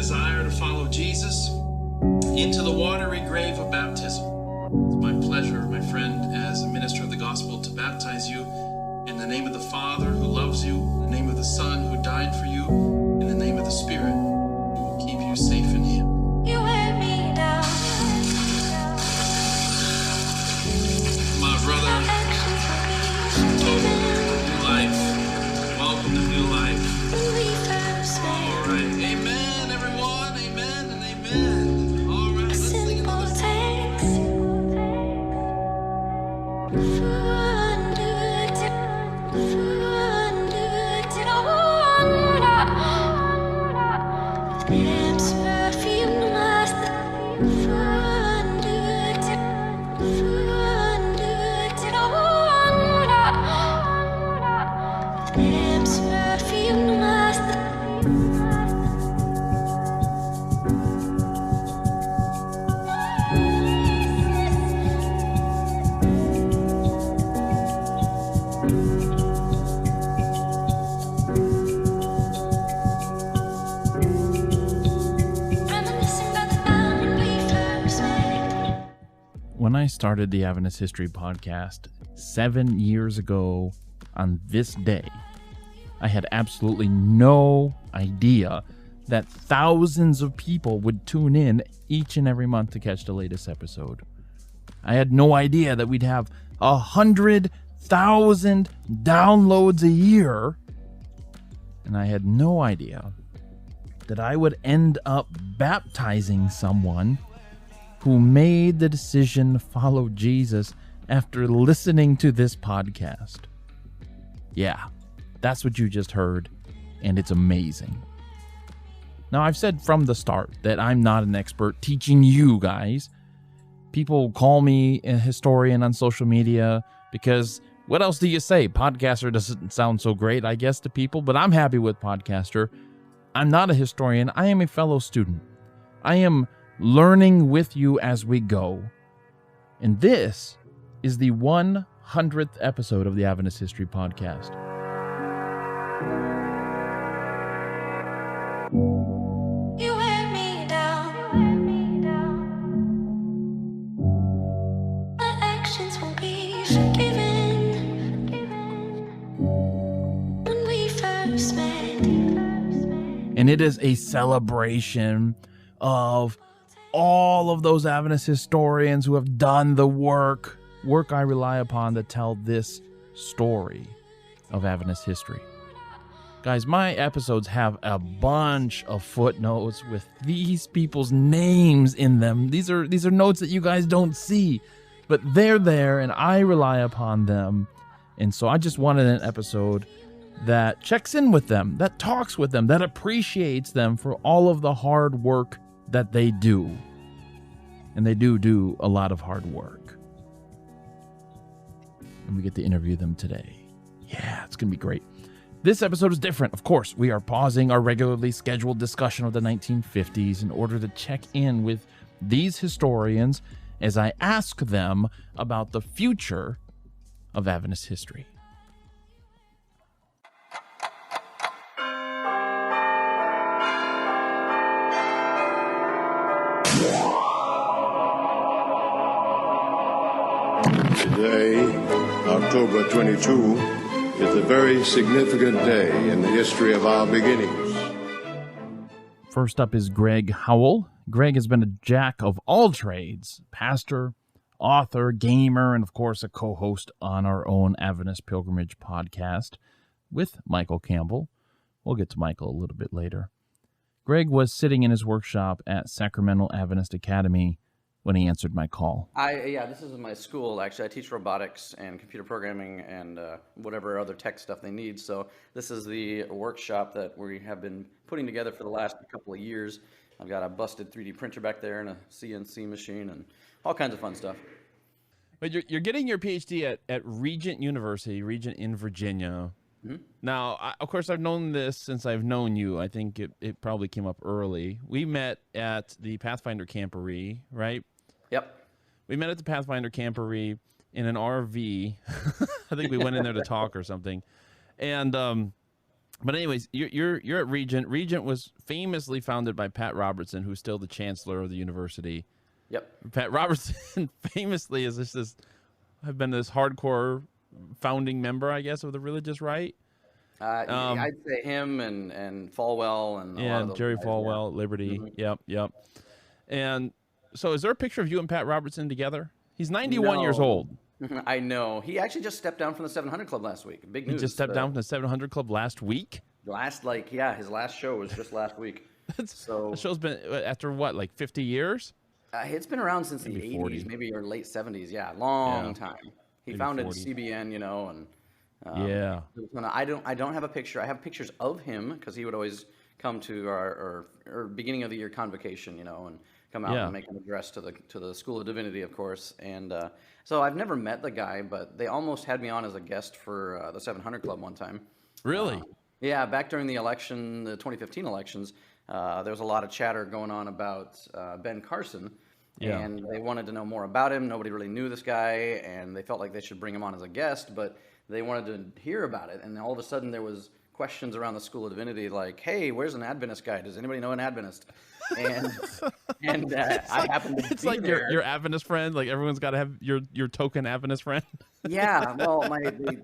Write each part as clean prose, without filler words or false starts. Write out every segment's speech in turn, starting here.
desire to follow Jesus into the watery grave of baptism. It's my pleasure, my friend, as a minister of the gospel, to baptize you in the name of the Father who loves you, in the name of the Son who died for you, in the name of the Spirit who will keep you safe in Him. You wear me down. My brother, new life. Welcome to new life. All right. Amen, everyone. Amen and amen. All right. Let's sing another song. When I started the Adventist History Podcast 7 years ago on this day, I had absolutely no idea that thousands of people would tune in each and every month to catch the latest episode. I had no idea that we'd have 100,000 downloads a year, and I had no idea that I would end up baptizing someone who made the decision to follow Jesus after listening to this podcast. Yeah, that's what you just heard, and it's amazing. Now, I've said from the start that I'm not an expert teaching you guys. People call me a historian on social media because what else do you say? Podcaster doesn't sound so great, I guess, to people, but I'm happy with podcaster. I'm not a historian. I am a fellow student. I am learning with you as we go. And this is the 100th episode of the Adventist History Podcast. You wear me down. My actions won't be forgiven. When we first met. And it is a celebration of all of those Adventist historians who have done the work I rely upon to tell this story of Adventist history. Guys, my episodes have a bunch of footnotes with these people's names in them. These are notes that you guys don't see, but they're there and I rely upon them. And so I just wanted an episode that checks in with them, that talks with them, that appreciates them for all of the hard work that they do. And they do a lot of hard work. And we get to interview them today. Yeah, it's going to be great. This episode is different. Of course, we are pausing our regularly scheduled discussion of the 1950s in order to check in with these historians as I ask them about the future of Adventist history. Today, October 22, is a very significant day in the history of our beginnings. First up is Greg Howell. Greg has been a jack of all trades, pastor, author, gamer, and of course a co-host on our own Adventist Pilgrimage podcast with Michael Campbell. We'll get to Michael a little bit later. Greg was sitting in his workshop at Sacramento Adventist Academy when he answered my call. This is my school, actually. I teach robotics and computer programming and whatever other tech stuff they need. So this is the workshop that we have been putting together for the last couple of years. I've got a busted 3D printer back there and a CNC machine and all kinds of fun stuff. But you're getting your PhD at Regent University, Regent in Virginia. Mm-hmm. Now, of course, I've known this since I've known you. I think it probably came up early. We met at the Pathfinder Camporee, right? Yep. We met at the Pathfinder Camporee in an RV. I think we went in there to talk or something. And But anyways, you're at Regent. Regent was famously founded by Pat Robertson, who's still the chancellor of the university. Yep. Pat Robertson famously is have been this hardcore founding member, I guess, of the religious right. I'd say him and Falwell and a lot of those Jerry guys, Falwell, yeah. Liberty. Mhm. Yep. And so, is there a picture of you and Pat Robertson together? He's 91 years old. I know. He actually just stepped down from the 700 Club last week. Big news. He just stepped down from the 700 Club last week. His last show was just last week. So the show's been after what, like 50 years? It's been around since Maybe the 40. 80s, maybe or late 70s. Yeah, long time. He Maybe founded 40. CBN, and Yeah. I don't have a picture. I have pictures of him because he would always come to our beginning of the year convocation, and come out and make an address to the School of Divinity, of course. And so I've never met the guy, but they almost had me on as a guest for the 700 Club one time. Really? Yeah, back during the election, the 2015 elections, there was a lot of chatter going on about Ben Carson. Yeah. And they wanted to know more about him. Nobody really knew this guy, and they felt like they should bring him on as a guest, but they wanted to hear about it. And all of a sudden, there was questions around the School of Divinity like, hey, where's an Adventist guy? Does anybody know an Adventist? And I happened to It's be like there. your Adventist friend. Like everyone's got to have your token Adventist friend. Yeah, well,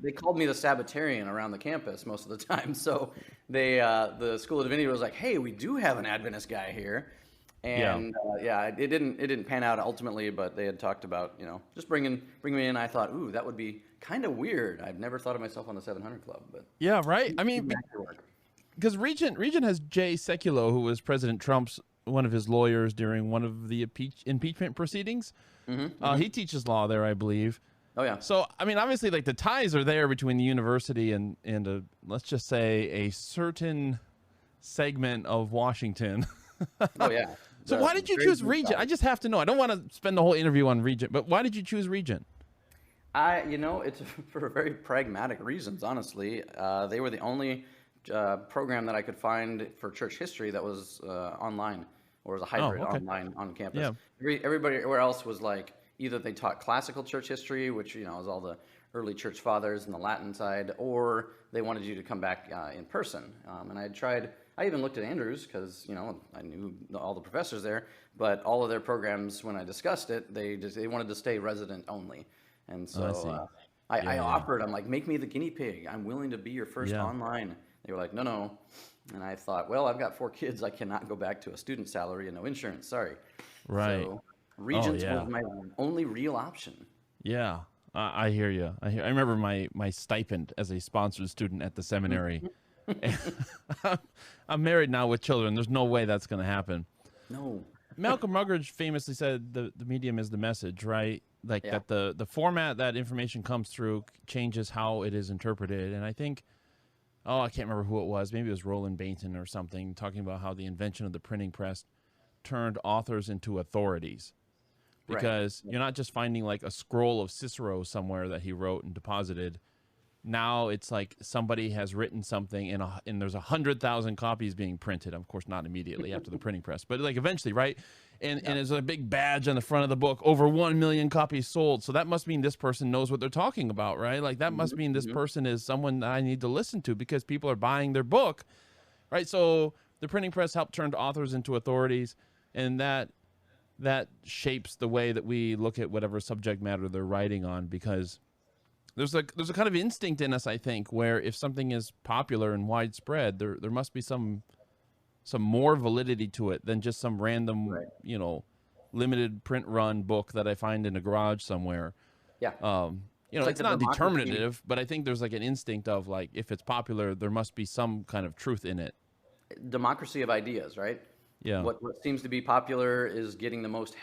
they called me the Sabbatarian around the campus most of the time. So the School of Divinity was like, hey, we do have an Adventist guy here. And it didn't pan out ultimately, but they had talked about just bringing me in. I thought, ooh, that would be kind of weird. I've never thought of myself on the 700 Club, but Yeah, right. I mean, because Regent has Jay Sekulow, who was President Trump's one of his lawyers during one of the impeachment proceedings. He teaches law there, I believe. Oh yeah. So I mean, obviously, like the ties are there between the university and let's just say a certain segment of Washington. Oh yeah. So why did you choose Regent? I just have to know. I don't want to spend the whole interview on Regent, but why did you choose Regent? It's for very pragmatic reasons, honestly. They were the only program that I could find for church history that was online or was a hybrid online on campus. Yeah. Everybody else was like, either they taught classical church history, which, is all the early church fathers and the Latin side, or they wanted you to come back in person. And I even looked at Andrews because, I knew all the professors there, but all of their programs, when I discussed it, they wanted to stay resident only. And so I offered, I'm like, make me the guinea pig. I'm willing to be your first online. They were like, no. And I thought, well, I've got 4 kids. I cannot go back to a student salary and no insurance. Sorry. Right. So Regents was my only real option. Yeah. I hear you. I remember my stipend as a sponsored student at the seminary. I'm married now with children. There's no way that's going to happen. No. Malcolm Muggeridge famously said the medium is the message, right? Like that the format that information comes through changes how it is interpreted. And I think, I can't remember who it was. Maybe it was Roland Bainton or something, talking about how the invention of the printing press turned authors into authorities. Because you're not just finding like a scroll of Cicero somewhere that he wrote and deposited. Now it's like somebody has written something and there's 100,000 copies being printed. Of course, not immediately after the printing press, but like eventually, right? And there's a big badge on the front of the book, over 1 million copies sold. So that must mean this person knows what they're talking about, right? Like that must mean this person is someone that I need to listen to because people are buying their book, right? So the printing press helped turn authors into authorities, and that shapes the way that we look at whatever subject matter they're writing on, because there's a kind of instinct in us, I think, where if something is popular and widespread, there must be some more validity to it than just some random, limited print run book that I find in a garage somewhere. Yeah. It's not determinative, but I think there's like an instinct of like, if it's popular, there must be some kind of truth in it. Democracy of ideas, right? Yeah. What seems to be popular is getting the most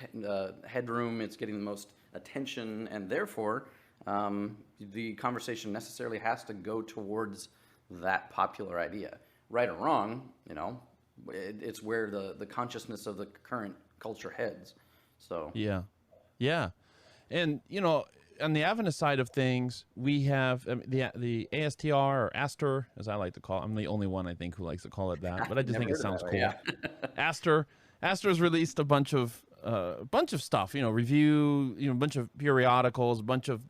headroom. It's getting the most attention, and therefore, the conversation necessarily has to go towards that popular idea, right or wrong. It's where the consciousness of the current culture heads. So yeah, and on the Adventist side of things, we have the ASTR or Astor, as I like to call it. I'm the only one I think who likes to call it that, but I just think it sounds cool. Yeah. Astor's released a bunch of a bunch of stuff, review, a bunch of periodicals, a bunch of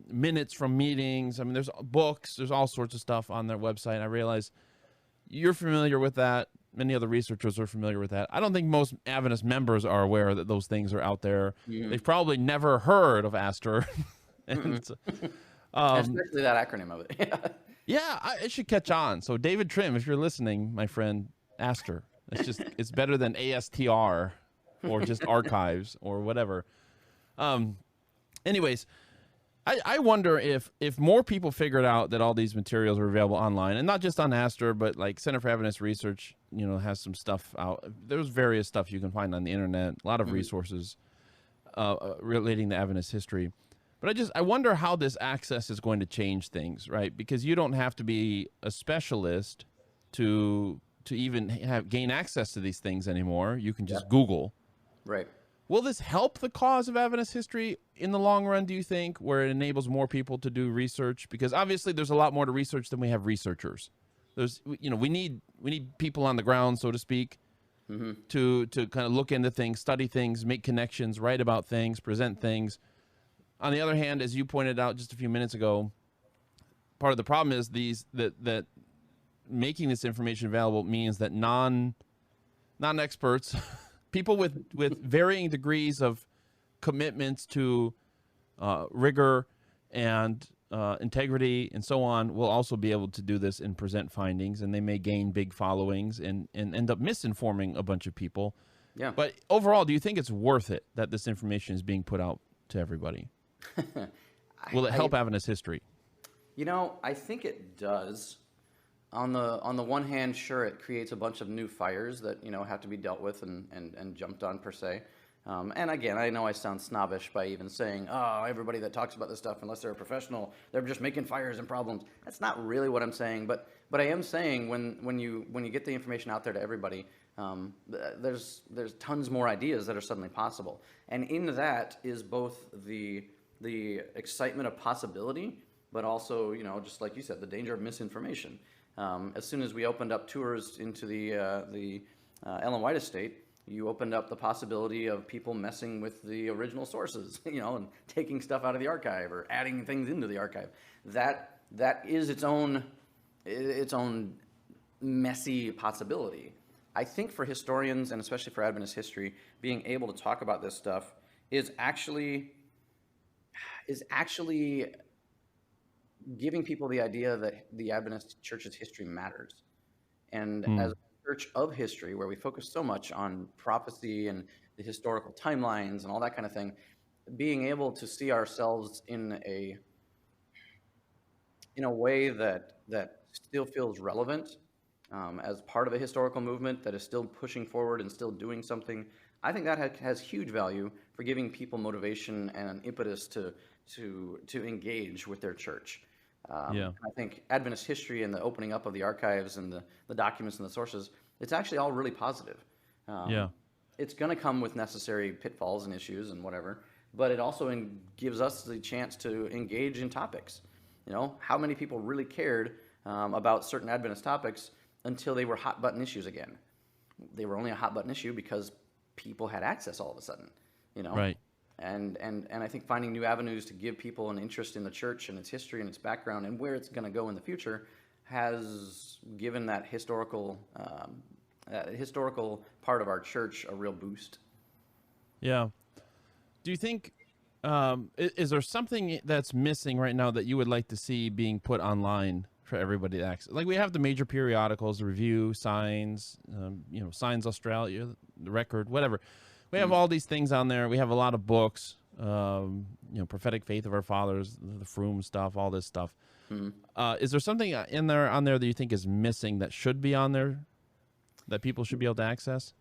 minutes from meetings. I mean, there's books, there's all sorts of stuff on their website. I realize you're familiar with that. Many other researchers are familiar with that. I don't think most Adventist members are aware that those things are out there. Mm-hmm. They've probably never heard of Aster. And especially that acronym of it. It should catch on. So David Trim, if you're listening, my friend, Aster. It's better than ASTR or just archives or whatever. Anyways, I wonder if more people figured out that all these materials are available online, and not just on Aster, but like Center for Adventist Research, has some stuff out. There's various stuff you can find on the internet, a lot of resources relating to Adventist history. But I wonder how this access is going to change things, right? Because you don't have to be a specialist to even gain access to these things anymore. You can just Google. Right. Will this help the cause of Adventist history in the long run, do you think, where it enables more people to do research? Because obviously there's a lot more to research than we have researchers. We need people on the ground, so to speak, to kind of look into things, study things, make connections, write about things, present things. On the other hand, as you pointed out just a few minutes ago, part of the problem is that making this information available means that non-experts, people with varying degrees of commitments to rigor and integrity and so on will also be able to do this and present findings, and they may gain big followings and end up misinforming a bunch of people. Yeah. But overall, do you think it's worth it that this information is being put out to everybody? Will it help Adventist history? I think it does. On the one hand, sure, it creates a bunch of new fires that have to be dealt with and jumped on per se. And again, I know I sound snobbish by even saying, oh, everybody that talks about this stuff, unless they're a professional, they're just making fires and problems. That's not really what I'm saying, but I am saying when you get the information out there to everybody, there's tons more ideas that are suddenly possible, and in that is both the excitement of possibility, but also just like you said, the danger of misinformation. As soon as we opened up tours into the Ellen White estate, you opened up the possibility of people messing with the original sources, and taking stuff out of the archive or adding things into the archive. That is its own messy possibility. I think for historians, and especially for Adventist history, being able to talk about this stuff is actually giving people the idea that the Adventist Church's history matters. And as a church of history, where we focus so much on prophecy and the historical timelines and all that kind of thing, being able to see ourselves in a way that still feels relevant, as part of a historical movement that is still pushing forward and still doing something, I think that has huge value for giving people motivation and an impetus to engage with their church. I think Adventist history and the opening up of the archives and the documents and the sources, it's actually all really positive. It's going to come with necessary pitfalls and issues and whatever, but it also gives us the chance to engage in topics. How many people really cared about certain Adventist topics until they were hot button issues again? They were only a hot button issue because people had access all of a sudden, Right. And I think finding new avenues to give people an interest in the church and its history and its background and where it's going to go in the future has given that historical part of our church a real boost. Yeah. Do you think, is there something that's missing right now that you would like to see being put online for everybody to access? Like we have the major periodicals, the Review, Signs, Signs Australia, the Record, whatever. We have all these things on there. We have a lot of books, Prophetic Faith of Our Fathers, the Froome stuff, all this stuff. Is there something on there that you think is missing that should be on there that people should be able to access?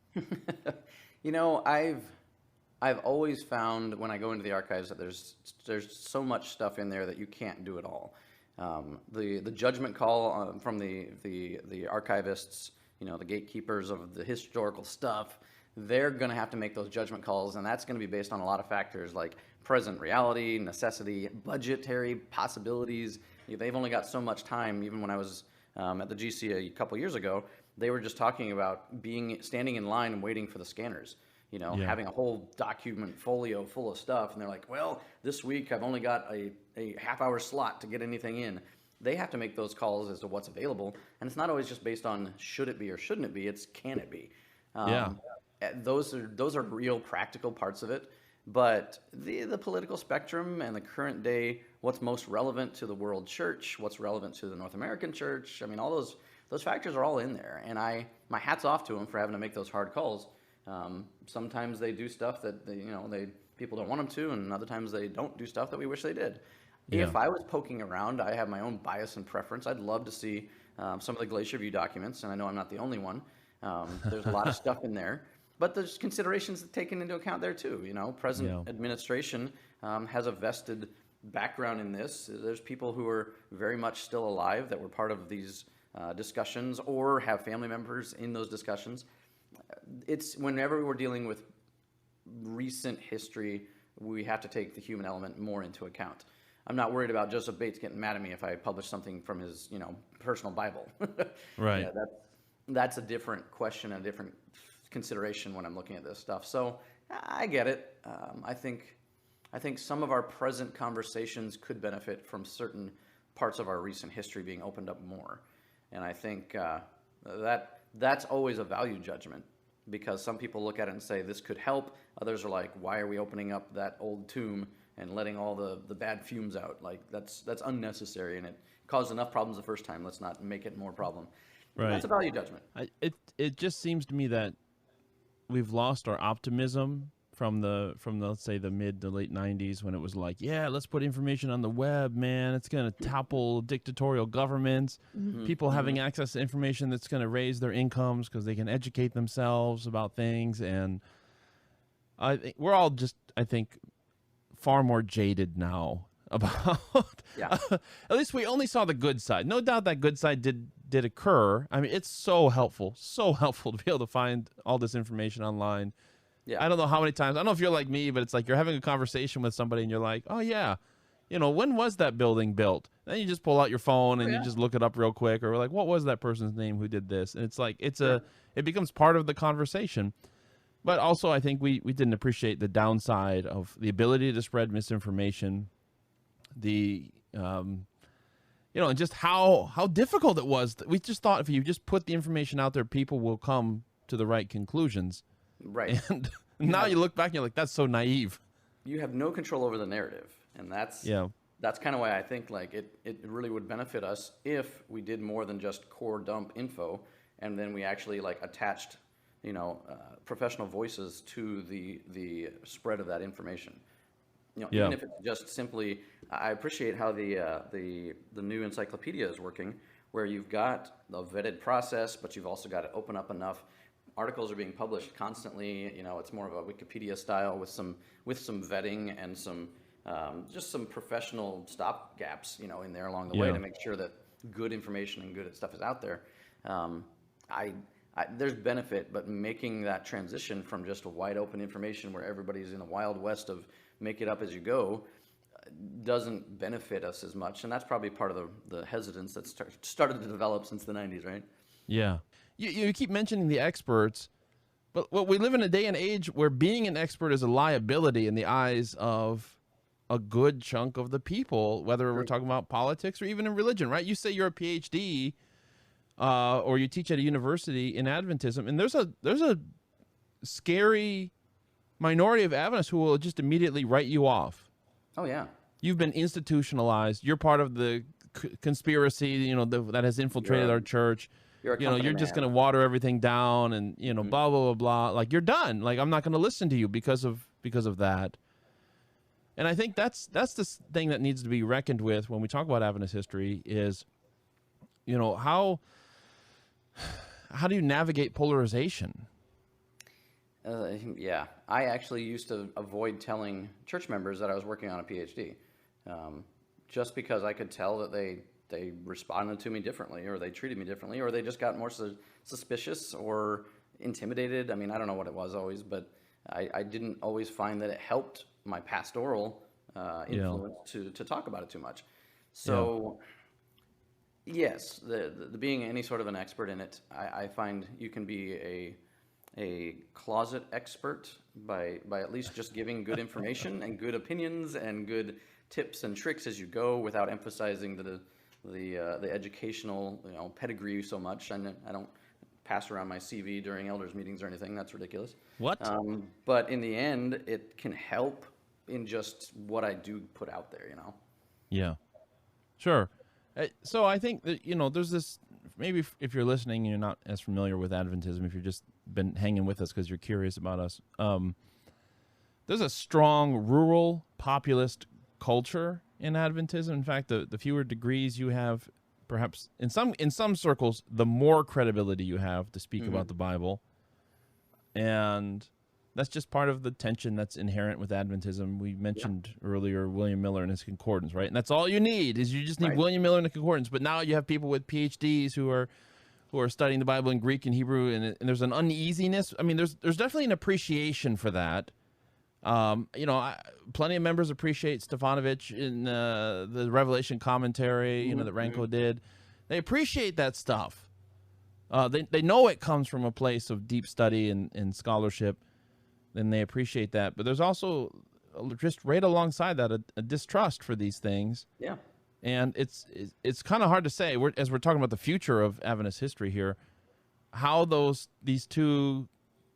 I've always found when I go into the archives that there's so much stuff in there that you can't do it all. The judgment call from the archivists, the gatekeepers of the historical stuff, they're going to have to make those judgment calls, and that's going to be based on a lot of factors like present reality, necessity, budgetary possibilities. They've only got so much time. Even when I was at the GC a couple years ago, they were just talking about standing in line and waiting for the scanners. having a whole document folio full of stuff, and they're like, well, this week I've only got a half-hour slot to get anything in. They have to make those calls as to what's available, and it's not always just based on should it be or shouldn't it be, it's can it be. Those are real practical parts of it, but the political spectrum and the current day, what's most relevant to the world church, what's relevant to the North American church, I mean, all those factors are all in there, and my hat's off to them for having to make those hard calls. Sometimes they do stuff that people don't want them to, and other times they don't do stuff that we wish they did. Yeah. If I was poking around, I have my own bias and preference. I'd love to see some of the Glacier View documents, and I know I'm not the only one. There's a lot of stuff in there, but there's considerations taken into account there too. Present administration has a vested background in this. There's people who are very much still alive that were part of these discussions or have family members in those discussions. It's whenever we're dealing with recent history, we have to take the human element more into account. I'm not worried about Joseph Bates getting mad at me if I publish something from his, personal Bible. Right. Yeah, that's a different question and a different consideration when I'm looking at this stuff. So I get it. I think some of our present conversations could benefit from certain parts of our recent history being opened up more. And I think that's always a value judgment, because some people look at it and say this could help. Others are like, why are we opening up that old tomb and letting all the bad fumes out? Like that's unnecessary, and it caused enough problems the first time. Let's not make it more problem. Right. That's a value judgment. It just seems to me that we've lost our optimism from let's say the mid to late 90s, when it was like, yeah, let's put information on the web, man. It's going to topple dictatorial governments. Mm-hmm. People having access to information that's going to raise their incomes because they can educate themselves about things. And we're all just, I think, far more jaded now about at least we only saw the good side. No doubt that good side did occur. I mean, it's so helpful to be able to find all this information online. Yeah. I don't know how many times, I don't know if you're like me, but it's like you're having a conversation with somebody and you're like, oh yeah, when was that building built? Then you just pull out your phone and you just look it up real quick, or like, what was that person's name who did this? And it's like, it becomes part of the conversation. But also I think we didn't appreciate the downside of the ability to spread misinformation, and just how difficult it was. We just thought if you just put the information out there, people will come to the right conclusions. Right. And now you look back and you're like, that's so naive. You have no control over the narrative. And that's kind of why I think like it really would benefit us if we did more than just core dump info, and then we actually like attached, professional voices to the spread of that information. Even if it's just simply, I appreciate how the new encyclopedia is working, where you've got the vetted process, but you've also got to open up enough. Articles are being published constantly. It's more of a Wikipedia style with some vetting and some just some professional stop gaps, in there along the way to make sure that good information and good stuff is out there. There's benefit, but making that transition from just wide open information where everybody's in the wild west of make it up as you go doesn't benefit us as much, and that's probably part of the hesitance that started to develop since the 90s, right? Yeah. You keep mentioning the experts, but we live in a day and age where being an expert is a liability in the eyes of a good chunk of the people, whether we're talking about politics or even in religion, right? You say you're a PhD or you teach at a university in Adventism, and there's a scary minority of Adventists who will just immediately write you off. Oh, yeah. You've been institutionalized. You're part of the conspiracy, that has infiltrated our church. You're just going to water everything down and, blah, blah, blah, blah. Like, you're done. Like, I'm not going to listen to you because of that. And I think that's the thing that needs to be reckoned with when we talk about Adventist history is, how do you navigate polarization? I actually used to avoid telling church members that I was working on a PhD, just because I could tell that they responded to me differently, or they treated me differently, or they just got more suspicious or intimidated. I mean, I don't know what it was always, but I didn't always find that it helped my pastoral influence to talk about it too much. So, yes, the being any sort of an expert in it, I find you can be a closet expert by at least just giving good information and good opinions and good tips and tricks as you go, without emphasizing the educational pedigree so much. And I don't pass around my CV during elders meetings or anything. That's ridiculous. What? But in the end, it can help in just what I do put out there. Yeah, sure. So I think that, there's this, maybe if you're listening and you're not as familiar with Adventism, if you've just been hanging with us because you're curious about us, there's a strong rural populist culture in Adventism. In fact, the fewer degrees you have, perhaps in some circles, the more credibility you have to speak about the Bible. And that's just part of the tension that's inherent with Adventism. We mentioned earlier William Miller and his concordance, right? And that's all you need, is you just need William Miller and the concordance. But now you have people with PhDs who are studying the Bible in Greek and Hebrew, and there's an uneasiness. I mean, there's definitely an appreciation for that. Plenty of members appreciate Stefanovich in the Revelation commentary, that Ranko did. They appreciate that stuff. They know it comes from a place of deep study and scholarship. Then they appreciate that. But there's also, just right alongside that, a distrust for these things. Yeah. And it's kind of hard to say, as we're talking about the future of Adventist history here, how these two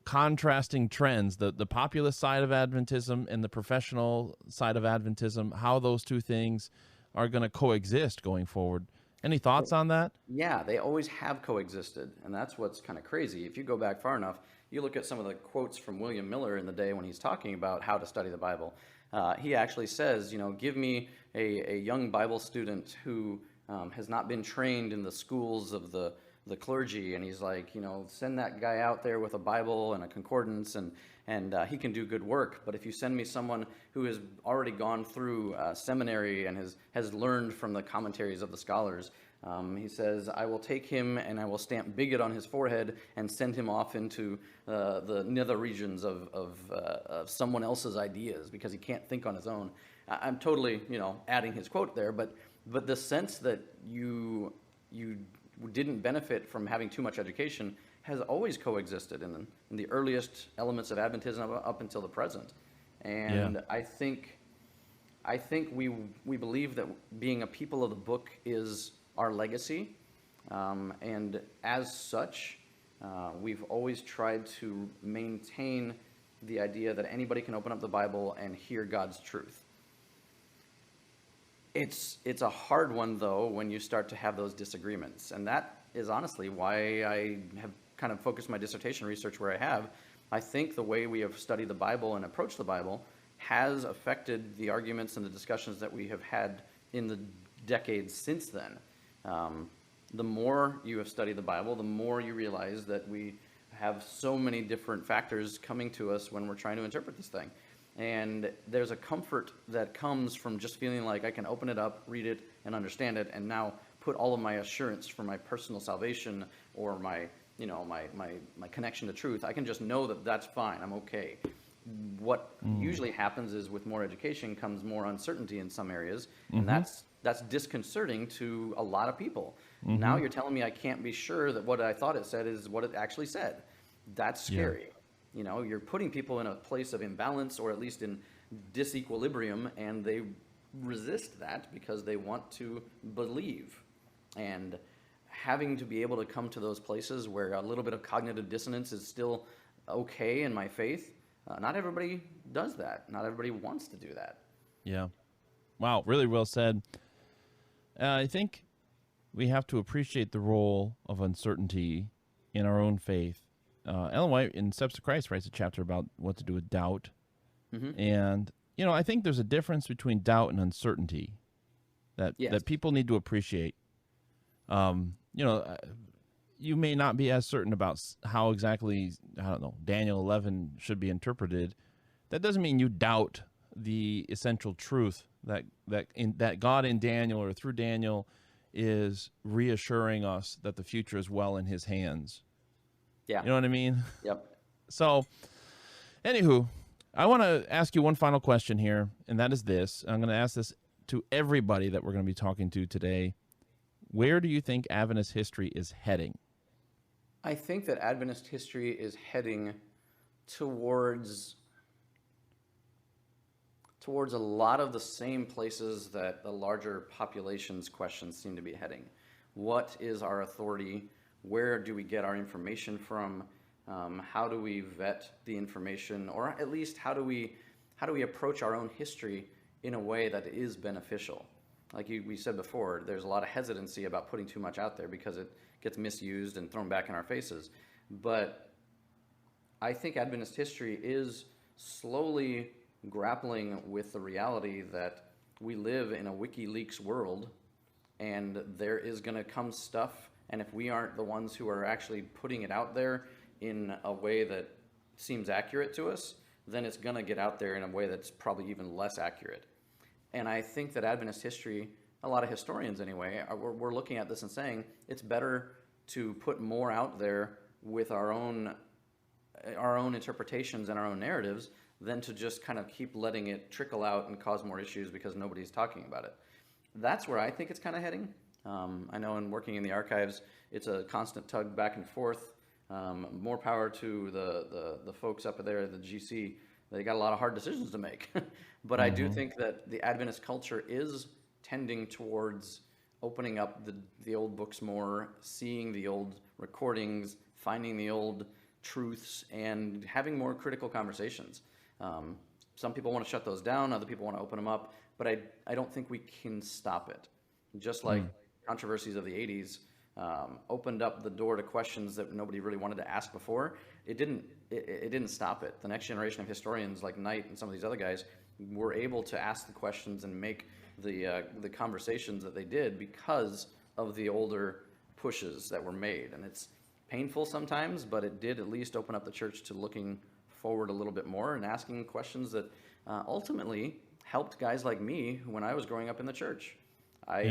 contrasting trends, the populist side of Adventism and the professional side of Adventism, how those two things are going to coexist going forward. Any thoughts on that? Yeah, they always have coexisted, and that's what's kind of crazy. If you go back far enough, you look at some of the quotes from William Miller in the day when he's talking about how to study the Bible. He actually says, give me a young Bible student who has not been trained in the schools of the clergy, and he's like, send that guy out there with a Bible and a concordance, and he can do good work. But if you send me someone who has already gone through seminary and has learned from the commentaries of the scholars, he says, I will take him and I will stamp bigot on his forehead and send him off into the nether regions of someone else's ideas, because he can't think on his own. I'm totally, adding his quote there, but the sense that you didn't benefit from having too much education has always coexisted in the earliest elements of Adventism up until the present. And I think we believe that being a people of the book is our legacy, and as such, we've always tried to maintain the idea that anybody can open up the Bible and hear God's truth. It's a hard one, though, when you start to have those disagreements, and that is honestly why I have kind of focused my dissertation research where I have. I think the way we have studied the Bible and approached the Bible has affected the arguments and the discussions that we have had in the decades since then. The more you have studied the Bible, the more you realize that we have so many different factors coming to us when we're trying to interpret this thing. And there's a comfort that comes from just feeling like I can open it up, read it, and understand it, and now put all of my assurance for my personal salvation or my connection to truth. I can just know that that's fine. I'm okay. What usually happens is with more education comes more uncertainty in some areas, and that's disconcerting to a lot of people. Now you're telling me I can't be sure that what I thought it said is what it actually said. That's scary. You're putting people in a place of imbalance, or at least in disequilibrium, and they resist that because they want to believe. And having to be able to come to those places where a little bit of cognitive dissonance is still okay in my faith, not everybody does that. Not everybody wants to do that. Yeah. Wow, really well said. I think we have to appreciate the role of uncertainty in our own faith. Ellen White in Steps to Christ writes a chapter about what to do with doubt. And, I think there's a difference between doubt and uncertainty that people need to appreciate. You may not be as certain about how exactly, Daniel 11 should be interpreted. That doesn't mean you doubt the essential truth that God in Daniel or through Daniel is reassuring us that the future is well in his hands. Yeah. You know what I mean? Yep. So, anywho, I want to ask you one final question here, and that is this. I'm going to ask this to everybody that we're going to be talking to today. Where do you think Adventist history is heading? I think that Adventist history is heading towards a lot of the same places that the larger population's questions seem to be heading. What is our authority? Where do we get our information from? How do we vet the information, or at least how do we approach our own history in a way that is beneficial? Like we said before, there's a lot of hesitancy about putting too much out there because it gets misused and thrown back in our faces. But I think Adventist history is slowly grappling with the reality that we live in a WikiLeaks world, and there is going to come stuff, and if we aren't the ones who are actually putting it out there in a way that seems accurate to us, then it's going to get out there in a way that's probably even less accurate. And I think that Adventist history, a lot of historians anyway, we're looking at this and saying it's better to put more out there with our own interpretations and our own narratives than to just kind of keep letting it trickle out and cause more issues because nobody's talking about it. That's where I think it's kind of heading. I know in working in the archives, it's a constant tug back and forth. More power to the folks up there at the GC. They got a lot of hard decisions to make. But I do think that the Adventist culture is tending towards opening up the old books more, seeing the old recordings, finding the old truths, and having more critical conversations. Some people want to shut those down, other people want to open them up, but I don't think we can stop it. Just like controversies of the 80s opened up the door to questions that nobody really wanted to ask before, it didn't stop it. The next generation of historians like Knight and some of these other guys were able to ask the questions and make the conversations that they did because of the older pushes that were made. And it's painful sometimes, but it did at least open up the church to looking forward a little bit more and asking questions that ultimately helped guys like me when I was growing up in the church. I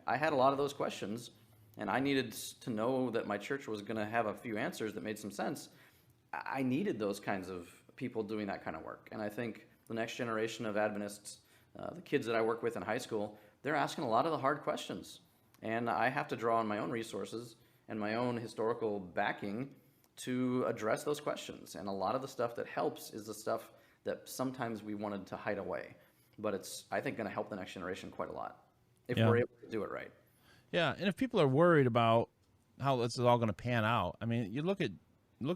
had a lot of those questions, and I needed to know that my church was going to have a few answers that made some sense. I needed those kinds of people doing that kind of work. And I think the next generation of Adventists, the kids that I work with in high school, they're asking a lot of the hard questions. And I have to draw on my own resources and my own historical backing to address those questions. And a lot of the stuff that helps is the stuff that sometimes we wanted to hide away. But it's, I think, going to help the next generation quite a lot if we're able to do it right. Yeah, and if people are worried about how this is all going to pan out, I mean, you look at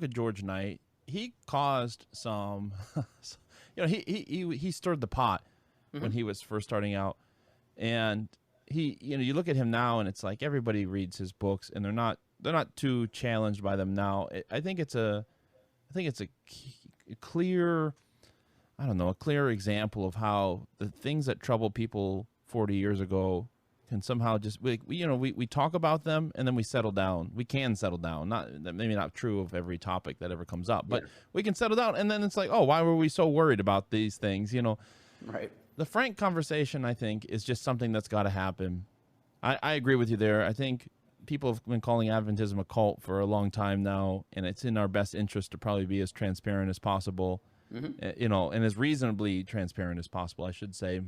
George Knight. He caused some, he stirred the pot when he was first starting out, and you look at him now, and it's like everybody reads his books, and they're not too challenged by them now. I think it's a clear, a clear example of how the things that troubled people 40 years ago can somehow just we talk about them and then we settle down. We can settle down. Maybe not true of every topic that ever comes up, but we can settle down. And then it's like, oh, why were we so worried about these things? Right. The frank conversation, I think, is just something that's got to happen. I agree with you there. I think people have been calling Adventism a cult for a long time now, and it's in our best interest to probably be as transparent as possible, and as reasonably transparent as possible, I should say.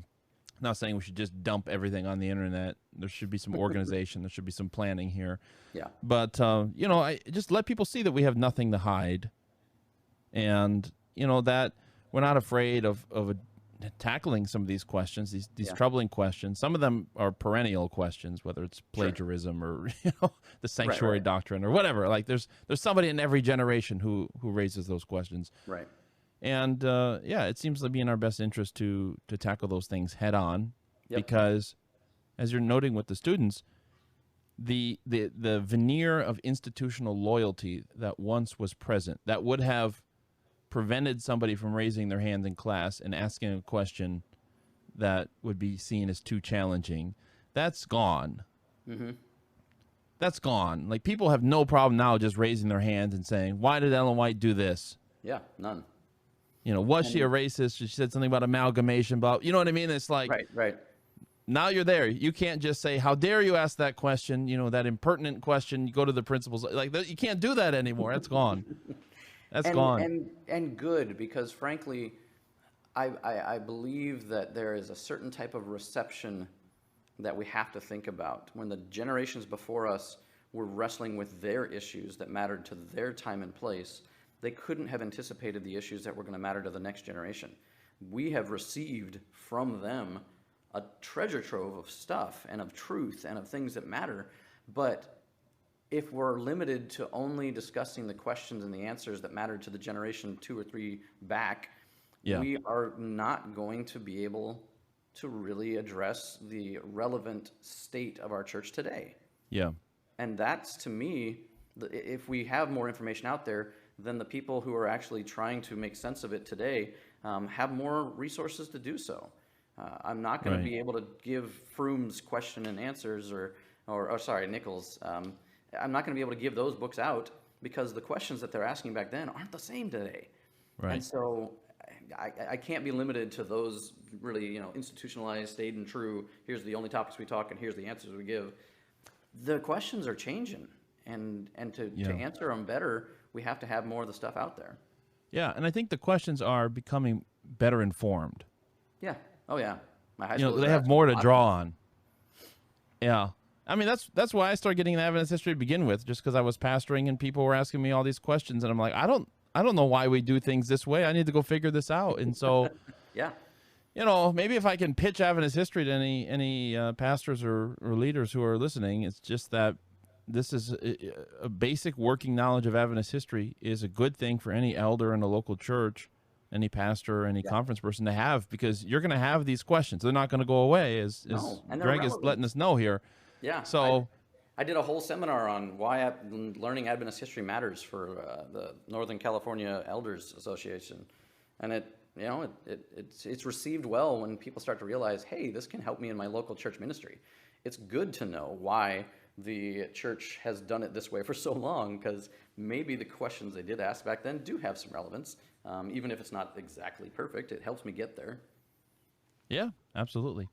Not saying we should just dump everything on the internet. There should be some organization. There should be some planning here. Yeah. But, I just let people see that we have nothing to hide. And, that we're not afraid of tackling some of these questions, these troubling questions. Some of them are perennial questions, whether it's plagiarism or, the sanctuary doctrine or whatever. Like there's somebody in every generation who raises those questions. Right. And it seems to be in our best interest to tackle those things head on, because, as you're noting with the students, the veneer of institutional loyalty that once was present, that would have prevented somebody from raising their hand in class and asking a question that would be seen as too challenging, that's gone. Mm-hmm. That's gone. Like, people have no problem now just raising their hands and saying, "Why did Ellen White do this?" Yeah, none. Was she a racist? She said something about amalgamation, but you know what I mean? It's like, right. Now you're there. You can't just say, "How dare you ask that question?" That impertinent question. You go to the principals. Like, you can't do that anymore. That's gone. That's gone. And good, because frankly, I believe that there is a certain type of reception that we have to think about. When the generations before us were wrestling with their issues that mattered to their time and place, they couldn't have anticipated the issues that were going to matter to the next generation. We have received from them a treasure trove of stuff and of truth and of things that matter, but if we're limited to only discussing the questions and the answers that mattered to the generation 2 or 3 back, we are not going to be able to really address the relevant state of our church today. Yeah. And that's, to me, if we have more information out there, then the people who are actually trying to make sense of it today have more resources to do so. I'm not going to be able to give Froome's question and answers Nichols. I'm not going to be able to give those books out because the questions that they're asking back then aren't the same today. Right. And so I can't be limited to those really, institutionalized, staid and true. Here's the only topics we talk and here's the answers we give. The questions are changing, and to answer them better, we have to have more of the stuff out there. Yeah, and I think the questions are becoming better informed. Yeah. Oh yeah. My high school. They have more to draw on. Yeah. I mean, that's why I started getting into Adventist history to begin with, just because I was pastoring and people were asking me all these questions, and I'm like, I don't know why we do things this way. I need to go figure this out. And so, yeah, maybe if I can pitch Adventist history to any pastors or leaders who are listening, it's just that this is a basic working knowledge of Adventist history is a good thing for any elder in a local church, any pastor, any conference person to have, because you're going to have these questions. They're not going to go away, as Greg is letting us know here. Yeah. So I did a whole seminar on why learning Adventist history matters for the Northern California Elders Association, and it's received well when people start to realize, hey, this can help me in my local church ministry. It's good to know why the church has done it this way for so long, because maybe the questions they did ask back then do have some relevance, even if it's not exactly perfect. It helps me get there. Yeah, absolutely.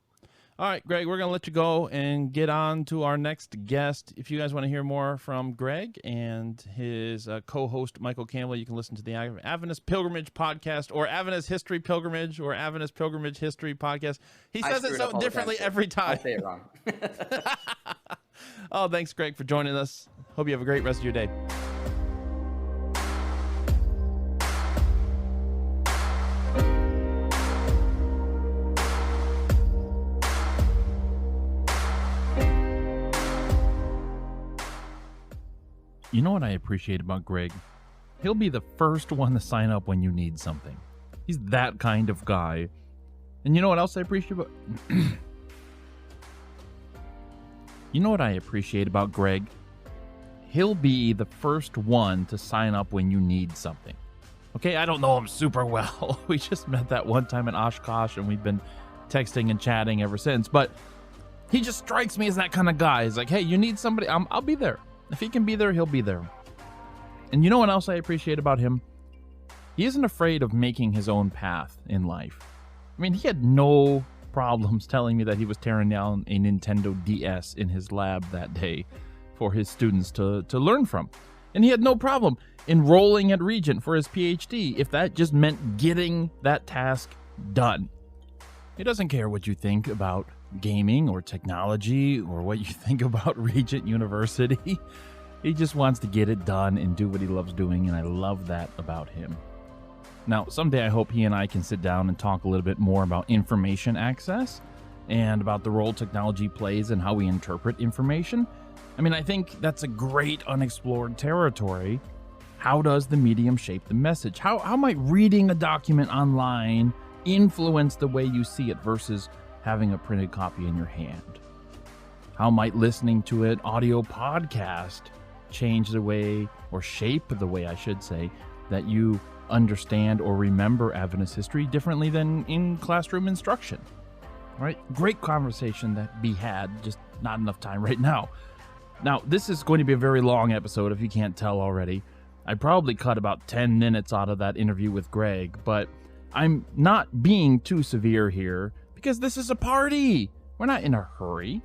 All right, Greg, we're going to let you go and get on to our next guest. If you guys want to hear more from Greg and his co-host, Michael Campbell, you can listen to the Adventist Pilgrimage Podcast or Adventist History Pilgrimage or Adventist Pilgrimage History Podcast. He says it so differently every time. I say it wrong. Oh, thanks, Greg, for joining us. Hope you have a great rest of your day. You know what I appreciate about Greg? He'll be the first one to sign up when you need something. He's that kind of guy. And you know what else I appreciate about... You know what I appreciate about Greg? He'll be the first one to sign up when you need something. Okay, I don't know him super well. We just met that one time in Oshkosh, and we've been texting and chatting ever since. But he just strikes me as that kind of guy. He's like, hey, you need somebody? I'll be there. If he can be there, he'll be there. And you know what else I appreciate about him? He isn't afraid of making his own path in life. I mean, he had no problems telling me that he was tearing down a Nintendo DS in his lab that day for his students to learn from. And he had no problem enrolling at Regent for his PhD if that just meant getting that task done. He doesn't care what you think about gaming or technology or what you think about Regent University. He just wants to get it done and do what he loves doing, and I love that about him. Now, someday I hope he and I can sit down and talk a little bit more about information access and about the role technology plays and how we interpret information. I mean, I think that's a great unexplored territory. How does the medium shape the message? How might reading a document online influence the way you see it versus having a printed copy in your hand? How might listening to an audio podcast change the way, or shape the way, I should say, that you understand or remember Adventist history differently than in classroom instruction? All right, great conversation that be had, just not enough time right now. Now, this is going to be a very long episode, if you can't tell already. I probably cut about 10 minutes out of that interview with Greg, but I'm not being too severe here because this is a party. We're not in a hurry.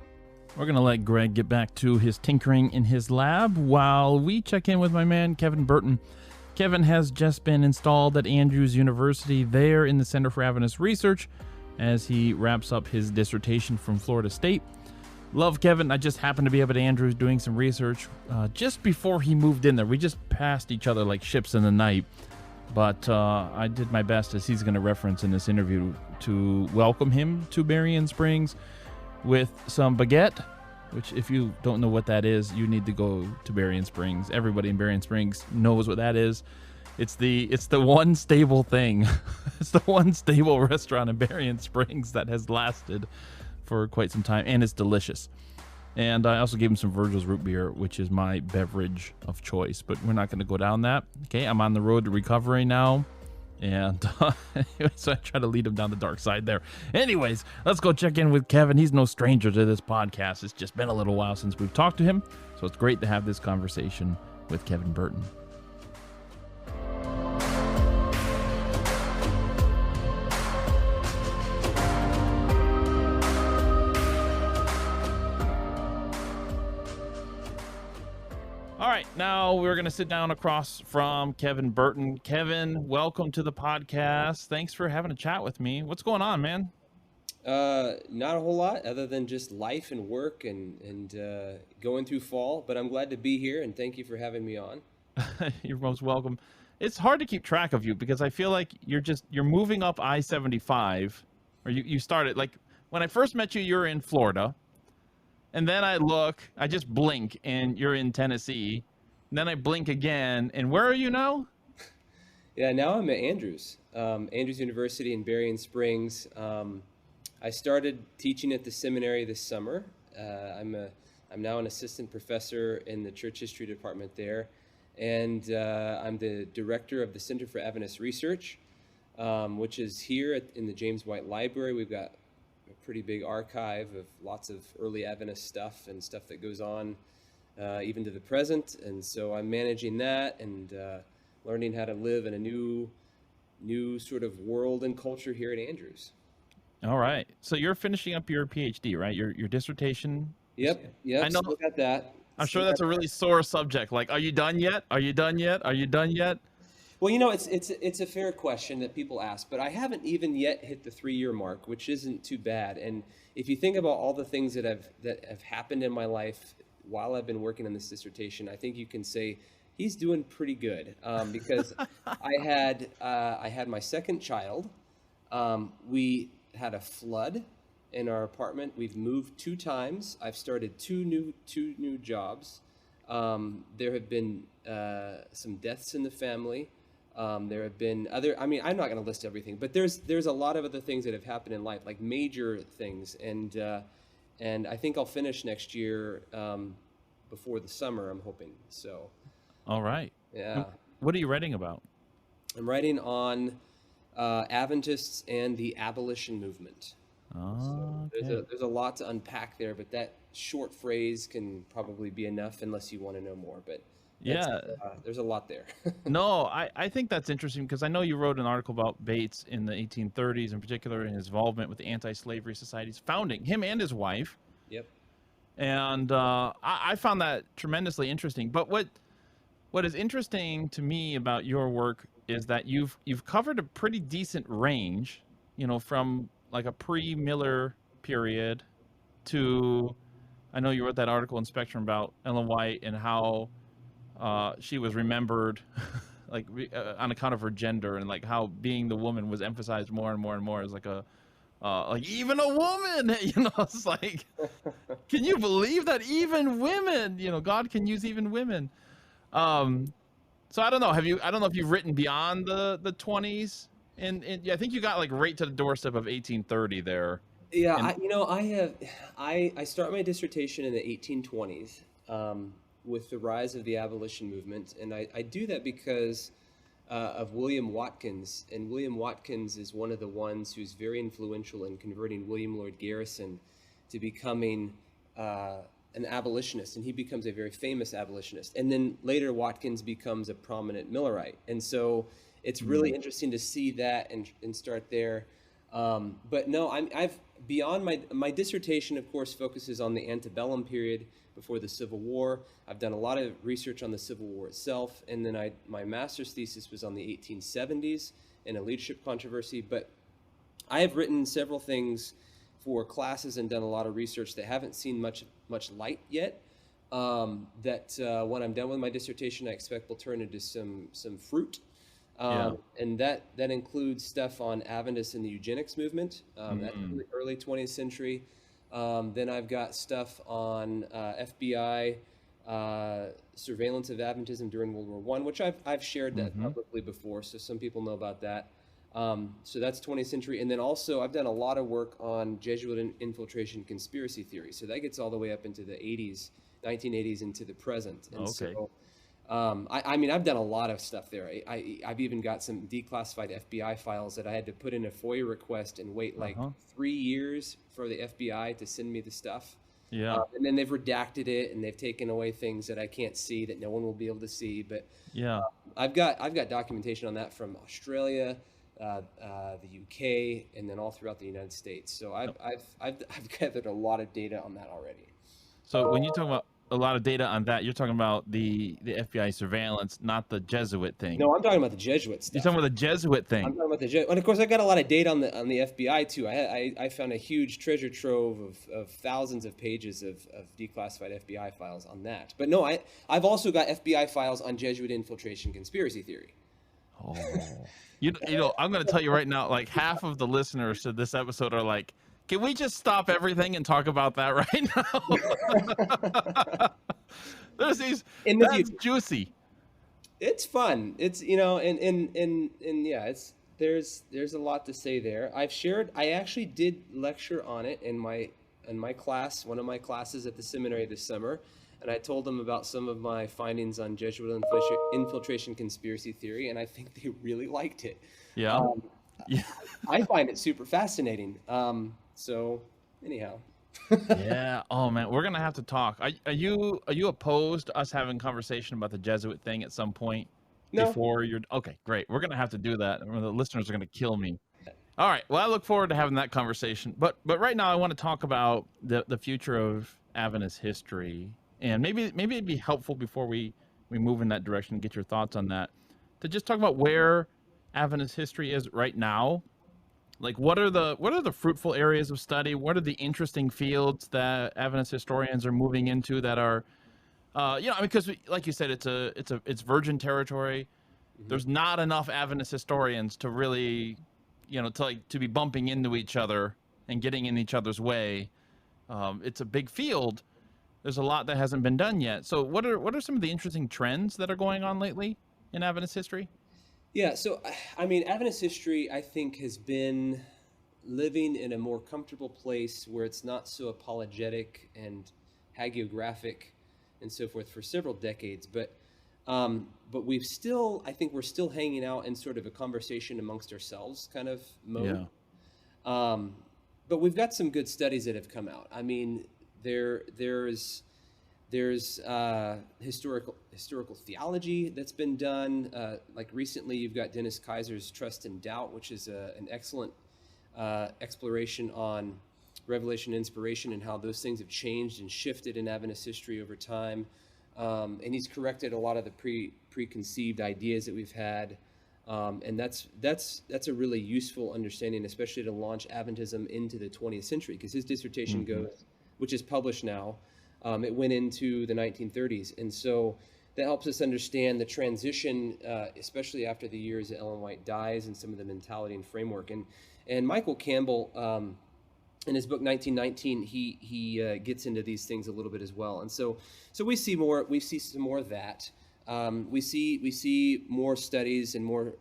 We're going to let Greg get back to his tinkering in his lab while we check in with my man, Kevin Burton. Kevin has just been installed at Andrews University there in the Center for Adventist Research as he wraps up his dissertation from Florida State. Love Kevin. I just happened to be up at Andrews doing some research just before he moved in there. We just passed each other like ships in the night. But I did my best, as he's going to reference in this interview, to welcome him to Berrien Springs with some baguette, which if you don't know what that is, you need to go to Berrien Springs. Everybody in Berrien Springs knows what that is. It's the one stable thing. It's the one stable restaurant in Berrien Springs that has lasted for quite some time, and it's delicious. And I also gave him some Virgil's root beer, which is my beverage of choice. But we're not going to go down that. Okay, I'm on the road to recovery now. And so I try to lead him down the dark side there. Anyways, let's go check in with Kevin. He's no stranger to this podcast. It's just been a little while since we've talked to him. So it's great to have this conversation with Kevin Burton. All right, now we're going to sit down across from Kevin Burton. Kevin, welcome to the podcast. Thanks for having a chat with me. What's going on, man? Not a whole lot other than just life and work and going through fall, but I'm glad to be here and thank you for having me on. You're most welcome. It's hard to keep track of you because I feel like you're moving up I-75, or you started, like, when I first met you, you were in Florida. And then I just blink, and you're in Tennessee. And then I blink again, and where are you now? Yeah, now I'm at Andrews, Andrews University in Berrien Springs. I started teaching at the seminary this summer. I'm now an assistant professor in the church history department there, and I'm the director of the Center for Adventist Research, which is here in the James White Library. We've got a pretty big archive of lots of early Adventist stuff and stuff that goes on even to the present. And so I'm managing that and learning how to live in a new sort of world and culture here at Andrews. All right. So you're finishing up your PhD, right? Your dissertation? Yep. I know. Still got that. I'm sure that's a really sore subject. Like, are you done yet? Are you done yet? Are you done yet? Well, you know, it's a fair question that people ask, but I haven't even yet hit the 3-year mark, which isn't too bad. And if you think about all the things that have happened in my life while I've been working on this dissertation, I think you can say he's doing pretty good, because I had my second child. We had a flood in our apartment. We've moved 2 times. I've started two new jobs. There have been some deaths in the family. There have been other, I mean, I'm not going to list everything, but there's a lot of other things that have happened in life, like major things. And I think I'll finish next year before the summer, I'm hoping. So. All right. Yeah. What are you writing about? I'm writing on Adventists and the abolition movement. Oh, so okay. There's a lot to unpack there, but that short phrase can probably be enough unless you want to know more. But yeah, there's a lot there. No, I think that's interesting because I know you wrote an article about Bates in the 1830s, in particular, in his involvement with the anti-slavery societies, founding him and his wife. Yep. And I found that tremendously interesting. But what is interesting to me about your work is that you've covered a pretty decent range, you know, from like a pre-Miller period to, I know you wrote that article in Spectrum about Ellen White and how she was remembered like on account of her gender, and like how being the woman was emphasized more and more and more as like a like even a woman, you know. It's like, can you believe that even women, you know, God can use even women. So I don't know. I don't know if you've written beyond the 20s, and I think you got like right to the doorstep of 1830 there. Yeah, I start my dissertation in the 1820s with the rise of the abolition movement, and I do that because of William Watkins, and William Watkins is one of the ones who's very influential in converting William Lloyd Garrison to becoming an abolitionist, and he becomes a very famous abolitionist. And then later Watkins becomes a prominent Millerite, and so it's really interesting to see that and start there. But no, I've beyond my dissertation, of course, focuses on the antebellum period before the Civil War. I've done a lot of research on the Civil War itself, and then my master's thesis was on the 1870s in a leadership controversy. But I have written several things for classes and done a lot of research that haven't seen much light yet. That when I'm done with my dissertation, I expect will turn into some fruit. And that includes stuff on Adventists and the eugenics movement at the early 20th century. Then I've got stuff on FBI surveillance of Adventism during World War I, which I've shared that publicly before, so some people know about that. So that's 20th century. And then also I've done a lot of work on Jesuit infiltration conspiracy theory. So that gets all the way up into the 1980s into the present. And so I mean, I've done a lot of stuff there. I've even got some declassified FBI files that I had to put in a FOIA request and wait like 3 years for the FBI to send me the stuff. Yeah. And then they've redacted it and they've taken away things that I can't see, that no one will be able to see. But I've got documentation on that from Australia, the UK, and then all throughout the United States. So I've gathered a lot of data on that already. So when you talk about a lot of data on that, you're talking about the FBI surveillance, not the Jesuit thing. No, I'm talking about the Jesuit stuff. You're talking about the Jesuit thing. I'm talking about the Jesuit. And of course, I got a lot of data on the FBI too. I found a huge treasure trove of thousands of pages of declassified FBI files on that. But no, I've also got FBI files on Jesuit infiltration conspiracy theory. Oh, you know, I'm going to tell you right now, like half of the listeners to this episode are like, can we just stop everything and talk about that right now? There's these. That's juicy. It's fun. It's, you know, and yeah, there's a lot to say there. I actually did lecture on it in my class, one of my classes at the seminary this summer, and I told them about some of my findings on Jesuit infiltration conspiracy theory, and I think they really liked it. Yeah. I find it super fascinating. So anyhow. Yeah. Oh man, we're gonna have to talk. Are you opposed to us having a conversation about the Jesuit thing at some point? No. Before you're okay, great. We're gonna have to do that. The listeners are gonna kill me. All right. Well, I look forward to having that conversation. But right now, I want to talk about the future of Adventist history, and maybe it'd be helpful before we move in that direction and get your thoughts on that, to just talk about where Adventist history is right now. Like, what are the fruitful areas of study? What are the interesting fields that Adventist historians are moving into that are, because like you said, it's virgin territory. Mm-hmm. There's not enough Adventist historians to really, to be bumping into each other and getting in each other's way. It's a big field. There's a lot that hasn't been done yet. So what are some of the interesting trends that are going on lately in Adventist history? Yeah, so, I mean, Adventist history, I think, has been living in a more comfortable place where it's not so apologetic and hagiographic and so forth for several decades. But we're still hanging out in sort of a conversation amongst ourselves kind of mode. Yeah. But we've got some good studies that have come out. I mean, there's historical theology that's been done. Like recently, you've got Dennis Kaiser's Trust and Doubt, which is an excellent exploration on revelation and inspiration and how those things have changed and shifted in Adventist history over time. And he's corrected a lot of the preconceived ideas that we've had. And that's a really useful understanding, especially to launch Adventism into the 20th century, because his dissertation goes, which is published now, it went into the 1930s. And so that helps us understand the transition, especially after the years that Ellen White dies, and some of the mentality and framework. And Michael Campbell, in his book 1919, he gets into these things a little bit as well. And so we see some more of that. We see more studies and more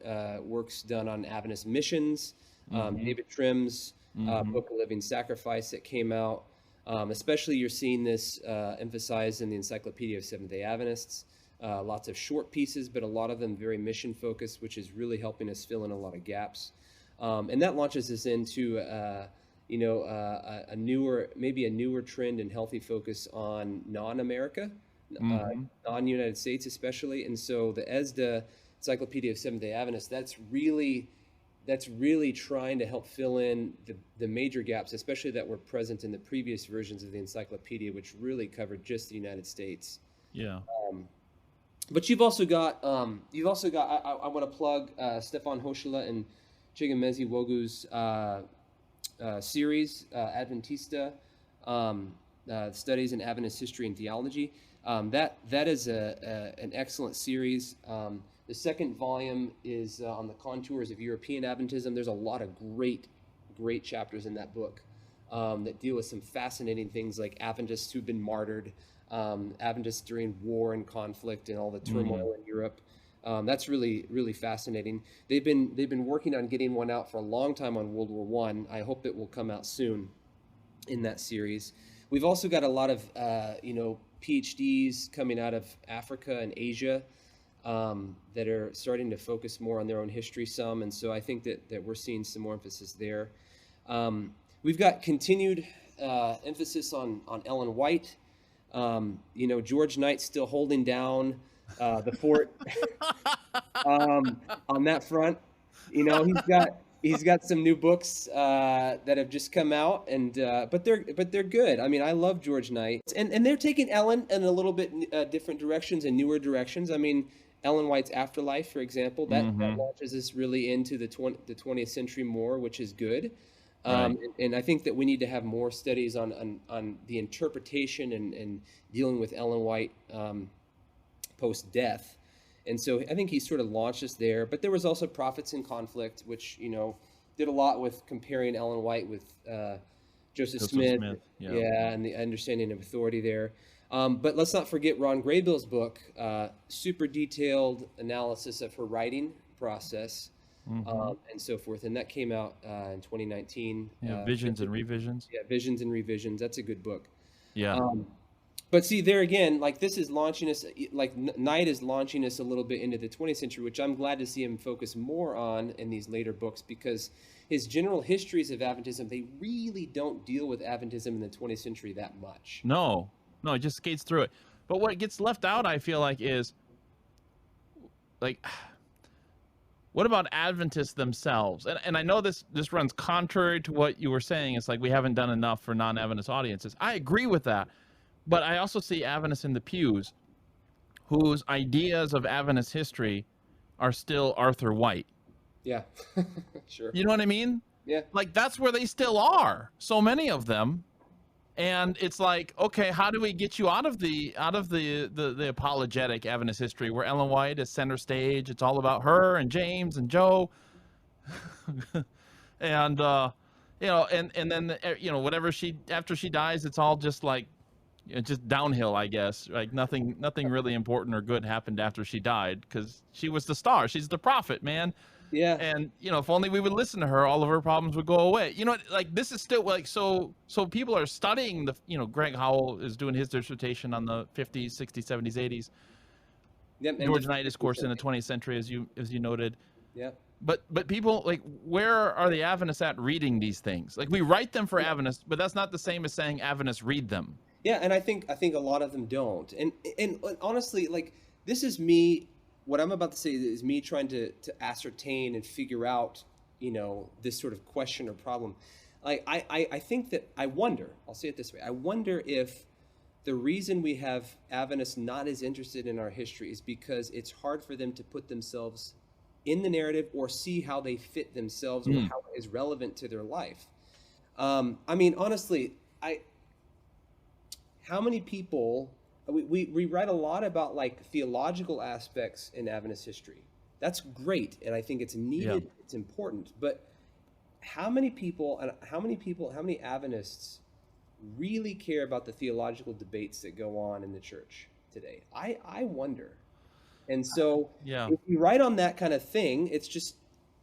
works done on Adventist missions. David Trim's book, A Living Sacrifice, that came out. Especially you're seeing this emphasized in the Encyclopedia of Seventh-day Adventists. Lots of short pieces, but a lot of them very mission-focused, which is really helping us fill in a lot of gaps. And that launches us into, a newer trend and healthy focus on non-America, non-United States especially. And so the ESDA, Encyclopedia of Seventh-day Adventists, that's really trying to help fill in the major gaps, especially that were present in the previous versions of the encyclopedia, which really covered just the United States. Yeah. But you've also got I want to plug Stefan Höschele and Chigemezi Wogu's series, Adventista, Studies in Adventist History and Theology. That is an excellent series. The second volume is on the contours of European Adventism. There's a lot of great chapters in that book that deal with some fascinating things like Adventists who've been martyred, Adventists during war and conflict and all the turmoil in Europe. That's really, really fascinating. They've been working on getting one out for a long time on World War I. I hope it will come out soon in that series. We've also got a lot of PhDs coming out of Africa and Asia that are starting to focus more on their own history some, and so I think that we're seeing some more emphasis there. We've got continued emphasis on Ellen White. George Knight's still holding down the fort on that front. He's got some new books that have just come out, and but they're good. I mean, I love George Knight, and they're taking Ellen in a little bit different directions and newer directions. I mean, Ellen White's Afterlife, for example, that launches us really into the 20th century more, which is good. And I think that we need to have more studies on the interpretation and dealing with Ellen White post-death. And so I think he sort of launched us there. But there was also Prophets in Conflict, which, did a lot with comparing Ellen White with Joseph Smith. And the understanding of authority there. But let's not forget Ron Graybill's book, super detailed analysis of her writing process. And so forth, and that came out in 2019. Visions and Revisions. Yeah, Visions and Revisions. That's a good book. Yeah. But see, there again, like this is launching us, like Knight is launching us a little bit into the 20th century, which I'm glad to see him focus more on in these later books, because his general histories of Adventism, they really don't deal with Adventism in the 20th century that much. No, it just skates through it. But what gets left out, I feel like, is like, what about Adventists themselves? And I know this runs contrary to what you were saying. It's like we haven't done enough for non-Adventist audiences. I agree with that. But I also see Adventists in the pews whose ideas of Adventist history are still Arthur White. Yeah, sure. You know what I mean? Yeah. Like, that's where they still are, so many of them. And it's like, okay, how do we get you out of the apologetic Adventist history where Ellen White is center stage? It's all about her and James and Joe, and then whatever after she dies, it's all just like, just downhill, I guess. Like nothing really important or good happened after she died, because she was the star. She's the prophet, man. Yeah. And if only we would listen to her, all of her problems would go away. Like this is still like, so people are studying Greg Howell is doing his dissertation on the 50s, 60s, 70s, 80s. Yep, George Knight is, of course, in the 20th century, as you noted. Yeah. But people, like, where are the Adventists at reading these things? Like, we write them for Adventists, but that's not the same as saying Adventists read them. Yeah, and I think a lot of them don't. And honestly, like, this is me. What I'm about to say is me trying to ascertain and figure out, this sort of question or problem. Like, I think that I'll say it this way. I wonder if the reason we have Adventists not as interested in our history is because it's hard for them to put themselves in the narrative or see how they fit themselves or how it is relevant to their life. I mean, honestly, how many people... We write a lot about like theological aspects in Adventist history. That's great, and I think it's needed. Yeah. It's important. But how many Adventists really care about the theological debates that go on in the church today? I wonder. And so if you write on that kind of thing, it's just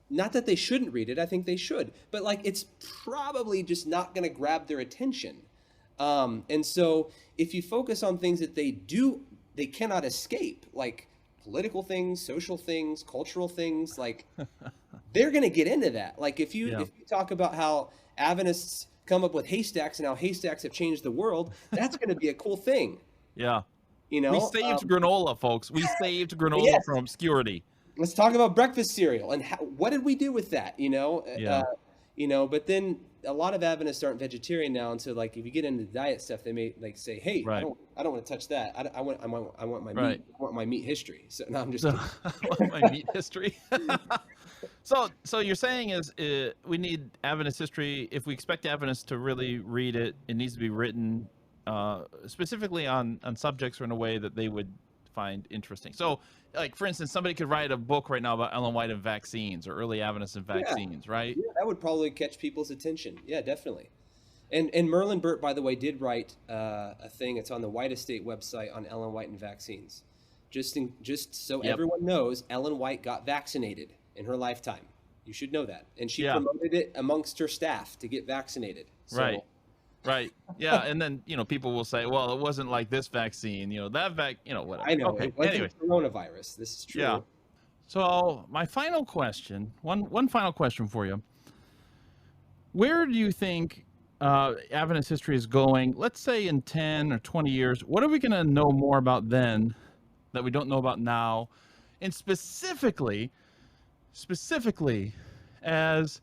not that they shouldn't read it. I think they should. But like, it's probably just not going to grab their attention. And so if you focus on things that they cannot escape, like political things, social things, cultural things, like they're going to get into that. Like if you talk about how Adventists come up with haystacks and how haystacks have changed the world, that's going to be a cool thing. Yeah. We saved granola, folks. We saved granola from obscurity. Let's talk about breakfast cereal and what did we do with that? But then a lot of Adventists aren't vegetarian now, and so like if you get into diet stuff, they may like say, "Hey, I don't want to touch that. I want my meat. I want my meat history." So no, I'm just I want my meat history. So you're saying is we need Adventist history. If we expect Adventists to really read it, it needs to be written specifically on subjects or in a way that they would find interesting. So, like for instance, somebody could write a book right now about Ellen White and vaccines or early Adventists and vaccines, right? Yeah, that would probably catch people's attention. Yeah, definitely. And Merlin Burt, by the way, did write a thing. It's on the White Estate website on Ellen White and vaccines. Just so everyone knows, Ellen White got vaccinated in her lifetime. You should know that. And she promoted it amongst her staff to get vaccinated. So, Right. Yeah. And then, people will say, well, it wasn't like this vaccine, that whatever. I know. Okay. It wasn't Anyway. coronavirus. This is true. Yeah. So my final question, one final question for you. Where do you think Adventist history is going? Let's say in 10 or 20 years, what are we going to know more about then that we don't know about now? And specifically as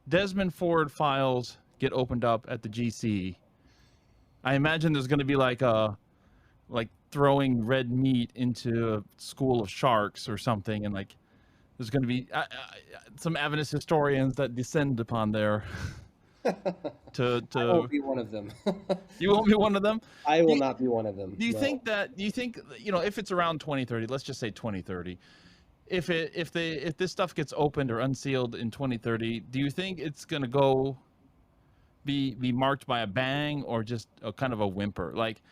Desmond Ford files get opened up at the GC, I imagine there's going to be like throwing red meat into a school of sharks or something, and like there's going to be some Adventist historians that descend upon there. I won't be one of them. You won't be one of them? I will not be one of them. Do you think if it's around 2030, let's just say 2030, if this stuff gets opened or unsealed in 2030, do you think it's going to be marked by a bang or just a kind of a whimper? Like,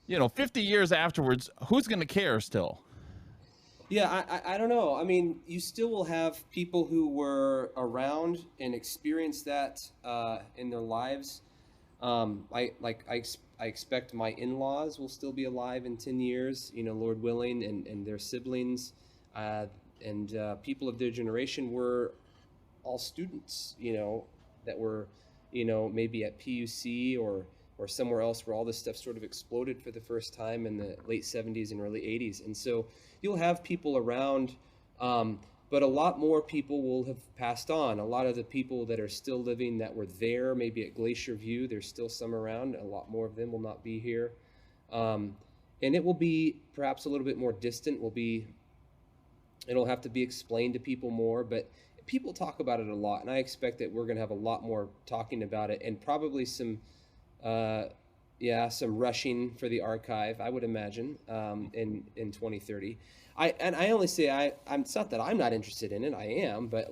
50 years afterwards, who's going to care still? Yeah, I don't know. I mean, you still will have people who were around and experienced that in their lives. I expect my in-laws will still be alive in 10 years, Lord willing, and their siblings, and people of their generation were all students, that were, maybe at PUC or somewhere else where all this stuff sort of exploded for the first time in the late 70s and early 80s. And so you'll have people around, but a lot more people will have passed on. A lot of the people that are still living that were there, maybe at Glacier View, there's still some around. A lot more of them will not be here. And it will be perhaps a little bit more distant. It'll have to be explained to people more, but people talk about it a lot. And I expect that we're going to have a lot more talking about it, and probably some rushing for the archive, I would imagine, in 2030. I only say it's not that I'm not interested in it. I am, but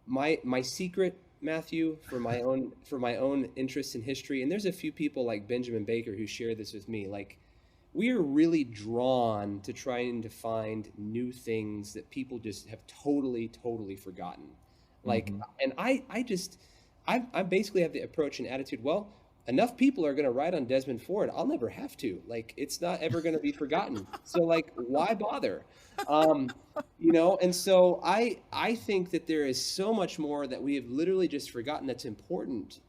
my secret, Matthew, for my own interest in history, and there's a few people like Benjamin Baker who share this with me. Like, we are really drawn to trying to find new things that people just have totally forgotten. Like, and I basically have the approach and attitude, well, enough people are going to write on Desmond Ford. I'll never have to. Like, it's not ever going to be forgotten. So, like, why bother? And so I think that there is so much more that we have literally just forgotten that's important,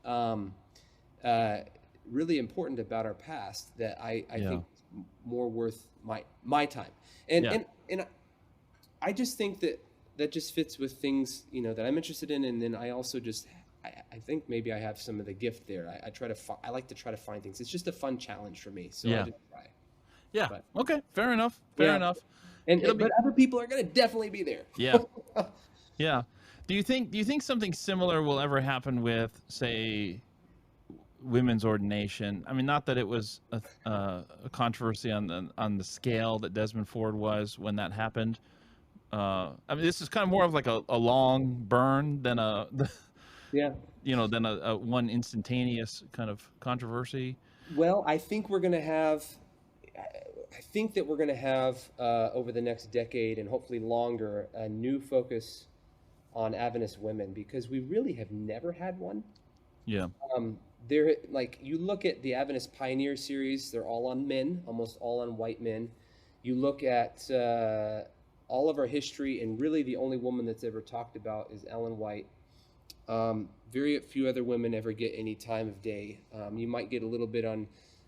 really important about our past, that I think is more worth my time. And I just think that just fits with things, that I'm interested in. And then I also I think maybe I have some of the gift there. I like to try to find things. It's just a fun challenge for me. So I just try. Yeah. But, okay. Fair enough. But other people are going to definitely be there. Yeah. Yeah. Do you think something similar will ever happen with, say, women's ordination? I mean, not that it was a controversy on the scale that Desmond Ford was when that happened. I mean, this is kind of more of like a long burn than a one instantaneous kind of controversy. Well, I think that we're going to have over the next decade and hopefully longer a new focus on Adventist women, because we really have never had one. Yeah. You look at the Adventist Pioneer series, they're all on men, almost all on white men. You look at all of our history, and really the only woman that's ever talked about is Ellen White. Very few other women ever get any time of day. You might get a little bit on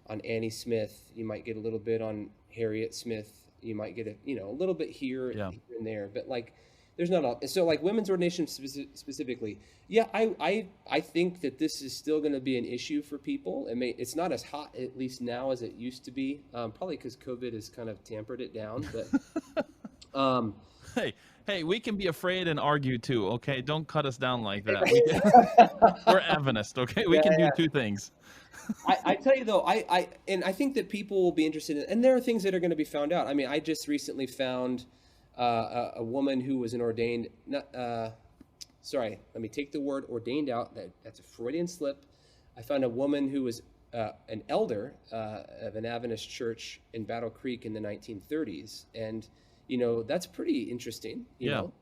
Annie Smith. You might get a little bit on Harriet Smith. You might get a little bit here and there. But there's not all. So women's ordination specifically, I think that this is still going to be an issue for people. It's not as hot, at least now, as it used to be. Probably because COVID has kind of tampered it down. But Hey, we can be afraid and argue too, okay? Don't cut us down like that. We're Adventist, okay? We can do two things. I tell you though, I think that people will be interested in, and there are things that are going to be found out. I mean, I just recently found a woman who was an ordained, sorry, let me take the word ordained out. That's a Freudian slip. I found a woman who was an elder of an Adventist church in Battle Creek in the 1930s. And, that's pretty interesting, you know.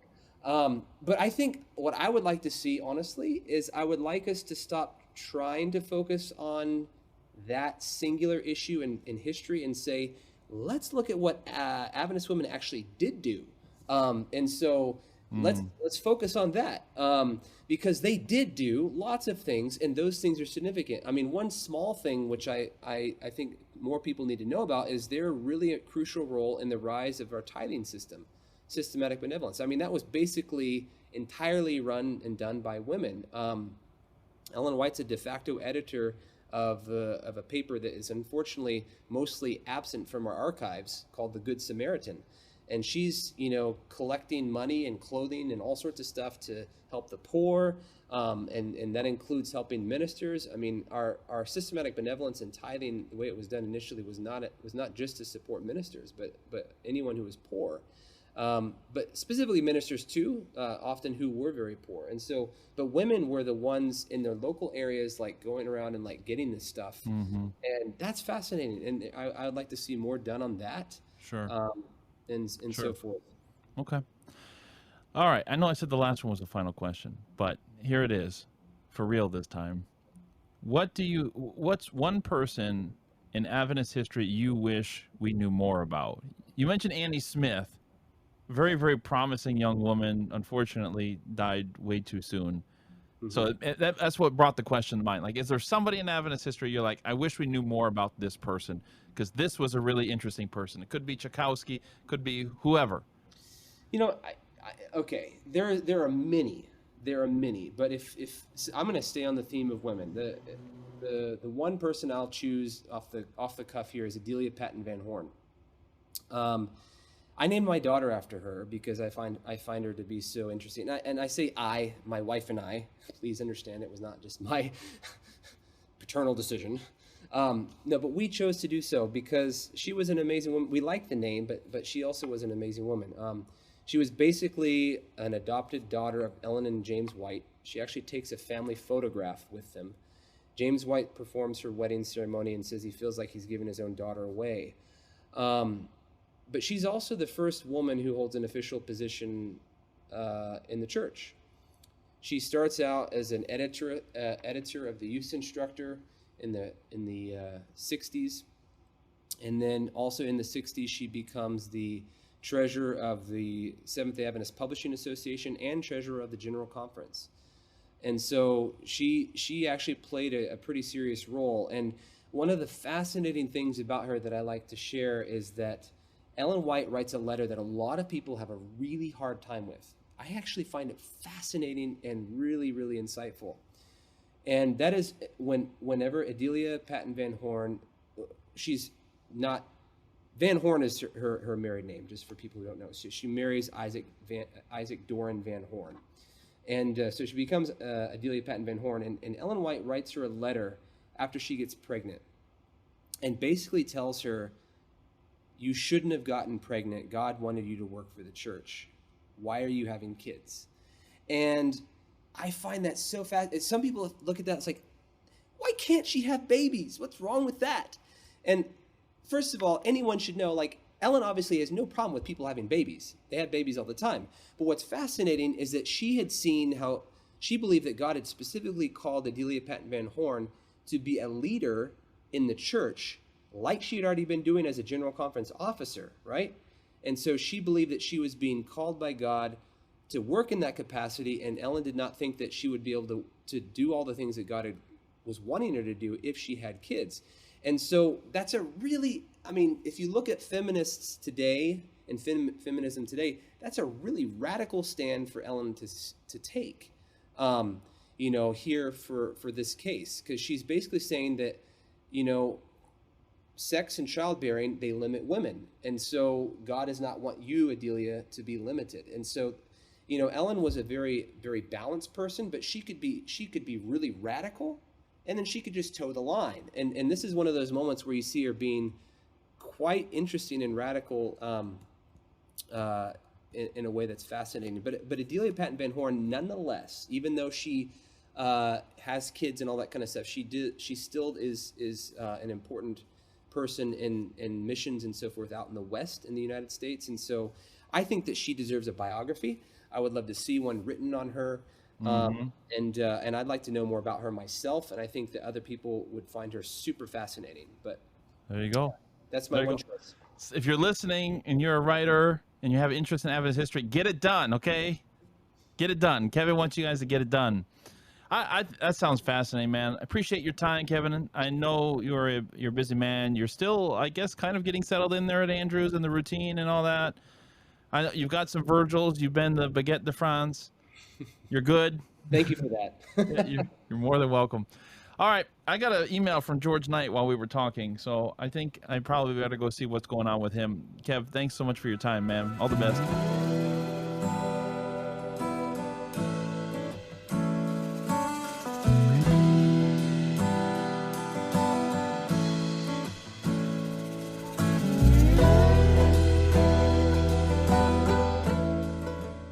But I think what I would like to see, honestly, is I would like us to stop trying to focus on that singular issue in history and say, let's look at what Adventist women actually did do. And so let's focus on that, because they did do lots of things, and those things are significant. I mean, one small thing which I think more people need to know about is their really a crucial role in the rise of our tithing system, systematic benevolence. I mean, that was basically entirely run and done by women. Ellen White's a de facto editor of a paper that is unfortunately mostly absent from our archives called The Good Samaritan. And she's, collecting money and clothing and all sorts of stuff to help the poor. And that includes helping ministers. I mean, our systematic benevolence and tithing, the way it was done initially, was not just to support ministers, but anyone who was poor. But specifically ministers too, often who were very poor. And so, but women were the ones in their local areas, like going around and like getting this stuff. And that's fascinating. And I would like to see more done on that. Sure. And Sure. so forth. Okay. All right. I know I said the last one was the final question, but here it is, for real this time. What's one person in Adventist history you wish we knew more about? You mentioned Annie Smith, very, very promising young woman, unfortunately died way too soon. So that's what brought the question to mind. Like, is there somebody in Adventist history you're like, I wish we knew more about this person, because this was a really interesting person. It could be Chigemezi, could be whoever. Okay, there are many, but if I'm going to stay on the theme of women, the one person I'll choose off the cuff here is Adelia Patton Van Horn. I named my daughter after her because I find her to be so interesting. And I say my wife and I, please understand it was not just my paternal decision. No, but we chose to do so because she was an amazing woman. We liked the name, but she also was an amazing woman. She was basically an adopted daughter of Ellen and James White. She actually takes a family photograph with them. James White performs her wedding ceremony and says he feels like he's given his own daughter away. But she's also the first woman who holds an official position in the church. She starts out as an editor of the Youth Instructor in the 60s, and then also in the 60s she becomes the treasurer of the Seventh-day Adventist Publishing Association and treasurer of the General Conference. And so she actually played a pretty serious role. And one of the fascinating things about her that I like to share is that Ellen White writes a letter that a lot of people have a really hard time with. I actually find it fascinating and really, really insightful. And that is whenever Adelia Patton Van Horn, she's not, Van Horn is her married name, just for people who don't know. So she marries Isaac Doran Van Horn. And so she becomes Adelia Patton Van Horn. And Ellen White writes her a letter after she gets pregnant and basically tells her, you shouldn't have gotten pregnant. God wanted you to work for the church. Why are you having kids? And I find that so fascinating. Some people look at that, it's like, why can't she have babies? What's wrong with that? And first of all, anyone should know, like, Ellen obviously has no problem with people having babies. They have babies all the time. But what's fascinating is that she had seen how she believed that God had specifically called Adelia Patton Van Horn to be a leader in the church, like she had already been doing as a General Conference officer, right? And so she believed that she was being called by God to work in that capacity, and Ellen did not think that she would be able to do all the things that God was wanting her to do if she had kids. And so that's a really, I mean, if you look at feminists today and feminism today, that's a really radical stand for Ellen to take, here for this case, because she's basically saying that, sex and childbearing, they limit women. And so God does not want you, Adelia, to be limited. And so, Ellen was a very, very balanced person, but she could be really radical, and then she could just toe the line. And this is one of those moments where you see her being quite interesting and radical in a way that's fascinating. But Adelia Patton Van Horn, nonetheless, even though she has kids and all that kind of stuff, she still is an important person in missions and so forth out in the West in the United States. And so I think that she deserves a biography. I would love to see one written on her. And I'd like to know more about her myself. And I think that other people would find her super fascinating. But there you go. That's my one choice. If you're listening and you're a writer and you have interest in Adventist history, get it done, okay? Get it done. Kevin wants you guys to get it done. That sounds fascinating, man. I appreciate your time, Kevin. I know you're a busy man. You're still, I guess, kind of getting settled in there at Andrews and the routine and all that. I know you've got some Virgils. You've been the Baguette de France. You're good. Thank you for that. You're more than welcome. All right. I got an email from George Knight while we were talking, so I think I probably better go see what's going on with him. Kev, thanks so much for your time, man. All the best.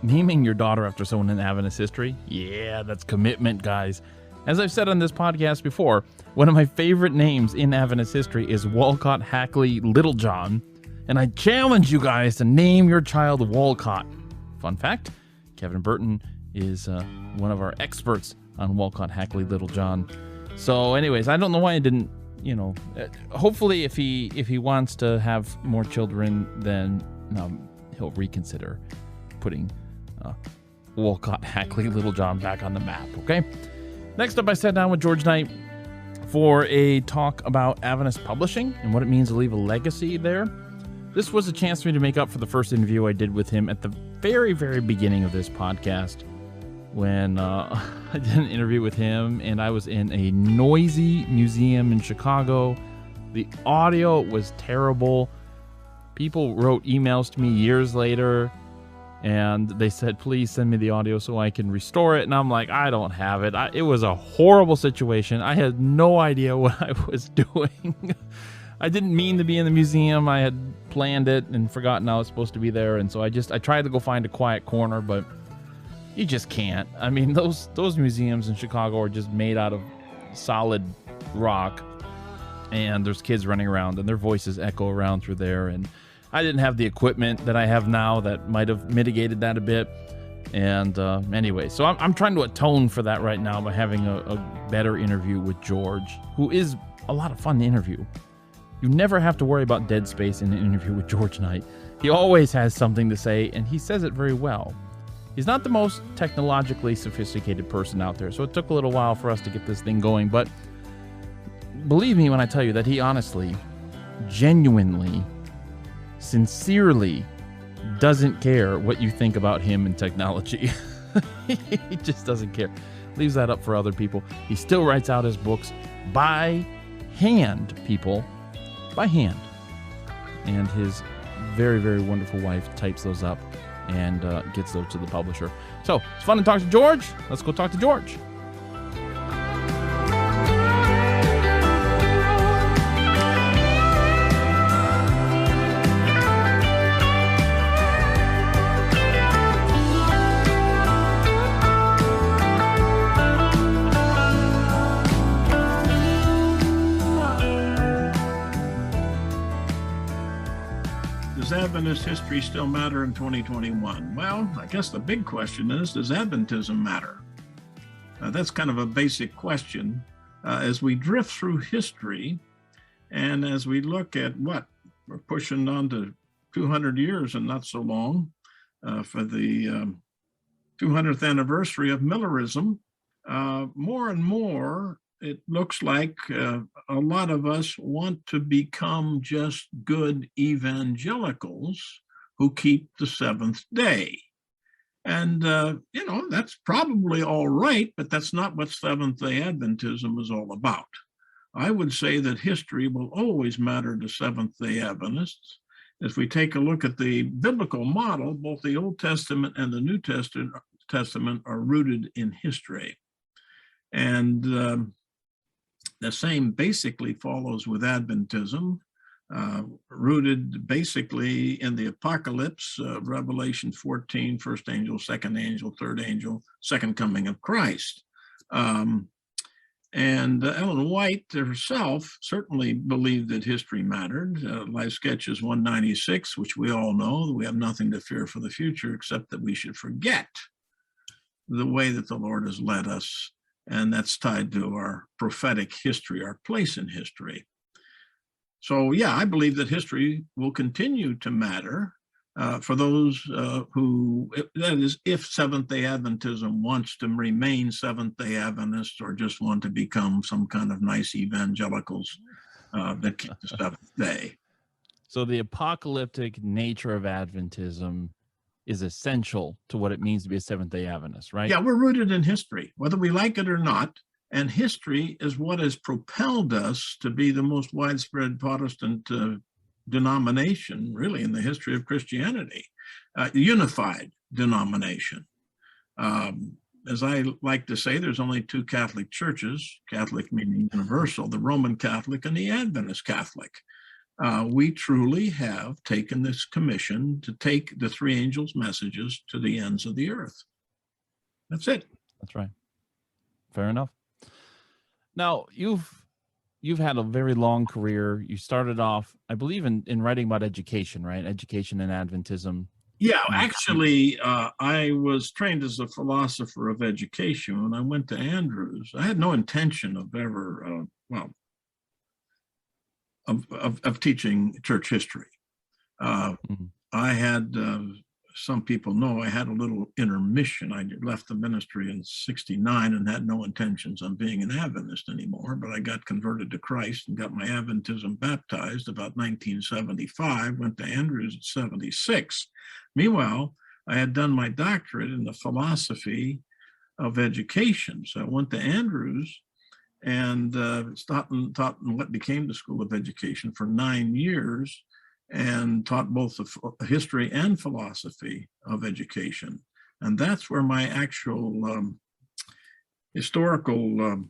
Naming your daughter after someone in Adventist history? Yeah, that's commitment, guys. As I've said on this podcast before, one of my favorite names in Adventist history is Walcott Hackley Littlejohn, and I challenge you guys to name your child Walcott. Fun fact, Kevin Burton is one of our experts on Walcott Hackley Littlejohn. So anyways, I don't know why I didn't, hopefully if he wants to have more children, then he'll reconsider putting Walcott Hackley Littlejohn back on the map, okay? Next up, I sat down with George Knight for a talk about Adventist publishing and what it means to leave a legacy there. This was a chance for me to make up for the first interview I did with him at the very, very beginning of this podcast when I did an interview with him and I was in a noisy museum in Chicago. The audio was terrible. People wrote emails to me years later and they said, please send me the audio so I can restore it. And I'm like, I don't have it. It was a horrible situation. I had no idea what I was doing. I didn't mean to be in the museum. I had planned it and forgotten I was supposed to be there. And so I tried to go find a quiet corner, but you just can't. I mean, those museums in Chicago are just made out of solid rock. And there's kids running around and their voices echo around through there. And I didn't have the equipment that I have now that might have mitigated that a bit. And anyway, so I'm trying to atone for that right now by having a better interview with George, who is a lot of fun to interview. You never have to worry about dead space in an interview with George Knight. He always has something to say, and he says it very well. He's not the most technologically sophisticated person out there, so it took a little while for us to get this thing going, but believe me when I tell you that he honestly, genuinely, sincerely doesn't care what you think about him and technology. He just doesn't care. Leaves that up for other people. He still writes out his books by hand, people. By hand. And his very, very wonderful wife types those up and gets those to the publisher. So, it's fun to talk to George. Let's go talk to George. Does Adventist history still matter in 2021? Well, I guess the big question is, does Adventism matter? That's kind of a basic question. As we drift through history, and as we look at we're pushing on to 200 years and not so long for the 200th anniversary of Millerism, more and more it looks like a lot of us want to become just good evangelicals who keep the seventh day. And, that's probably all right, but that's not what Seventh-day Adventism is all about. I would say that history will always matter to Seventh-day Adventists. If we take a look at the biblical model, both the Old Testament and the New Testament are rooted in history. And the same basically follows with Adventism, rooted basically in the Apocalypse, Revelation 14, first angel, second angel, third angel, second coming of Christ. And Ellen White herself certainly believed that history mattered. Life Sketches 196, which we all know, that we have nothing to fear for the future except that we should forget the way that the Lord has led us. And that's tied to our prophetic history, our place in history. So, yeah, I believe that history will continue to matter for those who, that is, if Seventh-day Adventism wants to remain Seventh-day Adventists or just want to become some kind of nice evangelicals that keep the seventh day. So the apocalyptic nature of Adventism is essential to what it means to be a Seventh-day Adventist, right? Yeah, we're rooted in history, whether we like it or not. And history is what has propelled us to be the most widespread Protestant denomination, really, in the history of Christianity, unified denomination. As I like to say, there's only two Catholic churches, Catholic meaning universal, the Roman Catholic and the Adventist Catholic. We truly have taken this commission to take the three angels' messages to the ends of the earth. That's it. That's right. Fair enough. Now, you've had a very long career. You started off, I believe, in writing about education, right? Education and Adventism. Yeah, actually, I was trained as a philosopher of education when I went to Andrews. I had no intention of ever, of teaching church history. I had, some people know, I had a little intermission. I left the ministry in '69 and had no intentions on being an Adventist anymore, but I got converted to Christ and got my Adventism baptized about 1975, went to Andrews at 76. Meanwhile, I had done my doctorate in the philosophy of education. So I went to Andrews and taught in what became the School of Education for 9 years, and taught both the history and philosophy of education. And that's where my actual historical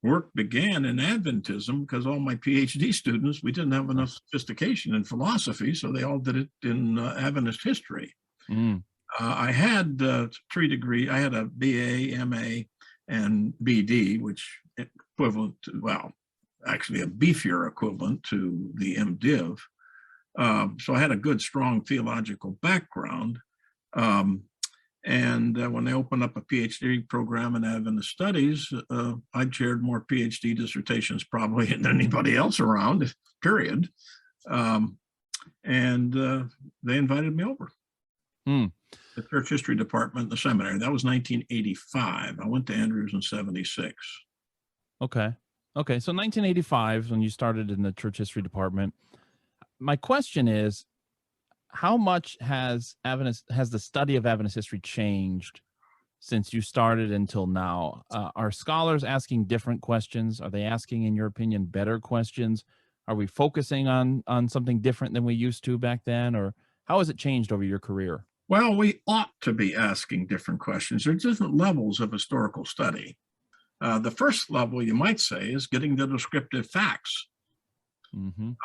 work began in Adventism, because all my PhD students, we didn't have enough sophistication in philosophy, so they all did it in Adventist history. I had 3 degrees. I had a BA, MA, and BD, which equivalent to, well, actually a beefier equivalent to the MDiv. So I had a good, strong theological background. And when they opened up a PhD program in Adventist Studies, I chaired more PhD dissertations probably than anybody else around, period. And they invited me over. The church history department in the seminary. That was 1985. I went to Andrews in 76. Okay. So 1985, when you started in the church history department. My question is, how much has the study of Adventist history changed since you started until now? Are scholars asking different questions? Are they asking, in your opinion, better questions? Are we focusing on something different than we used to back then? Or how has it changed over your career? Well, we ought to be asking different questions. There are different levels of historical study. The first level, you might say, is getting the descriptive facts. And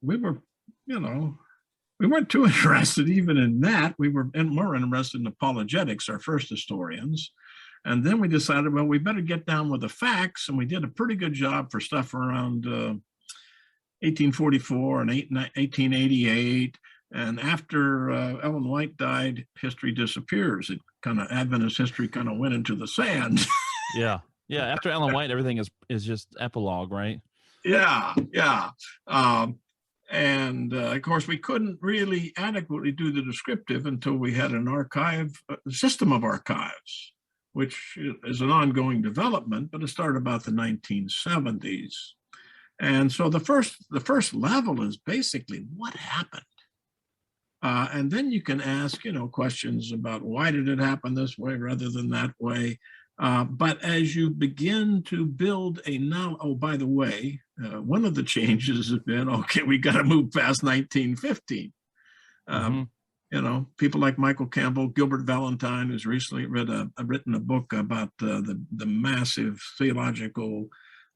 we were, we weren't too interested even in that. We were more interested in apologetics, our first historians. And then we decided, well, we better get down with the facts. And we did a pretty good job for stuff around 1844 and 1888. And after Ellen White died, history disappears. It Adventist history kind of went into the sand. Yeah. After Ellen White, everything is just epilogue, right? Yeah. And of course, we couldn't really adequately do the descriptive until we had an archive, system of archives, which is an ongoing development, but it started about the 1970s. And so the first level is basically what happened. And then you can ask, questions about why did it happen this way rather than that way. But as you begin to build a knowledge, oh, by the way, one of the changes has been, okay, we got to move past 1915. You know, people like Michael Campbell, Gilbert Valentine, who's recently written a book about the massive theological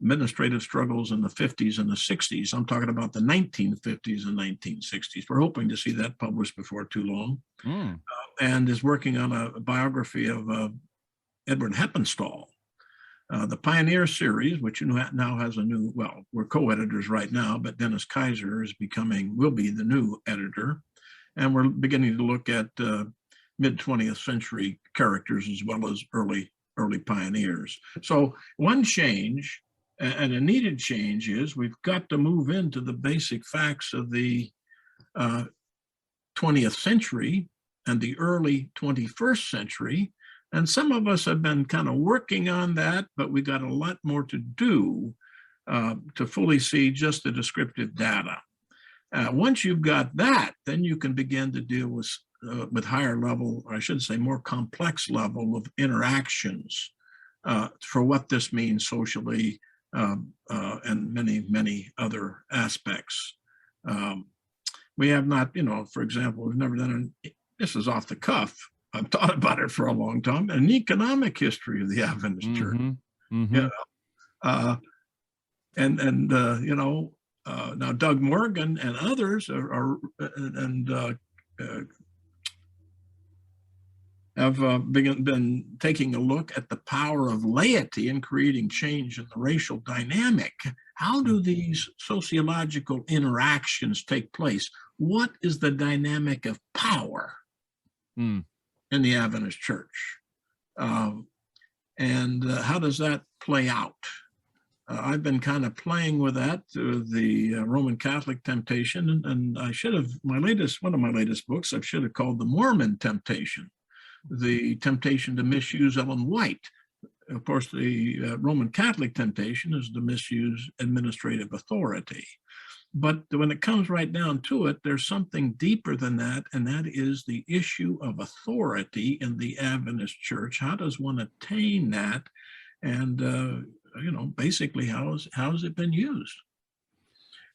administrative struggles in the 50s and the 60s. I'm talking about the 1950s and 1960s. We're hoping to see that published before too long. And is working on a biography of Edward Heppenstall. The Pioneer series, which now has a new, well, we're co-editors right now, but Dennis Kaiser will be the new editor. And we're beginning to look at mid-20th century characters as well as early pioneers. So one change, and a needed change, is we've got to move into the basic facts of the 20th century and the early 21st century. And some of us have been kind of working on that, but we got a lot more to do to fully see just the descriptive data. Once you've got that, then you can begin to deal with higher level, or I should say more complex level of interactions for what this means socially and many, many other aspects. We have not, for example, we've never done, this is off the cuff, I've thought about it for a long time, an economic history of the Adventist Church. Now Doug Morgan and others have been taking a look at the power of laity in creating change in the racial dynamic. How do these sociological interactions take place? What is the dynamic of power in the Adventist Church? And how does that play out? I've been kind of playing with that, the Roman Catholic temptation, and I should have, one of my latest books, I should have called The Mormon Temptation, the temptation to misuse Ellen White. Of course, the Roman Catholic temptation is to misuse administrative authority. But when it comes right down to it, there's something deeper than that, and that is the issue of authority in the Adventist Church. How does one attain that? And basically, how has it been used?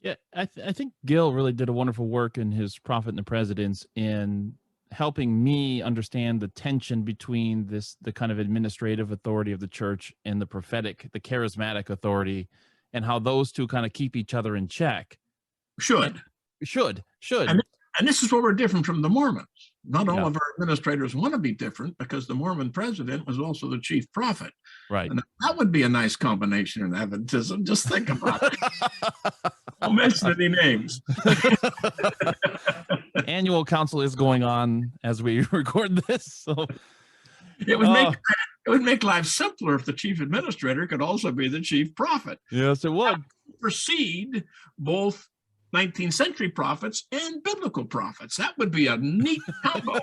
Yeah, I think Gil really did a wonderful work in his Prophet and the Presidents in helping me understand the tension between the kind of administrative authority of the church and the prophetic, the charismatic authority, and how those two kind of keep each other in check. Should. And this is where we're different from the Mormons. Not all of our administrators want to be different, because the Mormon president was also the chief prophet. Right. And that would be a nice combination in Adventism. Just think about it. Don't mention any names. Annual council is going on as we record this. So it would make life simpler if the chief administrator could also be the chief prophet. Yes, it would. Precede both 19th century prophets and biblical prophets. That would be a neat combo.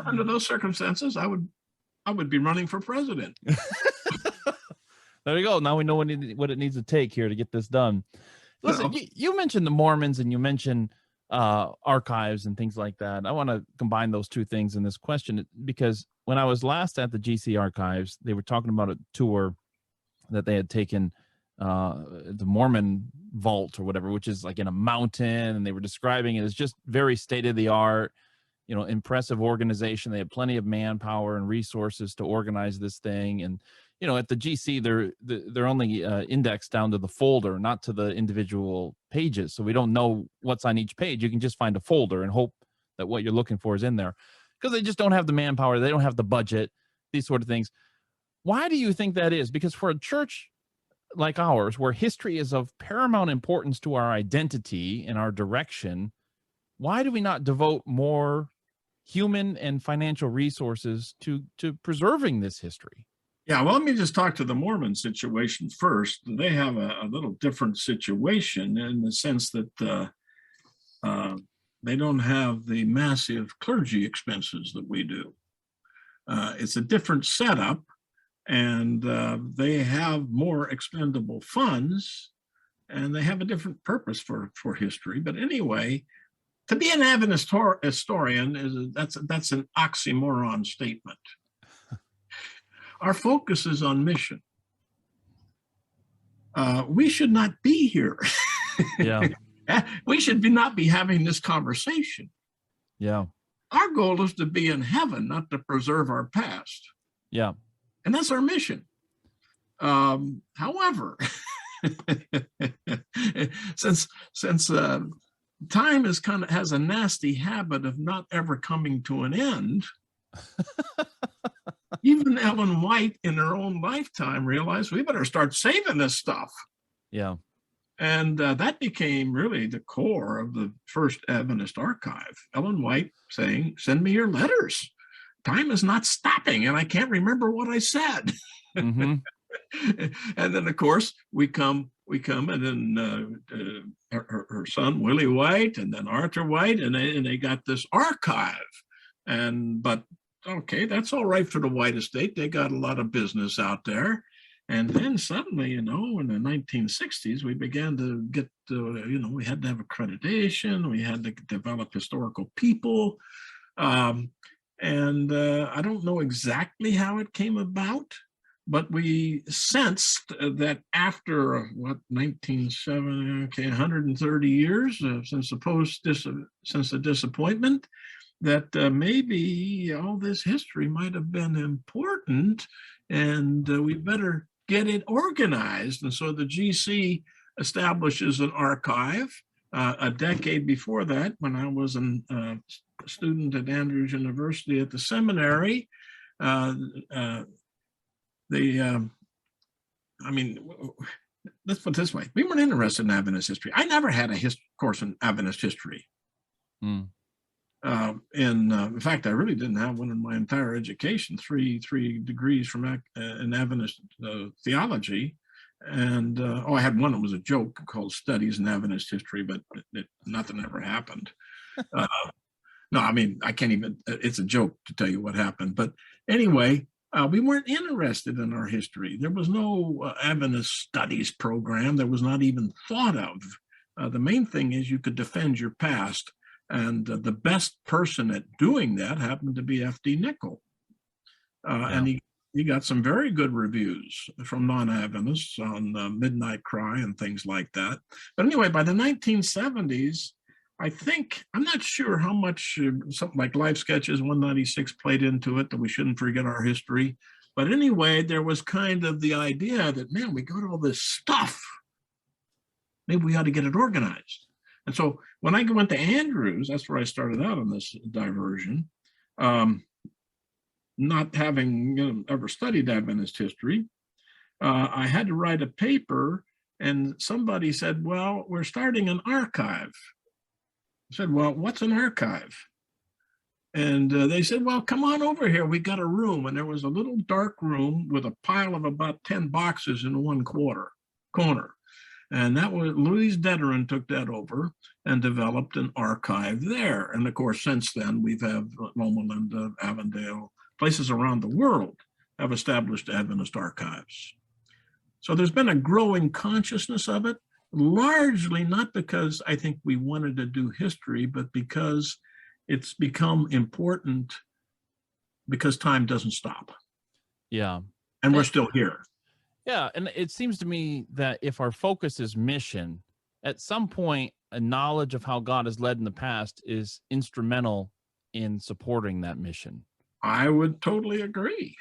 Under those circumstances, I would be running for president. There you go. Now we know what it needs to take here to get this done. Listen, you mentioned the Mormons and you mentioned archives and things like that. I want to combine those two things in this question, because when I was last at the GC archives, they were talking about a tour that they had taken, the Mormon vault or whatever, which is like in a mountain, and they were describing it as just very state-of-the-art, impressive organization. They had plenty of manpower and resources to organize this thing. And at the GC, they're only indexed down to the folder, not to the individual pages. So we don't know what's on each page. You can just find a folder and hope that what you're looking for is in there, because they just don't have the manpower. They don't have the budget, these sort of things. Why do you think that is? Because for a church like ours, where history is of paramount importance to our identity and our direction, why do we not devote more human and financial resources to preserving this history? Yeah, well, let me just talk to the Mormon situation first. They have a little different situation in the sense that they don't have the massive clergy expenses that we do. It's a different setup, and they have more expendable funds, and they have a different purpose for history. But anyway, to be an Adventist historian that's an oxymoron statement. our focus is on mission. We should not be here. Yeah. We should not be having this conversation. Yeah. Our goal is to be in heaven, not to preserve our past. Yeah. And that's our mission. However, since time has a nasty habit of not ever coming to an end, even Ellen White in her own lifetime realized we better start saving this stuff. Yeah. And that became really the core of the first Adventist archive. Ellen White saying, send me your letters. Time is not stopping, and I can't remember what I said. Mm-hmm. And then, of course, we come, and then her son, Willie White, and then Arthur White, and they got this archive. But okay, that's all right for the White estate. They got a lot of business out there. And then suddenly, in the 1960s, we began to get, we had to have accreditation. We had to develop historical people. And I don't know exactly how it came about, but we sensed that after, 130 years since the disappointment, that maybe all this history might have been important, and we better get it organized. And so the GC establishes an archive. A decade before that, when I was a student at Andrews University at the seminary, let's put it this way. We weren't interested in Adventist history. I never had a course in Adventist history. Mm. In fact, I really didn't have one in my entire education, three degrees from in Adventist theology. And I had one that was a joke called Studies in Adventist History, but nothing ever happened. No, I mean, I can't even, it's a joke to tell you what happened. But anyway, we weren't interested in our history. There was no Adventist studies program. There was not even thought of. The main thing is you could defend your past. And the best person at doing that happened to be F.D. Nickel. And he got some very good reviews from non-Adventists on Midnight Cry and things like that. But anyway, by the 1970s, I'm not sure how much something like Life Sketches 196 played into it, that we shouldn't forget our history. But anyway, there was kind of the idea that, man, we got all this stuff. Maybe we ought to get it organized. And so when I went to Andrews, that's where I started out on this diversion, not having ever studied Adventist history. I had to write a paper, and somebody said, well, we're starting an archive. I said, well, what's an archive? And they said, well, come on over here. We got a room. And there was a little dark room with a pile of about 10 boxes in one corner. And that was Louise Detterin took that over and developed an archive there. And of course, since then, we've had Loma Linda, Avondale, places around the world have established Adventist archives. So there's been a growing consciousness of it, largely not because I think we wanted to do history, but because it's become important because time doesn't stop. Yeah. And we're still here. Yeah, and it seems to me that if our focus is mission, at some point, a knowledge of how God has led in the past is instrumental in supporting that mission. I would totally agree.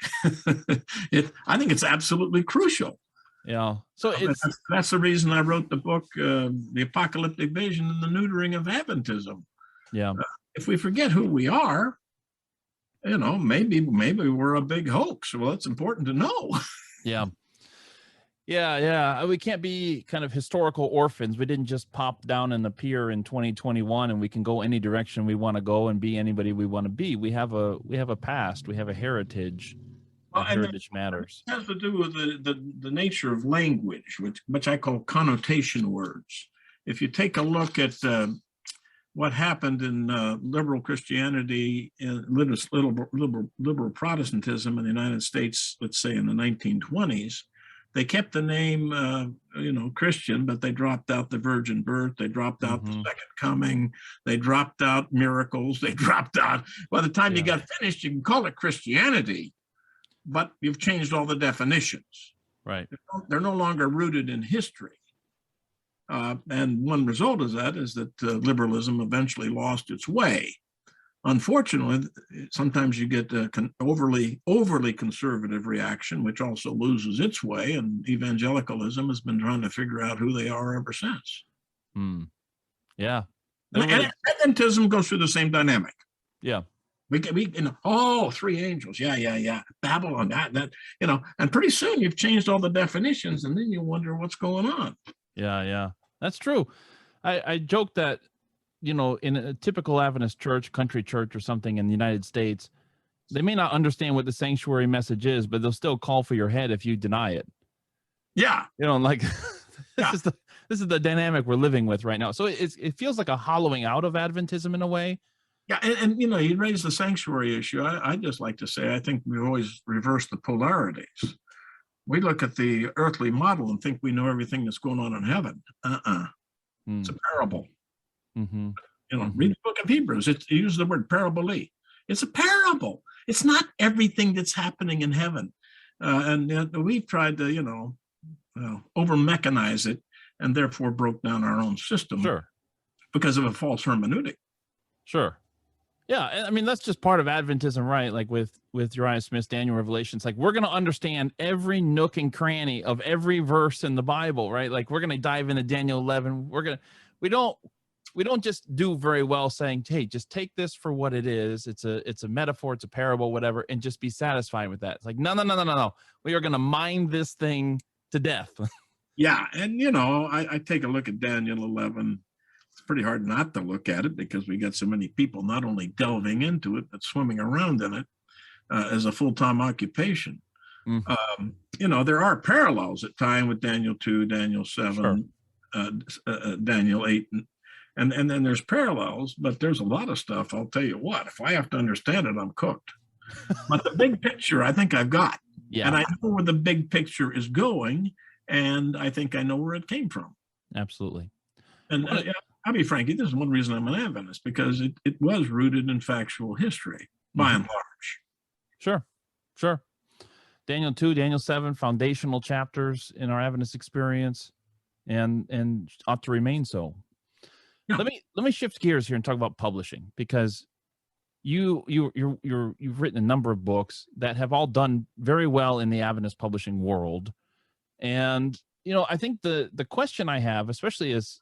I think it's absolutely crucial. Yeah. So that's the reason I wrote the book, The Apocalyptic Vision and the Neutering of Adventism. Yeah. If we forget who we are, maybe we're a big hoax. Well, it's important to know. Yeah. Yeah. We can't be kind of historical orphans. We didn't just pop down in the pier in 2021 and we can go any direction we want to go and be anybody we want to be. We have a past. We have a heritage. Heritage matters. It has to do with the nature of language, which I call connotation words. If you take a look at what happened in liberal Christianity, liberal Protestantism in the United States, let's say in the 1920s, they kept the name, Christian, but they dropped out the virgin birth. They dropped out the second coming. They dropped out miracles. They dropped out. By the time you got finished, you can call it Christianity. but you've changed all the definitions. Right. They're no longer rooted in history. And one result of that is that liberalism eventually lost its way. Unfortunately, sometimes you get an overly conservative reaction, which also loses its way, and evangelicalism has been trying to figure out who they are ever since. Yeah. And Adventism goes through the same dynamic. Yeah. We three angels. Yeah. Babylon, that, and pretty soon you've changed all the definitions, and then you wonder what's going on. Yeah. That's true. I joke that, in a typical Adventist church, country church or something in the United States, they may not understand what the sanctuary message is, but they'll still call for your head if you deny it. Yeah. This is the dynamic we're living with right now. So it feels like a hollowing out of Adventism in a way. Yeah, and you raise the sanctuary issue. I just like to say, I think we've always reversed the polarities. We look at the earthly model and think we know everything that's going on in heaven. It's a parable. Mm-hmm. Read the book of Hebrews. It uses the word parabole. It's a parable. It's not everything that's happening in heaven. And we've tried to, over-mechanize it and therefore broke down our own system. Sure. Because of a false hermeneutic. Sure. Yeah, I mean, that's just part of Adventism, right? Like with Uriah Smith's Daniel Revelations, like we're going to understand every nook and cranny of every verse in the Bible, right? Like we're going to dive into Daniel 11. We don't just do very well saying, hey, just take this for what it is. It's a metaphor, it's a parable, whatever, and just be satisfied with that. It's like, no. We are going to mine this thing to death. Yeah, and I take a look at Daniel 11. It's pretty hard not to look at it because we got so many people not only delving into it, but swimming around in it as a full-time occupation. Mm-hmm. There are parallels at time with Daniel 2, Daniel 7, sure. Daniel 8, and then there's parallels, but there's a lot of stuff. I'll tell you what, if I have to understand it, I'm cooked. But the big picture, I think I've got. Yeah. And I know where the big picture is going, and I think I know where it came from. Absolutely. And I'll be frank, this is one reason I'm an Adventist, because it was rooted in factual history, by and large. Sure. Daniel 2, Daniel 7, foundational chapters in our Adventist experience, and ought to remain so. Yeah. Let me shift gears here and talk about publishing, because you've written a number of books that have all done very well in the Adventist publishing world, and I think the question I have, especially is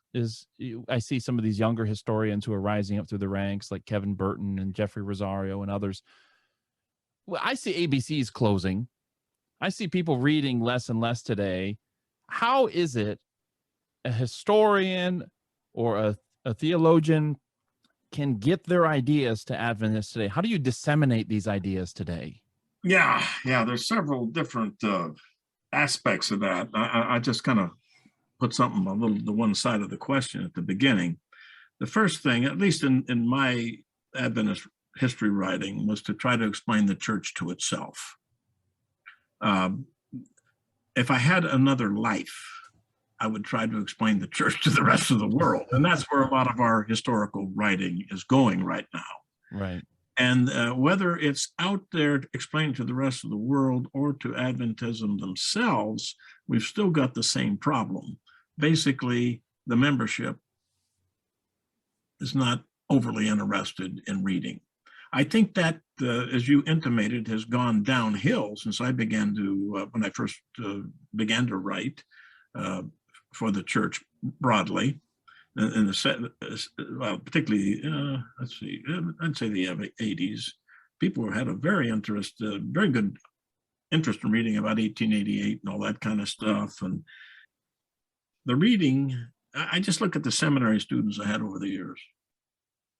I see some of these younger historians who are rising up through the ranks, like Kevin Burton and Jeffrey Rosario and others. Well, I see ABCs closing. I see people reading less and less today. How is it a historian or a theologian can get their ideas to Adventists today? How do you disseminate these ideas today? Yeah. There's several different aspects of that. I just kind of put something a little to one side of the question at the beginning. The first thing, at least in my Adventist history writing, was to try to explain the church to itself. If I had another life, I would try to explain the church to the rest of the world. And that's where a lot of our historical writing is going right now. Right. And whether it's out there explained to the rest of the world or to Adventism themselves, we've still got the same problem. Basically, the membership is not overly interested in reading. I think that, as you intimated, has gone downhill since I began to, when I first began to write for the church broadly. Particularly, let's see, I'd say the 80s, people had a very good interest in reading about 1888 and all that kind of stuff. And the reading, I just look at the seminary students I had over the years.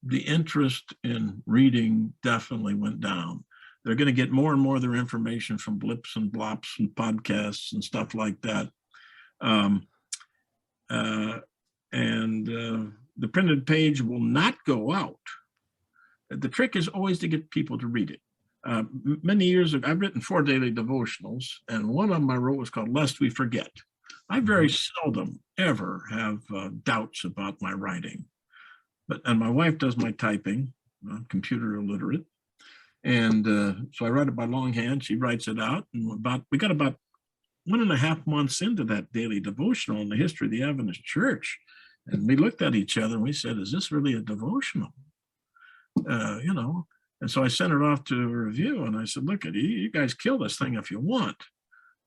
The interest in reading definitely went down. They're going to get more and more of their information from blips and blops and podcasts and stuff like that. The printed page will not go out. The trick is always to get people to read it. Many years ago, I've written 4 daily devotionals, and one of them I wrote was called Lest We Forget. I very seldom ever have doubts about my writing. And my wife does my typing. I'm computer illiterate. And so I write it by longhand. She writes it out. And we got about 1.5 months into that daily devotional on the history of the Adventist Church. And we looked at each other and we said, is this really a devotional? And so I sent it off to a review, and I said, look, you guys kill this thing if you want.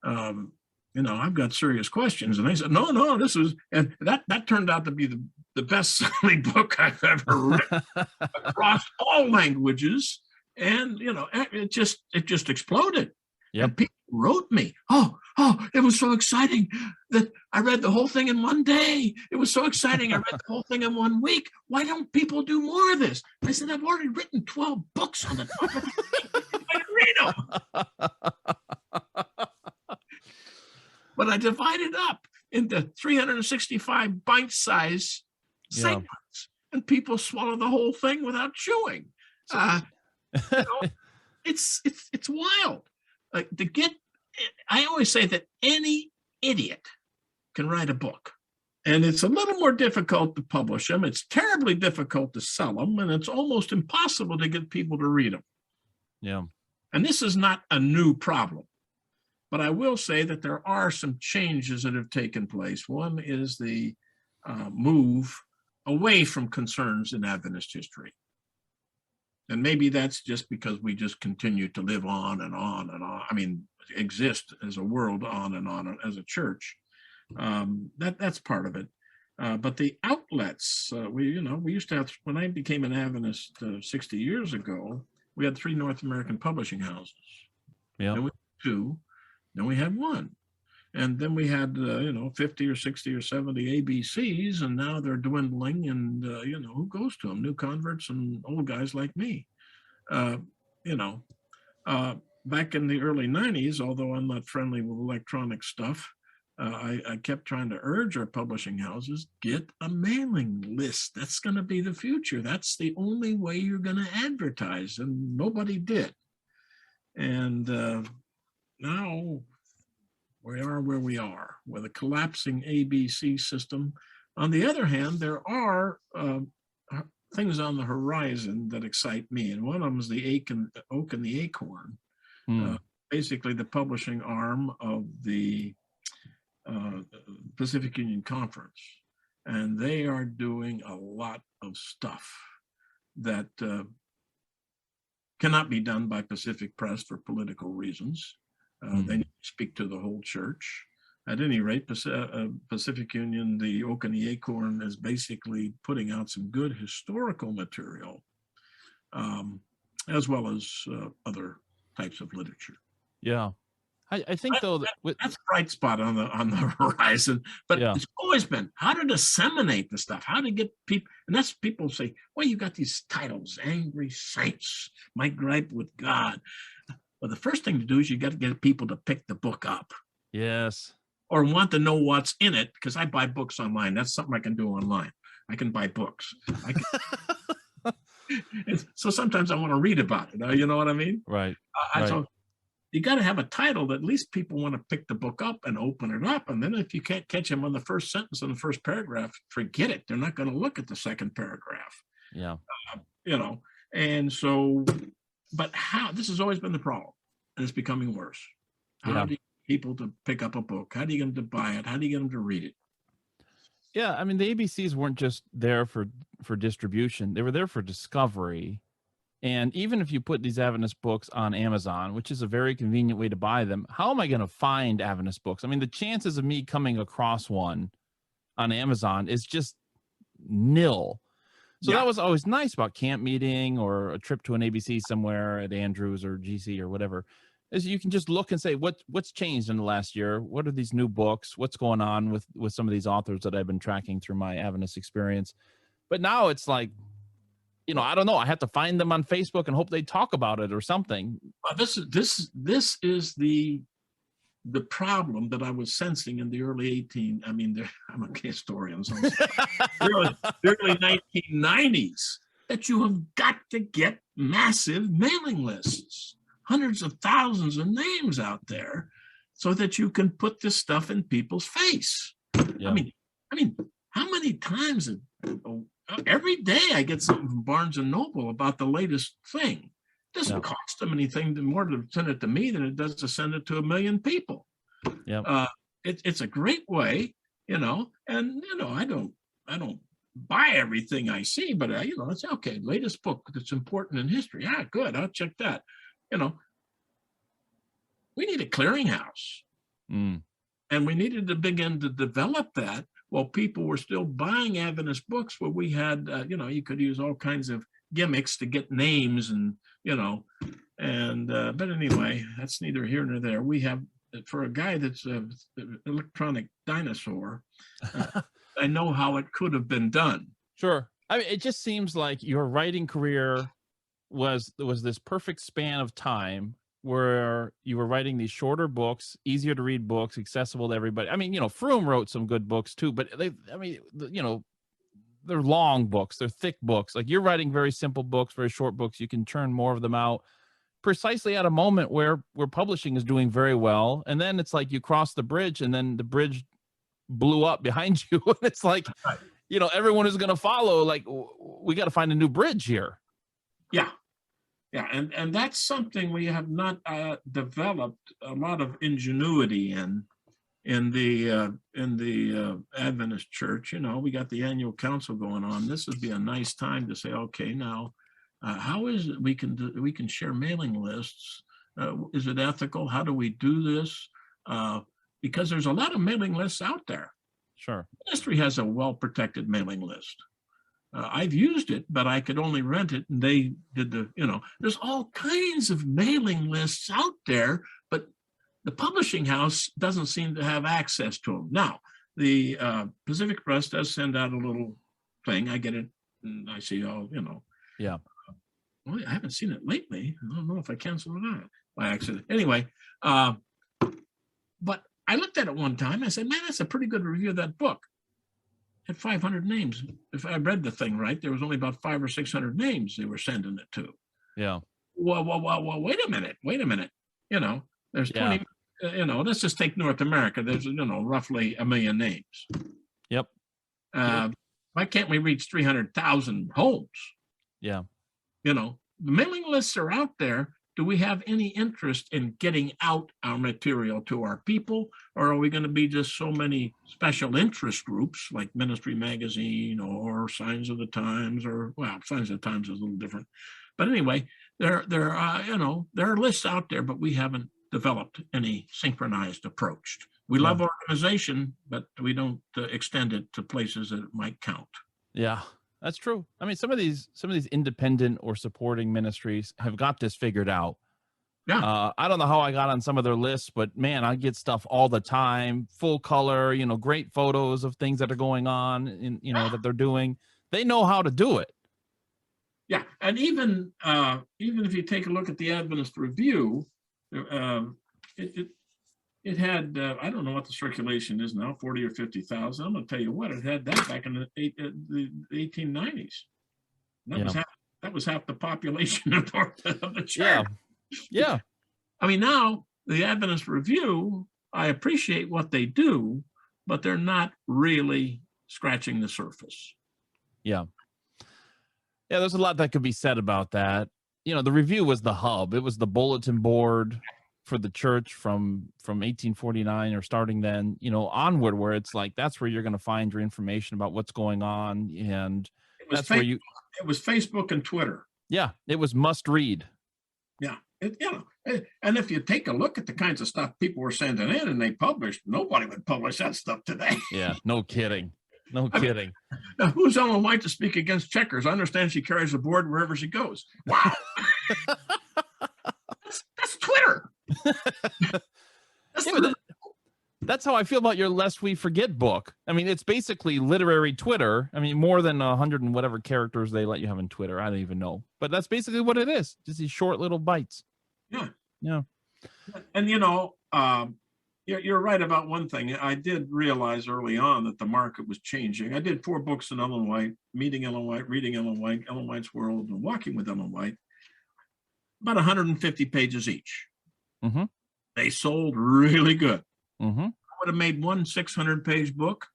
I've got serious questions. And they said, no, this is, and that turned out to be the best-selling book I've ever written across all languages. And, it just exploded. Yep. And people wrote me, oh, it was so exciting that I read the whole thing in one day. It was so exciting. I read the whole thing in 1 week. Why don't people do more of this? I said, I've already written 12 books on the topic. I read them. But I divided up into 365 bite-sized segments, and people swallow the whole thing without chewing. It's wild. I always say that any idiot can write a book, and it's a little more difficult to publish them. It's terribly difficult to sell them, and it's almost impossible to get people to read them. Yeah. And this is not a new problem, but I will say that there are some changes that have taken place. One is the move away from concerns in Adventist history. And maybe that's just because we just continue to live on and on and on. I mean, exist as a world on and on as a church. That's part of it. But the outlets, we used to have, when I became an Adventist 60 years ago, we had 3 North American publishing houses. Yeah. Then we had 2, then we had 1. And then we had, 50 or 60 or 70 ABCs, and now they're dwindling, and, who goes to them? New converts and old guys like me. Back in the early 90s, although I'm not friendly with electronic stuff, I kept trying to urge our publishing houses, get a mailing list. That's going to be the future. That's the only way you're going to advertise, and nobody did. And now we are where we are with a collapsing ABC system. On the other hand, there are things on the horizon that excite me. And one of them is the Oak and the Acorn, basically the publishing arm of the Pacific Union Conference. And they are doing a lot of stuff that cannot be done by Pacific Press for political reasons. They need to speak to the whole church. At any rate, Pacific Union, the Oak and the Acorn, is basically putting out some good historical material, as well as other types of literature. Yeah. I think, though, that's a bright spot on the horizon. But It's always been how to disseminate the stuff, how to get people. And that's people say, well, you got these titles, Angry Saints, My Gripe with God. Well, the first thing to do is you got to get people to pick the book up. Yes. Or want to know what's in it, because I buy books online. That's something I can do online. I can buy books. So sometimes I want to read about it. You know what I mean? Right. So you got to have a title that at least people want to pick the book up and open it up. And then if you can't catch them on the first sentence in the first paragraph, forget it. They're not going to look at the second paragraph. Yeah. And so... But this has always been the problem, and it's becoming worse. How do you get people to pick up a book? How do you get them to buy it? How do you get them to read it? Yeah, I mean, the ABCs weren't just there for distribution. They were there for discovery. And even if you put these Adventist books on Amazon, which is a very convenient way to buy them, how am I going to find Adventist books? I mean, the chances of me coming across one on Amazon is just nil. So that was always nice about camp meeting or a trip to an ABC somewhere at Andrews or GC or whatever, is you can just look and say, what's changed in the last year? What are these new books? What's going on with some of these authors that I've been tracking through my Adventist experience? But now it's like, I don't know. I have to find them on Facebook and hope they talk about it or something. Well, this is the problem that I was sensing in the early I'm a historian, so the early 1990s, that you have got to get massive mailing lists, hundreds of thousands of names out there, so that you can put this stuff in people's face. Yeah. I mean, how many times every day I get something from Barnes and Noble about the latest thing. doesn't cost them anything more to send it to me than it does to send it to 1 million people. Yeah. It's a great way, and I don't buy everything I see, but it's okay. Latest book that's important in history. Good. I'll check that. We need a clearinghouse, and we needed to begin to develop that while people were still buying Adventist books. Where we had, you could use all kinds of gimmicks to get names, and but anyway, that's neither here nor there. We have, for a guy that's an electronic dinosaur, I know how it could have been done. Sure. I mean, it just seems like your writing career was this perfect span of time where you were writing these shorter books, easier to read books, accessible to everybody. I mean, Froome wrote some good books too, but they're long books, they're thick books. Like, you're writing very simple books, very short books. You can churn more of them out precisely at a moment where publishing is doing very well. And then it's like you cross the bridge, and then the bridge blew up behind you. And it's like, everyone is going to follow. Like, we got to find a new bridge here. Yeah. And that's something we have not developed a lot of ingenuity in the Adventist Church. We got the annual council going on. This would be a nice time to say, okay, now how is it we can share mailing lists? Is it ethical? How do we do this? Because there's a lot of mailing lists out there. Sure. Ministry has a well-protected mailing list. I've used it, but I could only rent it, and they did there's all kinds of mailing lists out there, but the publishing house doesn't seem to have access to them. Now, the Pacific Press does send out a little thing. I get it, and I see Yeah. Well, I haven't seen it lately. I don't know if I canceled it out by accident. Anyway, but I looked at it one time. I said, man, that's a pretty good review of that book. It had 500 names. If I read the thing right, there was only about 500 or 600 names they were sending it to. Yeah. Well, wait a minute. There's 20, let's just take North America. There's, roughly 1 million names. Yep. Why can't we reach 300,000 homes? Yeah. The mailing lists are out there. Do we have any interest in getting out our material to our people? Or are we going to be just so many special interest groups like Ministry Magazine or Signs of the Times, Signs of the Times is a little different. But anyway, there are lists out there, but we haven't developed any synchronized approach. We love organization, but we don't extend it to places that it might count. Yeah. That's true. I mean, some of these independent or supporting ministries have got this figured out. Yeah. I don't know how I got on some of their lists, but man, I get stuff all the time, full color, great photos of things that are going on that they're doing. They know how to do it. Yeah. And even if you take a look at the Adventist Review, it had, I don't know what the circulation is now, 40 or 50,000. I'm going to tell you what, it had that back in the 1890s. That was half the population of the church. Yeah. I mean, now the Adventist Review, I appreciate what they do, but they're not really scratching the surface. Yeah. Yeah, there's a lot that could be said about that. The Review was the hub. It was the bulletin board for the church from 1849 or starting then, onward, where it's like, that's where you're going to find your information about what's going on. And that's where it was Facebook and Twitter. Yeah. It was must read. Yeah. And if you take a look at the kinds of stuff people were sending in and they published, nobody would publish that stuff today. Yeah. No kidding. No kidding. Now, who's Ellen White to speak against checkers? I understand she carries the board wherever she goes. Wow. That's Twitter. That's how I feel about your Lest We Forget book. I mean, it's basically literary Twitter. I mean, more than 100 and whatever characters they let you have in Twitter. I don't even know. But that's basically what it is. Just these short little bites. Yeah. Yeah. And, you're right about one thing. I did realize early on that the market was changing. I did 4 books on Ellen White, Meeting Ellen White, Reading Ellen White, Ellen White's World, and Walking with Ellen White. About 150 pages each. Mm-hmm. They sold really good. Mm-hmm. I would have made one 600-page book,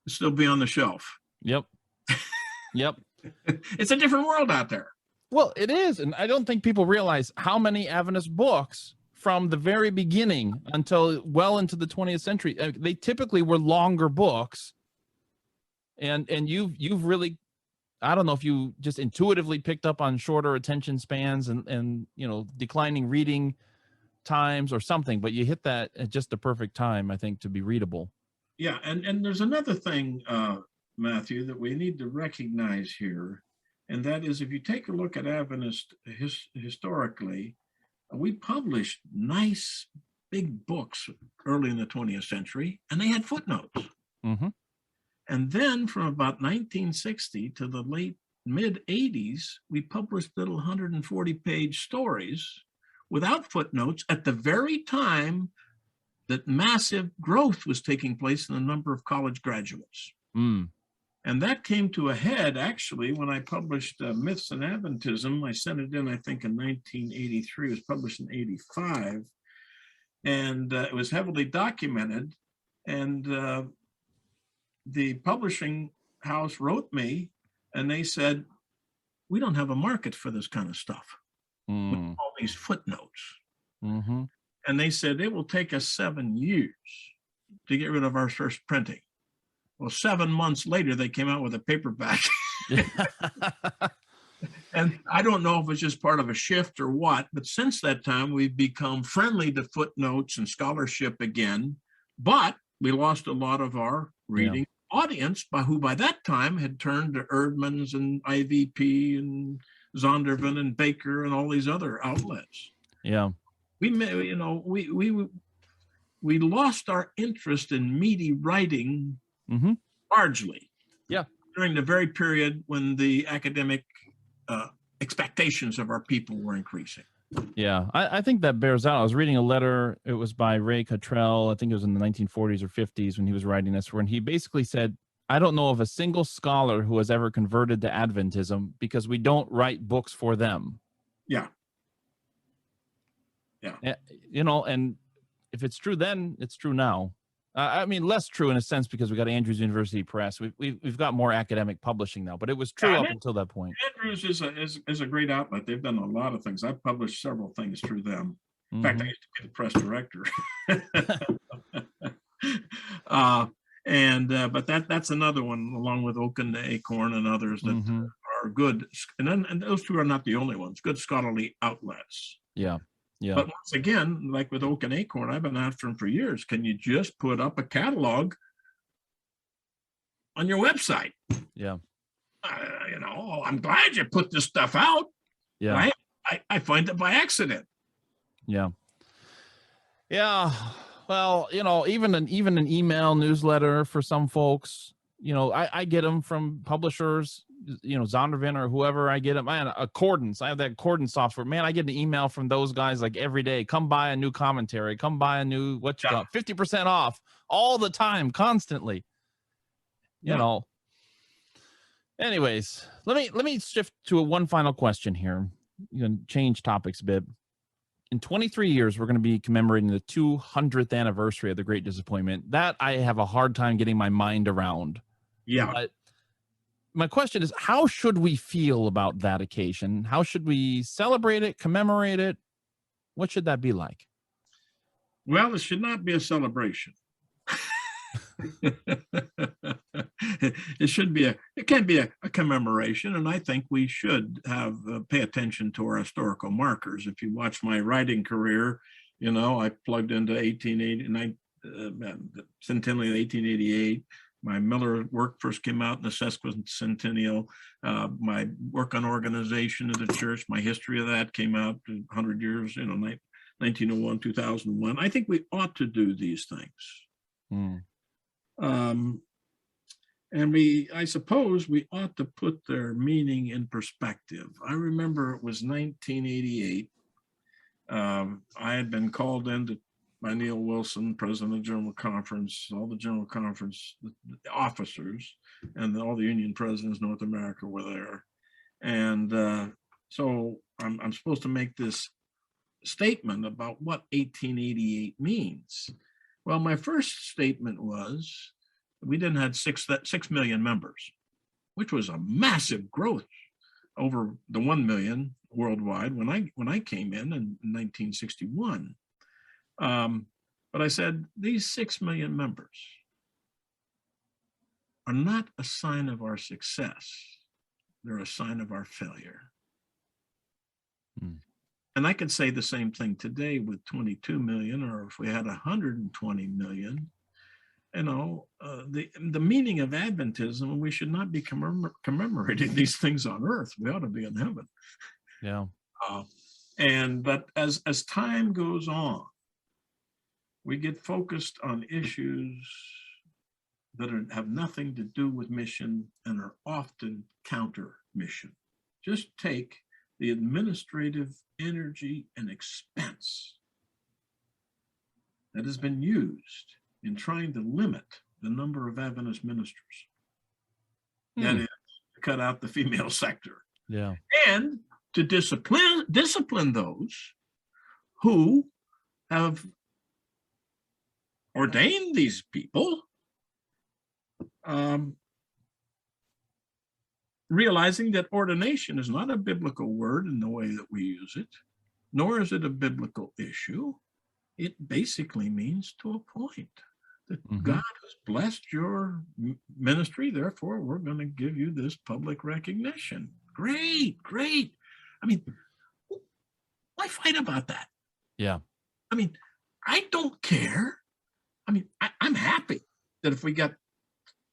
still be on the shelf. Yep. Yep. It's a different world out there. Well, it is. And I don't think people realize how many Adventist books from the very beginning until well into the 20th century, they typically were longer books. And you've really, I don't know if you just intuitively picked up on shorter attention spans and declining reading times or something, but you hit that at just the perfect time, I think, to be readable. Yeah, and there's another thing, Matthew, that we need to recognize here, and that is if you take a look at Adventist historically, we published nice big books early in the 20th century, and they had footnotes. Mm-hmm. And then from about 1960 to the mid 80s, we published little 140-page stories without footnotes at the very time that massive growth was taking place in the number of college graduates. Mm. And that came to a head, actually, when I published Myths in Adventism. I sent it in, I think, in 1983. It was published in 85. And it was heavily documented. And the publishing house wrote me, and they said, we don't have a market for this kind of stuff. With all these footnotes. Mm-hmm. And they said, it will take us 7 years to get rid of our first printing. Well, 7 months later, they came out with a paperback. And I don't know if it's just part of a shift or what, but since that time, we've become friendly to footnotes and scholarship again. But we lost a lot of our reading audience, who by that time had turned to Erdman's and IVP and Zondervan and Baker and all these other outlets. Yeah. We lost our interest in meaty writing largely. Yeah. During the very period when the academic expectations of our people were increasing. Yeah, I think that bears out. I was reading a letter. It was by Ray Cottrell. I think it was in the 1940s or 50s when he was writing this, when he basically said, I don't know of a single scholar who has ever converted to Adventism because we don't write books for them. Yeah. Yeah. And if it's true then, it's true now. I mean, less true in a sense because we got Andrews University Press. We've got more academic publishing now, but it was true up until that point. Andrews is a great outlet. They've done a lot of things. I've published several things through them. In fact, I used to be the press director. But that's another one, along with Oak and Acorn and others that are good. And those two are not the only ones. Good scholarly outlets. Yeah. Yeah. But once again, like with Oak and Acorn, I've been after them for years. Can you just put up a catalog on your website? Yeah. I'm glad you put this stuff out. Yeah. I find it by accident. Yeah. Yeah. Well, even an email newsletter for some folks, I get them from publishers, Zondervan or whoever. I get them. Accordance. I have that Accordance software. Man, I get an email from those guys like every day. Come buy a new commentary. Come buy a new, 50% off all the time, constantly. Anyways, let me shift to one final question here. You can change topics a bit. In 23 years, we're going to be commemorating the 200th anniversary of the Great Disappointment. That I have a hard time getting my mind around. Yeah. But my question is, how should we feel about that occasion? How should we celebrate it, commemorate it? What should that be like? Well, it should not be a celebration. It can be a commemoration, and I think we should pay attention to our historical markers. If you watch my writing career, I plugged into 1889, centennial 1888. My Miller work first came out in the sesquicentennial. My work on organization of the church, my history of that came out 100 years, 1901, 2001. I think we ought to do these things. And I suppose we ought to put their meaning in perspective. I remember it was 1988. I had been called in by Neil Wilson, president of the General Conference, all the General Conference officers, and all the Union presidents North America were there. And so I'm supposed to make this statement about what 1888 means. Well, my first statement was we didn't have 6 million members, which was a massive growth. over the 1 million worldwide when I came in 1961. But I said, these 6 million members are not a sign of our success. They're a sign of our failure. And I could say the same thing today with 22 million, or if we had 120 million. The meaning of Adventism, we should not be commemorating these things on earth. We ought to be in heaven. Yeah. But as time goes on, we get focused on issues that have nothing to do with mission and are often counter mission. Just take the administrative energy and expense that has been used in trying to limit the number of Adventist ministers. That is, to cut out the female sector. Yeah. And to discipline those who have ordained these people, realizing that ordination is not a biblical word in the way that we use it, nor is it a biblical issue. It basically means to appoint. That God has blessed your ministry, therefore we're going to give you this public recognition. Great. I mean, why fight about that? Yeah. I mean, I don't care. I mean, I'm happy that if we got,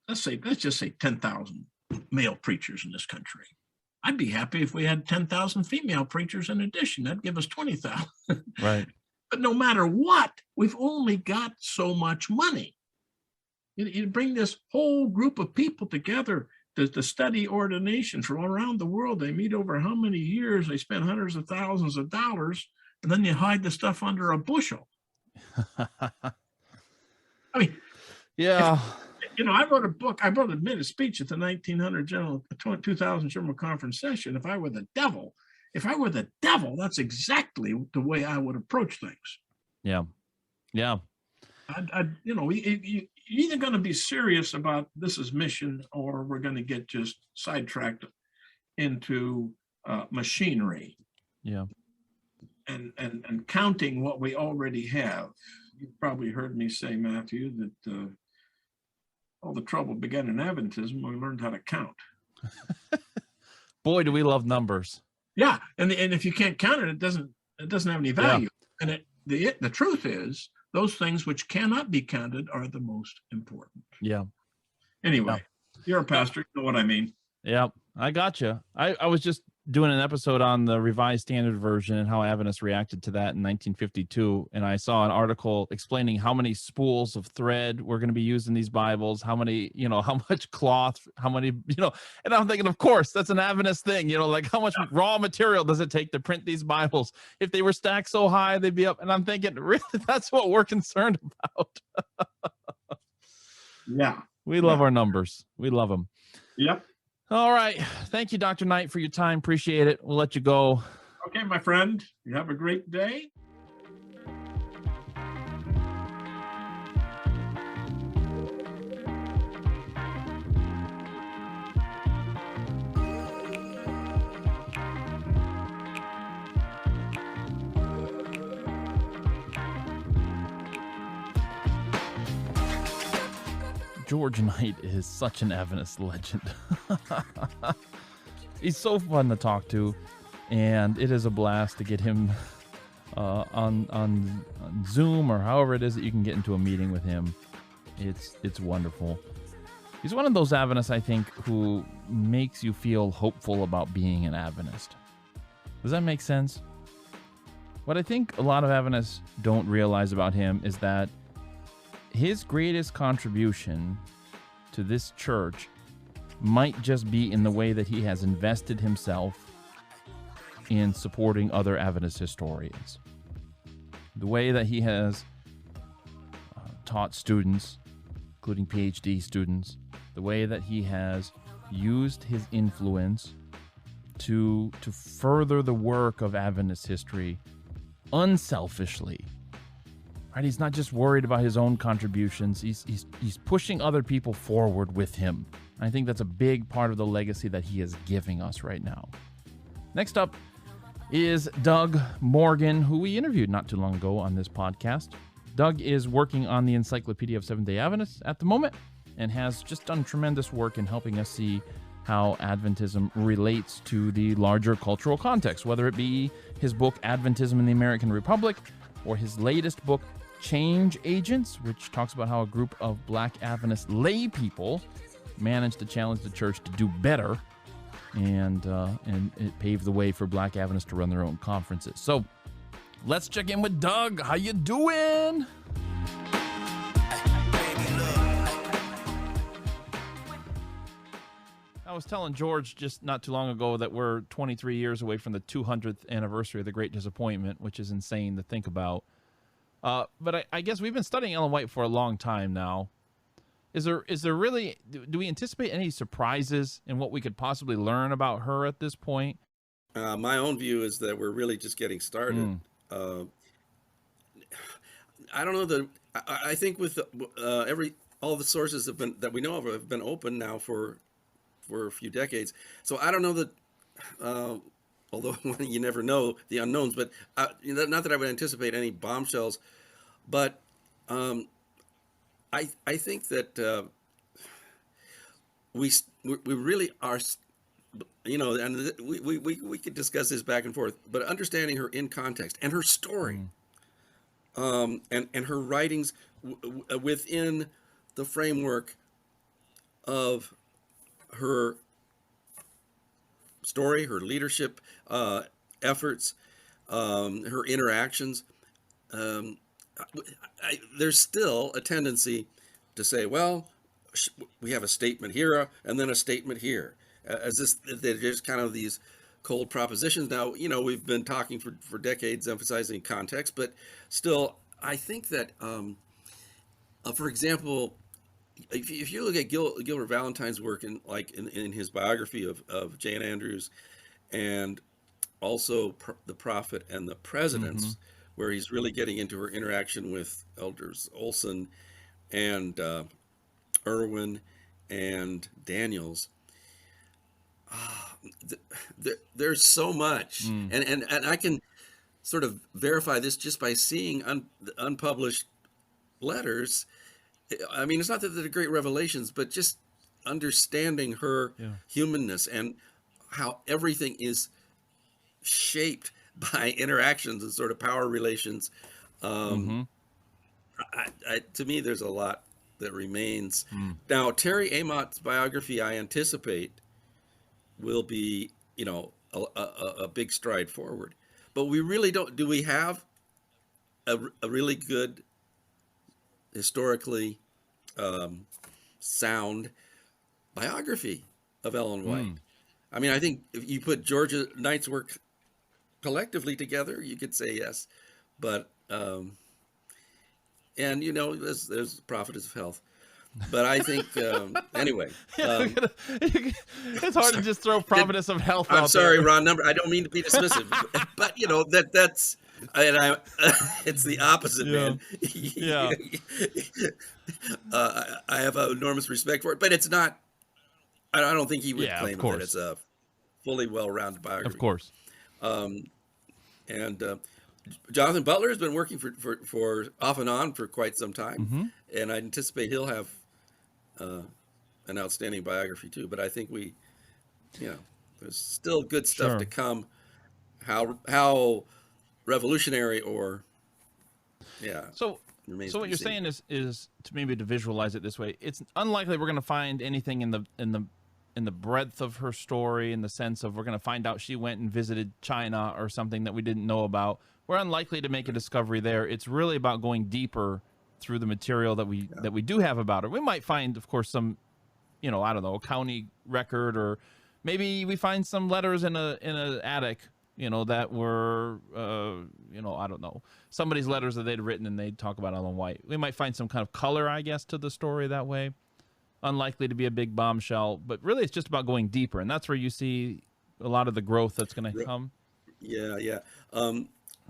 let's just say 10,000 male preachers in this country. I'd be happy if we had 10,000 female preachers in addition. That'd give us 20,000. Right. But no matter what, we've only got so much money. You bring this whole group of people together to study ordination from around the world. They meet over how many years? They spend hundreds of thousands of dollars, and then you hide the stuff under a bushel. I mean, yeah. I wrote a book. I wrote a speech at the 2000 General Conference session. If I were the devil, that's exactly the way I would approach things. Yeah. Yeah. You're either going to be serious about this is mission, or we're going to get just sidetracked into machinery. Yeah. And counting what we already have. You've probably heard me say, Matthew, that all the trouble began in Adventism when we learned how to count. Boy, do we love numbers. Yeah, and if you can't count it, it doesn't have any value. Yeah. And the truth is, those things which cannot be counted are the most important. Yeah. Anyway, You're a pastor, you know what I mean. Yeah, I got you. I was just doing an episode on the Revised Standard Version and how Adventists reacted to that in 1952, and I saw an article explaining how many spools of thread were going to be used in these Bibles, how many, how much cloth, how many, and I'm thinking, of course, that's an Adventist thing, like how much raw material does it take to print these Bibles? If they were stacked so high, they'd be up, and I'm thinking, really, that's what we're concerned about. Yeah. We love our numbers. We love them. Yep. All right. Thank you, Dr. Knight, for your time. Appreciate it. We'll let you go. Okay, my friend. You have a great day. George Knight is such an Adventist legend. He's so fun to talk to, and it is a blast to get him on Zoom or however it is that you can get into a meeting with him. It's wonderful. He's one of those Adventists, I think, who makes you feel hopeful about being an Adventist. Does that make sense? What I think a lot of Adventists don't realize about him is that his greatest contribution to this church might just be in the way that he has invested himself in supporting other Adventist historians. The way that he has taught students, including PhD students, the way that he has used his influence to further the work of Adventist history unselfishly. Right? He's not just worried about his own contributions. He's pushing other people forward with him. I think that's a big part of the legacy that he is giving us right now. Next up is Doug Morgan, who we interviewed not too long ago on this podcast. Doug is working on the Encyclopedia of Seventh-day Adventists at the moment and has just done tremendous work in helping us see how Adventism relates to the larger cultural context, whether it be his book, Adventism in the American Republic, or his latest book, Change Agents, which talks about how a group of Black Adventist lay people managed to challenge the church to do better, and it paved the way for Black Adventists to run their own conferences. So let's check in with Doug. How you doing? I was telling George just not too long ago that we're 23 years away from the 200th anniversary of the Great Disappointment, which is insane to think about. But I guess we've been studying Ellen White for a long time now. Is there really, do we anticipate any surprises in what we could possibly learn about her at this point? My own view is that we're really just getting started. I don't know that I think with all the sources that we know of have been open now for a few decades. So I don't know that, although you never know the unknowns, but not that I would anticipate any bombshells, but I think that we really are, and we could discuss this back and forth, but understanding her in context and her story, and her writings within the framework of her story, her leadership efforts, her interactions. There's still a tendency to say, well, we have a statement here and then a statement here. There's kind of these cold propositions. Now, we've been talking for decades emphasizing context, but still, I think that, for example, if you look at Gilbert Valentine's work in his biography of Jane Andrews, and also The Prophet and the Presidents, where he's really getting into her interaction with Elders Olson and Irwin and Daniels, there's so much, and I can sort of verify this just by seeing unpublished letters. I mean, it's not that they're great revelations, but just understanding her humanness and how everything is shaped by interactions and sort of power relations. To me, there's a lot that remains. Now, Terrie Aamot's biography, I anticipate, will be, a big stride forward. But we really don't. Do we have a really good, historically sound biography of Ellen White? I mean, I think if you put Georgia Knight's work collectively together, you could say yes, but and there's the Prophetess of Health, but I think anyway, it's hard to just throw Prophetess of Health out. I'm sorry, there. Ron. I don't mean to be dismissive, but that's. And it's the opposite, man. Yeah. I have an enormous respect for it, but it's not. I don't think he would claim that it's a fully well-rounded biography. Of course. And Jonathan Butler has been working for off and on for quite some time, and I anticipate he'll have an outstanding biography too. But I think there's still good stuff to come. How revolutionary or so what you're saying is to maybe to visualize it this way, it's unlikely we're going to find anything in the breadth of her story, in the sense of we're going to find out she went and visited China or something that we didn't know about. We're unlikely to make a discovery there. It's really about going deeper through the material that we do have about her. We might find, of course, some I don't know, a county record, or maybe we find some letters in an attic that were, I don't know, somebody's letters that they'd written and they'd talk about Ellen White. We might find some kind of color, I guess, to the story that way. Unlikely to be a big bombshell, but really it's just about going deeper. And that's where you see a lot of the growth that's going to come. Yeah.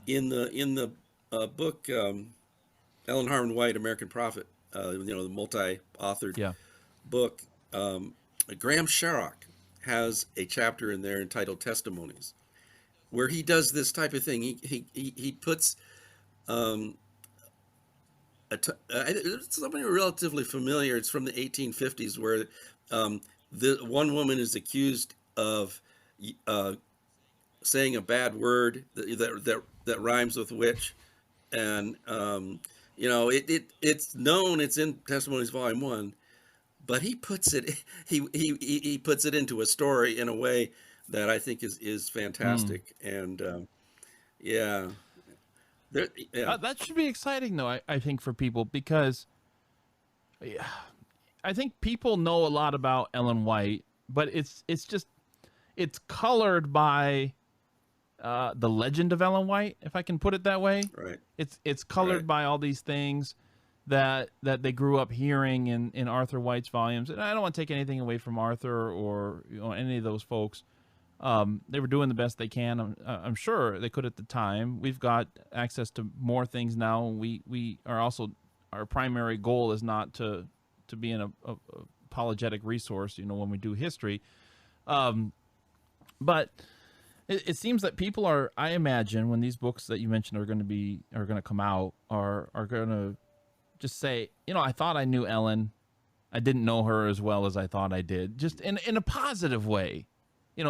In the book, Ellen Harmon White, American Prophet, the multi-authored book, Graham Sharrock has a chapter in there entitled Testimonies. where he does this type of thing. He puts it's something relatively familiar. It's from the 1850s, where the one woman is accused of saying a bad word that rhymes with witch, and it's known. It's in Testimonies Volume 1, but he puts it he puts it into a story in a way that I think is fantastic, and yeah. That should be exciting, though, I think, for people, because I think people know a lot about Ellen White, but it's colored by the legend of Ellen White, if I can put it that way. Right. It's colored by all these things that they grew up hearing in Arthur White's volumes. And I don't want to take anything away from Arthur or any of those folks. They were doing the best they can. I'm sure they could at the time. We've got access to more things now. We are also, our primary goal is not to be an apologetic resource, when we do history. But it seems that people are, I imagine, when these books that you mentioned are going to come out, are going to just say, I thought I knew Ellen. I didn't know her as well as I thought I did. Just in a positive way.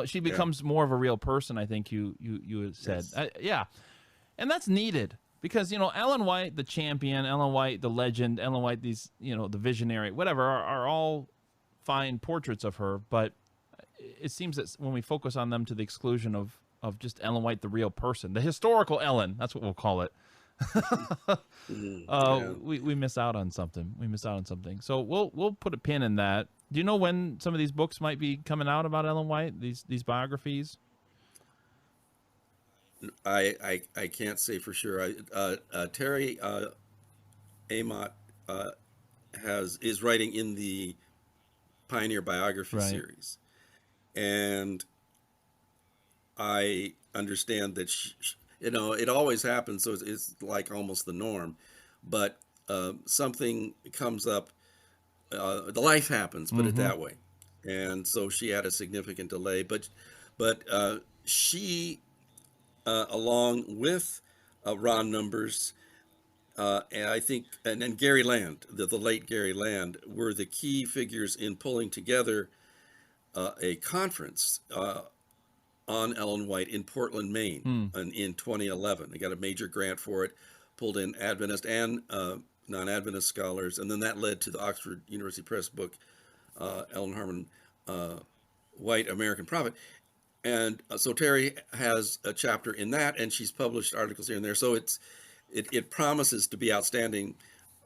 She becomes more of a real person, I think you had said. Yes. And that's needed because, Ellen White, the champion, Ellen White, the legend, Ellen White, these, the visionary, whatever, are all fine portraits of her. But it seems that when we focus on them to the exclusion of just Ellen White, the real person, the historical Ellen, that's what we'll call it. We miss out on something. So we'll put a pin in that. Do you know when some of these books might be coming out about Ellen White? These biographies? I can't say for sure. Terrie Aamodt is writing in the Pioneer Biography series, and I understand that it always happens, so it's like almost the norm. But something comes up. The life happens, put it that way, and so she had a significant delay. But she, along with Ron Numbers, and I think, and Gary Land, the late Gary Land, were the key figures in pulling together a conference on Ellen White in Portland, Maine, in 2011. They got a major grant for it, pulled in Adventist and non-Adventist scholars, and then that led to the Oxford University Press book, Ellen Harmon, White, American Prophet. And so Terrie has a chapter in that, and she's published articles here and there. So it promises to be outstanding,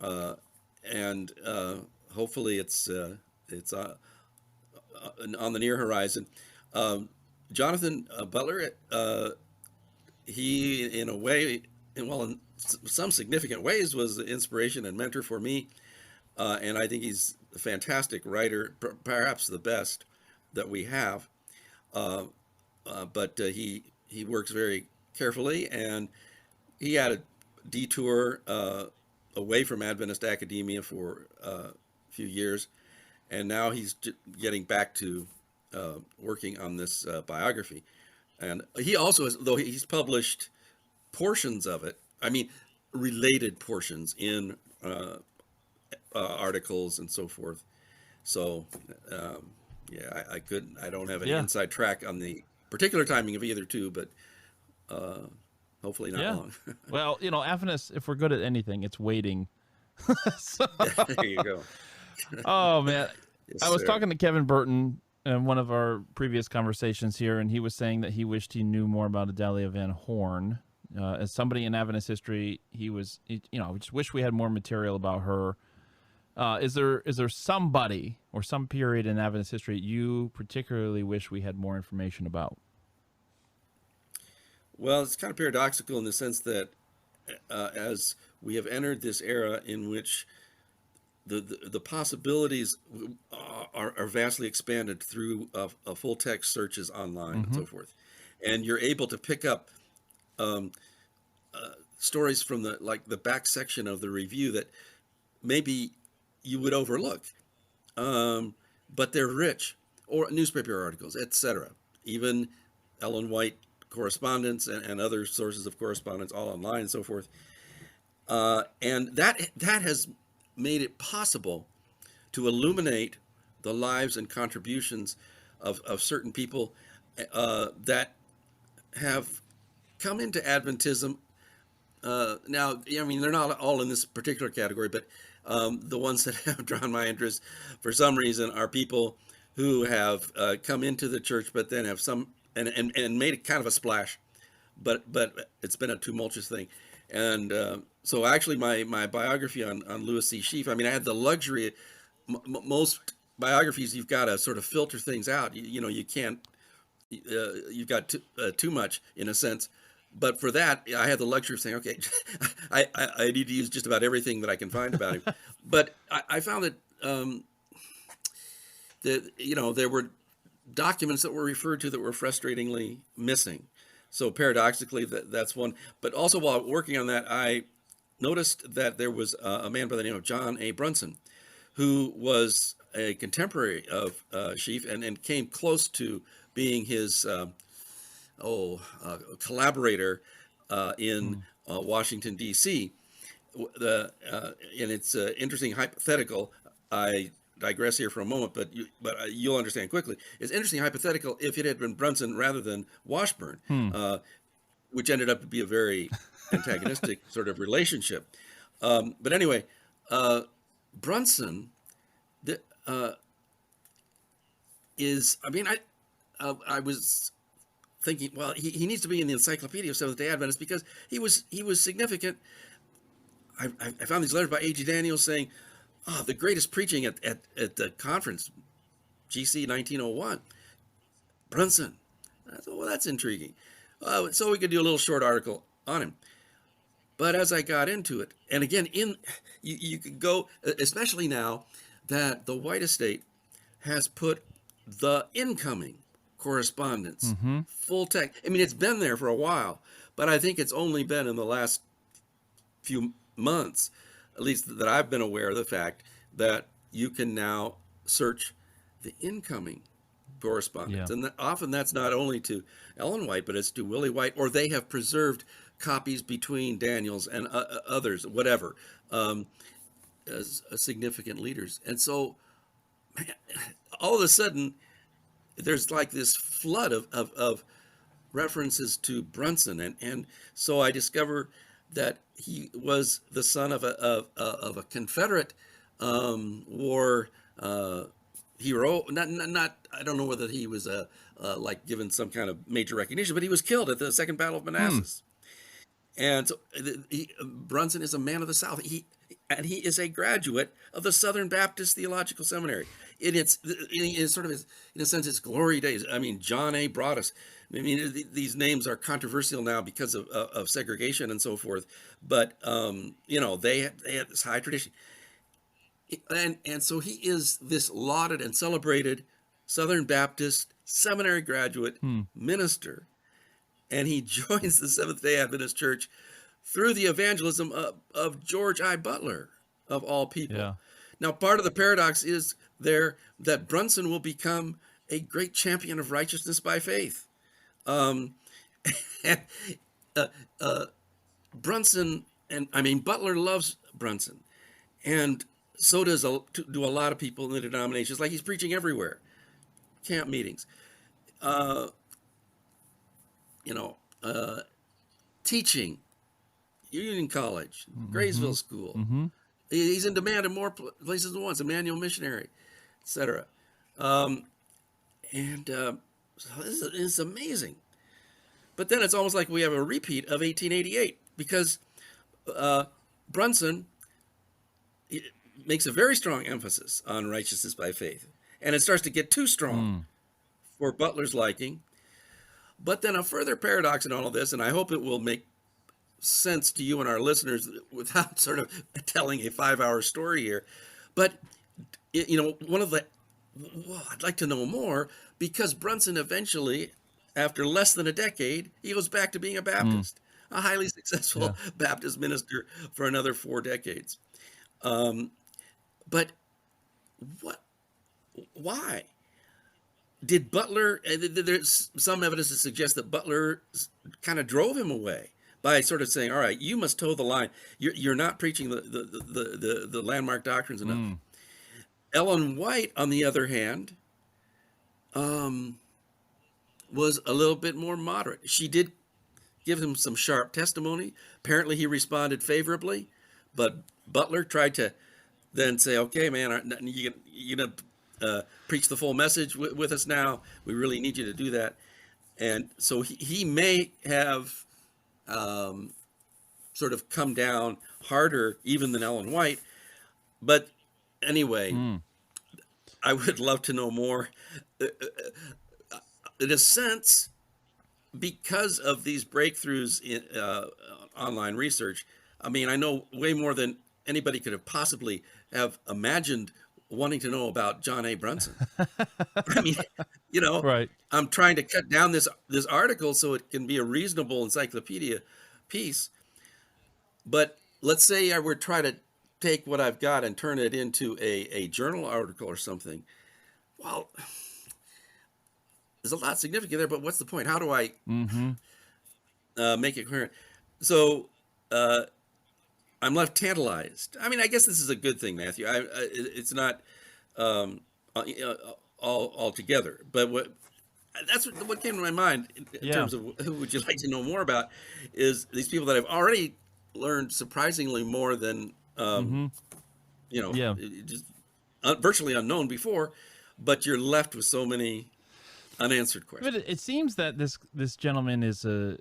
and hopefully it's on the near horizon. Jonathan Butler, he, in a way, in some significant ways, was the inspiration and mentor for me, and I think he's a fantastic writer, perhaps the best that we have. But he works very carefully, and he had a detour away from Adventist academia for a few years, and now he's getting back to working on this biography. And he also has, though he's published portions of it, I mean, related portions in articles and so forth. So, I don't have any inside track on the particular timing of either two, but hopefully not long. Well, Adventists, if we're good at anything, it's waiting. There you go. Oh, man. Yes, I was sir. talking to Kevin Burton in one of our previous conversations here, and he was saying that he wished he knew more about Adalia Van Horn. As somebody in Adventist history, we just wish we had more material about her. Is there somebody or some period in Adventist history you particularly wish we had more information about? Well, it's kind of paradoxical in the sense that as we have entered this era in which the possibilities are vastly expanded through full text searches online and so forth, and you're able to pick up stories from the back section of the review that maybe you would overlook, but they're rich, or newspaper articles, etc. Even Ellen White correspondence and other sources of correspondence, all online and so forth. And that has made it possible to illuminate the lives and contributions of certain people that have come into Adventism. Now, I mean, they're not all in this particular category, but the ones that have drawn my interest for some reason are people who have come into the church, but then have and made it kind of a splash, but it's been a tumultuous thing. And so actually my biography on Louis C. Sheafe, I mean, I had the luxury, most biographies, you've got to sort of filter things out. You know, you can't, you've got too much in a sense. But for that, I had the luxury of saying, okay, I need to use just about everything that I can find about him. But I found that there were documents that were referred to that were frustratingly missing. So paradoxically, that's one. But also while working on that, I noticed that there was a man by the name of John A. Brunson, who was a contemporary of Sheafe and came close to being his collaborator in Washington, D.C. And it's an interesting hypothetical. I digress here for a moment, but you'll understand quickly. It's interesting hypothetical if it had been Brunson rather than Washburn, which ended up to be a very antagonistic sort of relationship. But anyway, Brunson is, I mean, I was thinking, well, he needs to be in the Encyclopedia of Seventh-day Adventists because he was significant. I found these letters by A.G. Daniels saying, the greatest preaching at the conference, GC 1901, Brunson. I thought, well, that's intriguing. So we could do a little short article on him. But as I got into it, and again, you could go, especially now that the White Estate has put the incoming correspondence, full text. I mean, it's been there for a while, but I think it's only been in the last few months, at least that I've been aware of the fact that you can now search the incoming correspondence. Yeah. And often that's not only to Ellen White, but it's to Willie White, or they have preserved copies between Daniels and others, whatever, as significant leaders. And so man, all of a sudden, there's like this flood of references to Brunson. And so I discovered that he was the son of a Confederate war hero. Not I don't know whether he was like given some kind of major recognition, but he was killed at the Second Battle of Manassas. And so Brunson is a man of the South. He is a graduate of the Southern Baptist Theological Seminary. It's sort of in a sense, its glory days. I mean, John A. Broadus. I mean, these names are controversial now because of segregation and so forth. But they had this high tradition, and so he is this lauded and celebrated Southern Baptist Seminary graduate minister, and he joins the Seventh-day Adventist Church through the evangelism of George I. Butler, of all people. Yeah. Now, part of the paradox is there that Brunson will become a great champion of righteousness by faith. Brunson, and I mean, Butler loves Brunson, and so do a lot of people in the denominations. Like, he's preaching everywhere, camp meetings, teaching, Union College, Graysville School. He's in demand in more places than once, Emmanuel Missionary, etc. So this is amazing. But then it's almost like we have a repeat of 1888, because Brunson makes a very strong emphasis on righteousness by faith. And it starts to get too strong for Butler's liking. But then a further paradox in all of this, and I hope it will make sense to you and our listeners without sort of telling a 5-hour story here. But, I'd like to know more, because Brunson eventually, after less than a decade, he goes back to being a Baptist, a highly successful Baptist minister for another 4 decades. But why? did Butler, there's some evidence to suggest that Butler kind of drove him away by sort of saying, all right, you must toe the line. You're not preaching the landmark doctrines enough. Ellen White, on the other hand, was a little bit more moderate. She did give him some sharp testimony. Apparently he responded favorably, but Butler tried to then say, okay, man, you're going to preach the full message with us now. We really need you to do that. And so he may have sort of come down harder even than Ellen White. But anyway, I would love to know more. In a sense, because of these breakthroughs in online research, I mean, I know way more than anybody could have possibly have imagined wanting to know about John A. Brunson. I mean, Right. I'm trying to cut down this article so it can be a reasonable encyclopedia piece. But let's say I were to try to take what I've got and turn it into a journal article or something. Well, there's a lot significant there, but what's the point? How do I make it coherent? So I'm left tantalized. I mean, I guess this is a good thing, Matthew. It's not all together, but what came to my mind in terms of who would you like to know more about is these people that I've already learned surprisingly more than just virtually unknown before, but you're left with so many unanswered questions. But it seems that this gentleman is a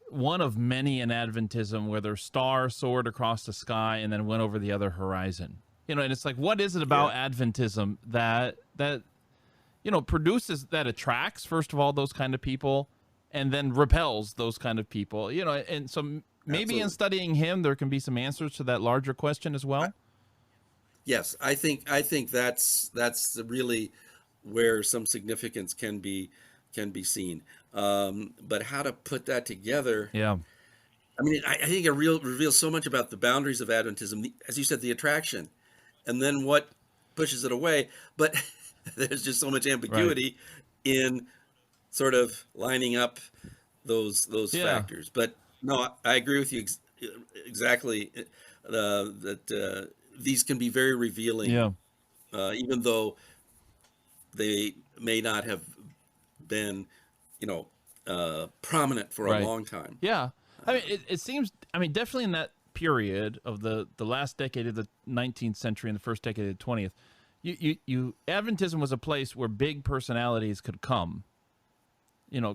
one of many in Adventism where their star soared across the sky and then went over the other horizon. And it's like, what is it about Adventism that produces, that attracts, first of all, those kind of people, and then repels those kind of people? And so maybe in studying him, there can be some answers to that larger question as well. Yes, I think that's really where some significance can be seen. But how to put that together? Yeah. I mean, I think it reveals so much about the boundaries of Adventism, as you said, the attraction, and then what pushes it away. But there's just so much ambiguity in sort of lining up those factors. But no, I agree with you exactly that these can be very revealing, even though they may not have been, prominent for a long time. Yeah. I mean, it seems, definitely in that period of the last decade of the 19th century and the first decade of the 20th, Adventism was a place where big personalities could come.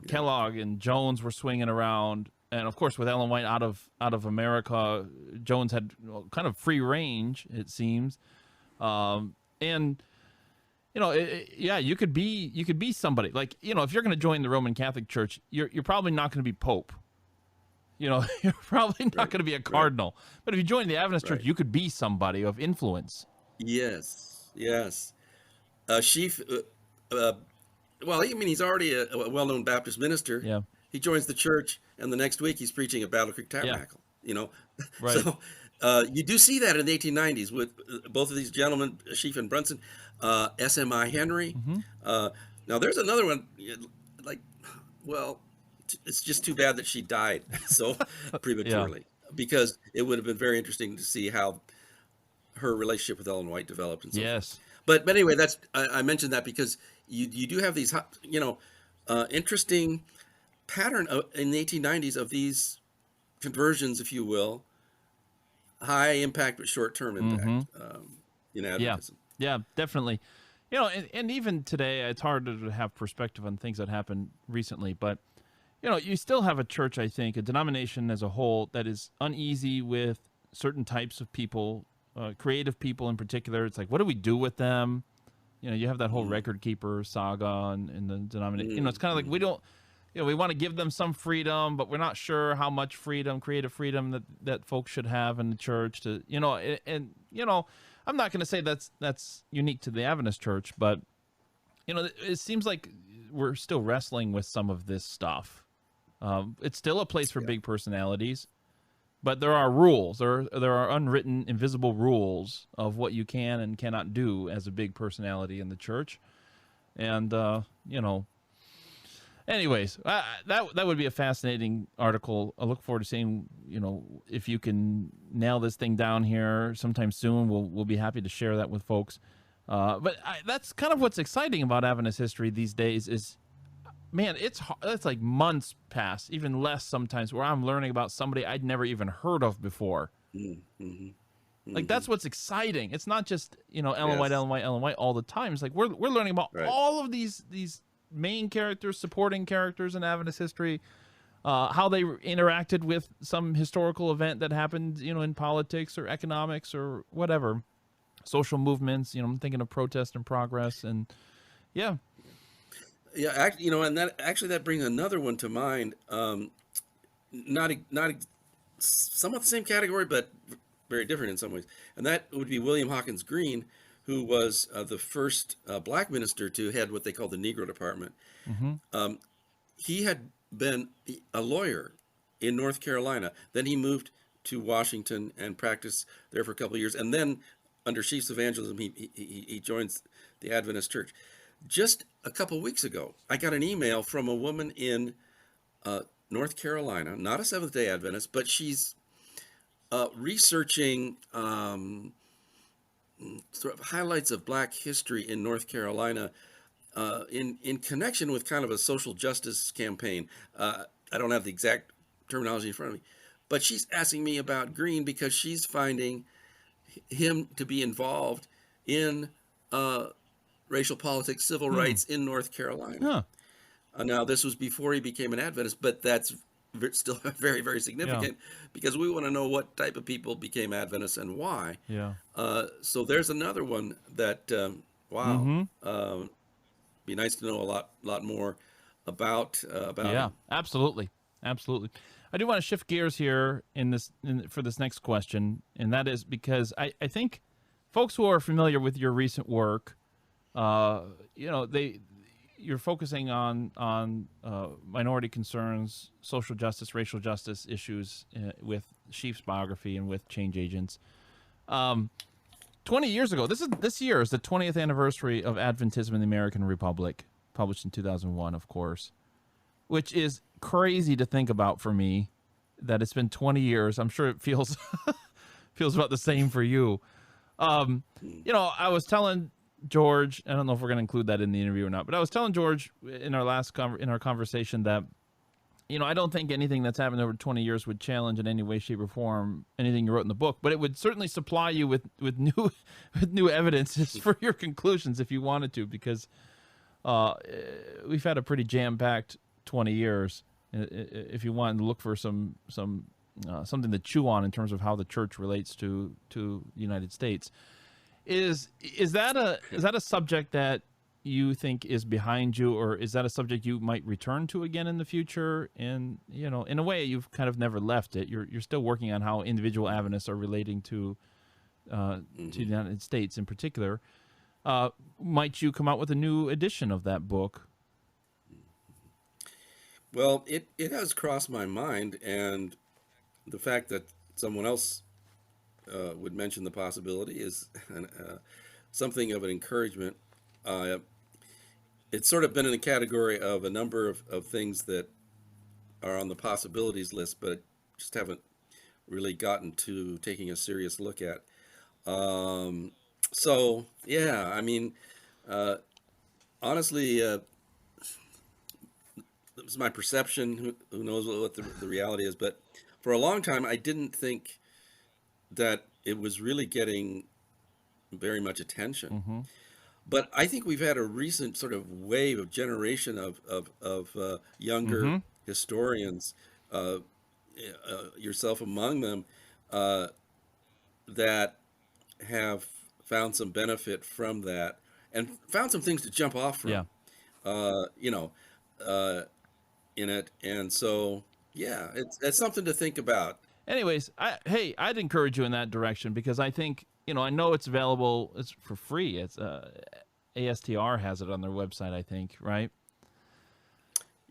Kellogg and Jones were swinging around. And of course, with Ellen White out of America, Jones had kind of free range, it seems. You could be somebody like, if you're going to join the Roman Catholic Church, you're probably not going to be Pope. You're probably not going to be a cardinal. But if you join the Adventist Church, you could be somebody of influence. Yes. Sheafe, he's already a well-known Baptist minister. Yeah. He joins the church, and the next week he's preaching at Battle Creek Tabernacle. Right. So you do see that in the 1890s with both of these gentlemen, Sheafe and Brunson, SMI Henry. Now there's another one, it's just too bad that she died so prematurely, because it would have been very interesting to see how her relationship with Ellen White developed. And so forth. But anyway, I mentioned that because you do have these, interesting pattern in the 1890s of these conversions, if you will, high impact but short-term impact in Adventism. Yeah, definitely. And even today, it's hard to have perspective on things that happened recently, but you still have a church, I think, a denomination as a whole, that is uneasy with certain types of people, creative people in particular. It's like, what do we do with them? You have that whole record keeper saga in the denomination. It's kind of like we don't. We want to give them some freedom, but we're not sure how much freedom, creative freedom that folks should have in the church. I'm not going to say that's unique to the Adventist Church, but it seems like we're still wrestling with some of this stuff. It's still a place for big personalities, but there are rules. There are unwritten, invisible rules of what you can and cannot do as a big personality in the church. And, anyways, that would be a fascinating article. I look forward to seeing, if you can nail this thing down here sometime soon. We'll be happy to share that with folks. But that's kind of what's exciting about Adventist history these days is, man, it's like months past, even less sometimes, where I'm learning about somebody I'd never even heard of before. Mm-hmm. Like, that's what's exciting. It's not just, Ellen White, Yes. Ellen White, Ellen White all the time. It's like we're learning about Right. all of these main characters, supporting characters in Adventist history, how they interacted with some historical event that happened, in politics or economics or whatever, social movements. I'm thinking of Protest and Progress, and yeah. Yeah, and that brings another one to mind. Not somewhat the same category, but very different in some ways. And that would be William Hawkins Green, who was the first black minister to head what they call the Negro Department. Mm-hmm. He had been a lawyer in North Carolina. Then he moved to Washington and practiced there for a couple of years. And then under Sheafe's evangelism, he joins the Adventist Church. Just a couple of weeks ago, I got an email from a woman in North Carolina, not a Seventh-day Adventist, but she's researching sort of highlights of black history in North Carolina in connection with kind of a social justice campaign. I don't have the exact terminology in front of me, but she's asking me about Green because she's finding him to be involved in racial politics, civil rights in North Carolina. Huh. Now, this was before he became an Adventist, but that's still very, very significant because we want to know what type of people became Adventists and why. Yeah. So there's another one that, be nice to know a lot more about. Yeah, absolutely. Absolutely. I do want to shift gears here for this next question, and that is because I think folks who are familiar with your recent work, you're focusing on minority concerns, social justice, racial justice issues with Sheafe's biography and with change agents. 20 years ago, this year is the 20th anniversary of Adventism in the American Republic, published in 2001, of course, which is crazy to think about for me, that it's been 20 years. I'm sure it feels about the same for you. I was telling George, I don't know if we're going to include that in the interview or not, but I was telling George in our conversation that, I don't think anything that's happened over 20 years would challenge in any way, shape, or form anything you wrote in the book, but it would certainly supply you with new evidence for your conclusions if you wanted to, because we've had a pretty jam-packed 20 years. If you wanted to look for something to chew on in terms of how the church relates to the United States. Is that a subject that you think is behind you, or is that a subject you might return to again in the future? And in a way, you've kind of never left it. You're still working on how individual Adventists are relating to the United States in particular. Might you come out with a new edition of that book? Well, it has crossed my mind, and the fact that someone else would mention the possibility is something of an encouragement. It's sort of been in the category of a number of things that are on the possibilities list, but just haven't really gotten to taking a serious look at. So, yeah, I mean, honestly, it was my perception. Who knows what the reality is, but for a long time, I didn't think that it was really getting very much attention. Mm-hmm. But I think we've had a recent sort of wave of generation of younger historians, yourself among them, that have found some benefit from that and found some things to jump off from, in it. And so, yeah, it's something to think about. Anyways, I'd encourage you in that direction, because I think, I know it's available. It's for free. It's ASTR has it on their website, I think, right?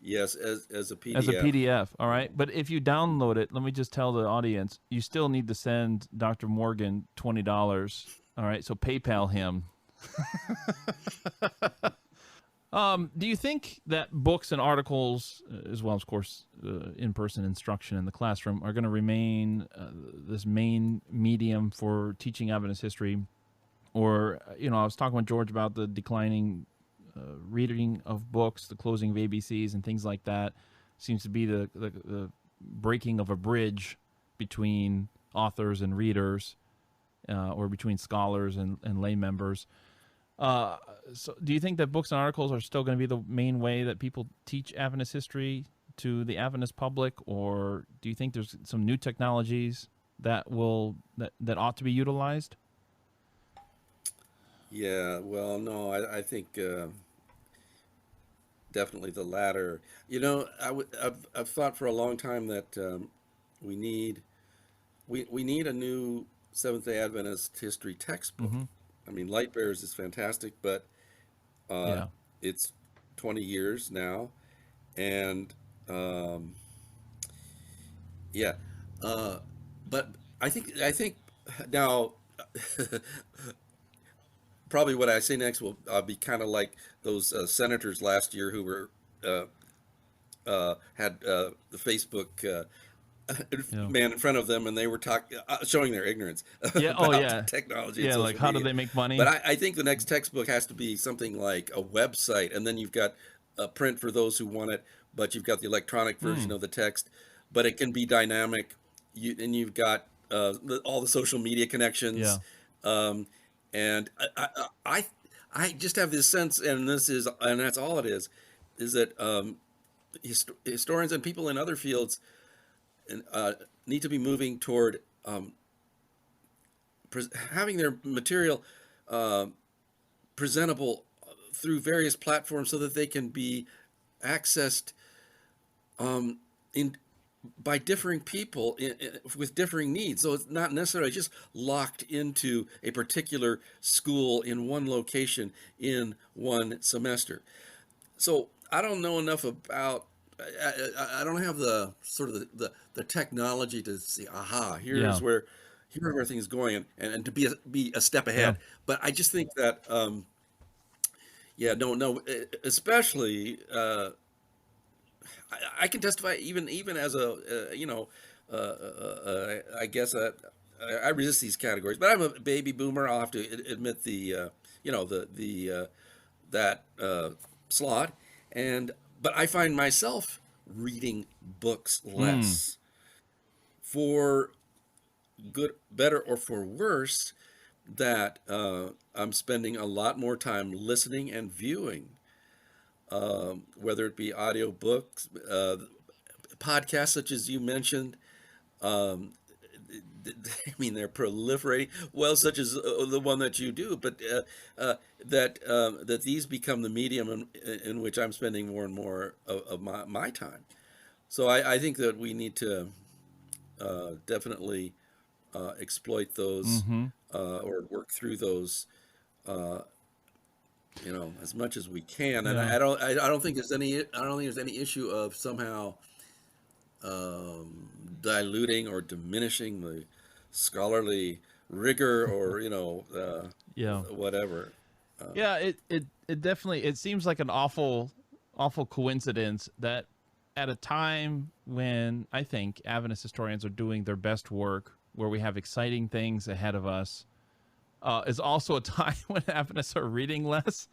Yes, as a PDF. As a PDF, all right. But if you download it, let me just tell the audience, you still need to send Dr. Morgan $20. All right, so PayPal him. Do you think that books and articles, as well as, of course, in-person instruction in the classroom, are going to remain this main medium for teaching Adventist history? Or, I was talking with George about the declining reading of books, the closing of ABCs, and things like that. Seems to be the breaking of a bridge between authors and readers, or between scholars and lay members. So do you think that books and articles are still going to be the main way that people teach Adventist history to the Adventist public, or do you think there's some new technologies that ought to be utilized? Yeah, well, no, I think definitely the latter. I've thought for a long time that we need a new Seventh-day Adventist history textbook. Mm-hmm. I mean, Light Bearers is fantastic, but it's 20 years now, and but I think now probably what I say next will be kind of like those senators last year who were had the Facebook man in front of them, and they were showing their ignorance about technology. Yeah, and like social how do media. they make money? But I think the next textbook has to be something like a website, and then you've got a print for those who want it, but you've got the electronic version of the text, but it can be dynamic. And you've got all the social media connections. And I just have this sense, and that's all it is that historians and people in other fields need to be moving toward having their material presentable through various platforms so that they can be accessed by differing people with differing needs. So it's not necessarily just locked into a particular school in one location in one semester. So I don't know enough about, I don't have the sort of the technology to see, here's where things are going, and to be a step ahead. But I just think that, especially, I can testify even as I guess I resist these categories, but I'm a baby boomer. I'll have to admit that slot, but I find myself reading books less, for good, better, or for worse. That I'm spending a lot more time listening and viewing. Whether it be audio books, podcasts such as you mentioned, I mean, they're proliferating. Well, such as the one that you do, but that these become the medium in which I'm spending more and more of my time. So I think that we need to definitely exploit those or work through those. As much as we can, and I don't think there's any issue of somehow diluting or diminishing the scholarly rigor or whatever. It definitely seems like an awful coincidence that at a time when I think Adventist historians are doing their best work, where we have exciting things ahead of us, is also a time when Adventists are reading less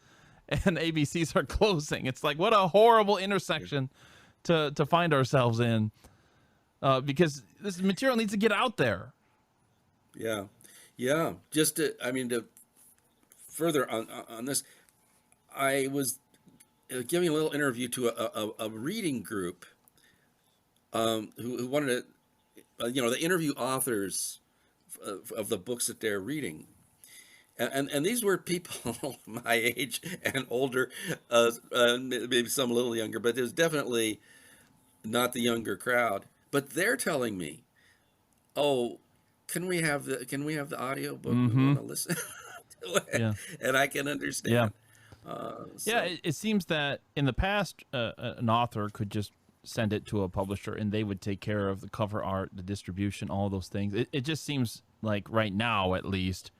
and ABCs are closing. It's like, what a horrible intersection to find ourselves in, because this material needs to get out there. Yeah. Just to further on this, I was giving a little interview to a reading group who wanted to, they interview authors of the books that they're reading. And these were people my age and older, maybe some a little younger, but it was definitely not the younger crowd. But they're telling me, "Oh, can we have the audio book? We want to listen to it." And I can understand. It seems that in the past, an author could just send it to a publisher and they would take care of the cover art, the distribution, all those things. It just seems like right now, at least,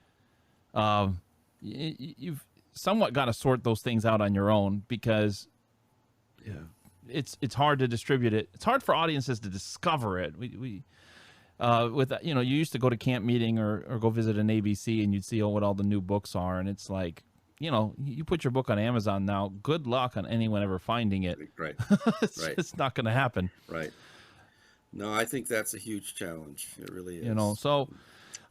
somewhat got to sort those things out on your own, because it's hard to distribute it. It's hard for audiences to discover it. We with you used to go to camp meeting or go visit an ABC, and you'd see what all the new books are, and it's like, you put your book on Amazon now, good luck on anyone ever finding it. Right. It's not going to happen. Right. No, I think that's a huge challenge. It really is. So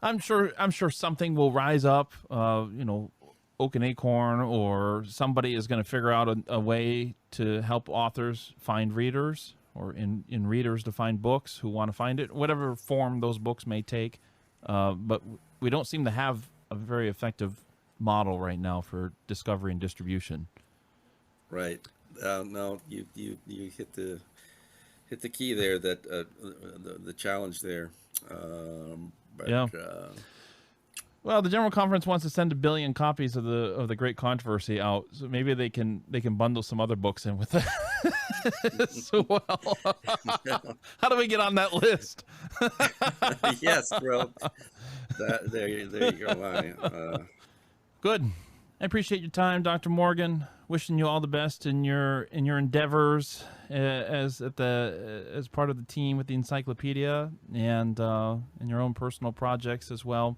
I'm sure something will rise up, Oak and Acorn, or somebody is going to figure out a way to help authors find readers, or in readers to find books who want to find it, whatever form those books may take. But we don't seem to have a very effective model right now for discovery and distribution. Right. No, you hit the key there, that the challenge there. Well, the General Conference wants to send 1 billion copies of the Great Controversy out, so maybe they can bundle some other books in with that. So, how do we get on that list? Yes, bro. There you go. Good. I appreciate your time, Dr. Morgan. Wishing you all the best in your endeavors as part of the team with the encyclopedia, and in your own personal projects as well.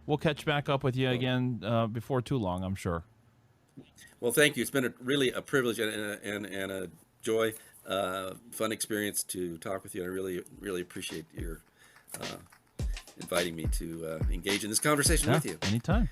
We'll catch back up with you again before too long, I'm sure. Well, thank you. It's been really a privilege and a joy, fun experience to talk with you. I really appreciate your inviting me to engage in this conversation with you. Anytime.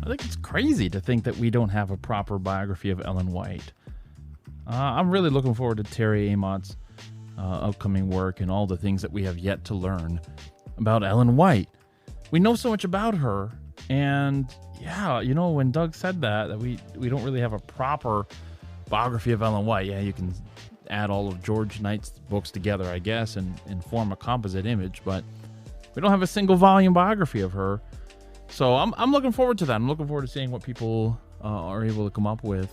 I think it's crazy to think that we don't have a proper biography of Ellen White. I'm really looking forward to Terrie Aamodt's upcoming work and all the things that we have yet to learn about Ellen White. We know so much about her, and when Doug said that we don't really have a proper biography of Ellen White. Yeah, you can add all of George Knight's books together, I guess, and form a composite image, but we don't have a single volume biography of her. So I'm looking forward to that. I'm looking forward to seeing what people are able to come up with.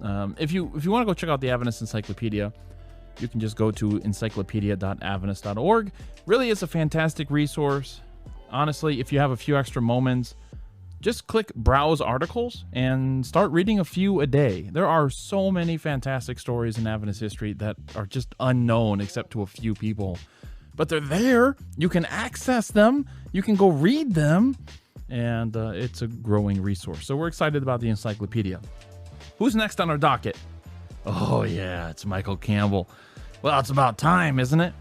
If you want to go check out the Adventist Encyclopedia, you can just go to encyclopedia.adventist.org. Really, it's a fantastic resource. Honestly, if you have a few extra moments, just click browse articles and start reading a few a day. There are so many fantastic stories in Adventist history that are just unknown except to a few people. But they're there. You can access them. You can go read them. And it's a growing resource. So we're excited about the encyclopedia. Who's next on our docket? Oh, yeah, it's Michael Campbell. Well, it's about time, isn't it?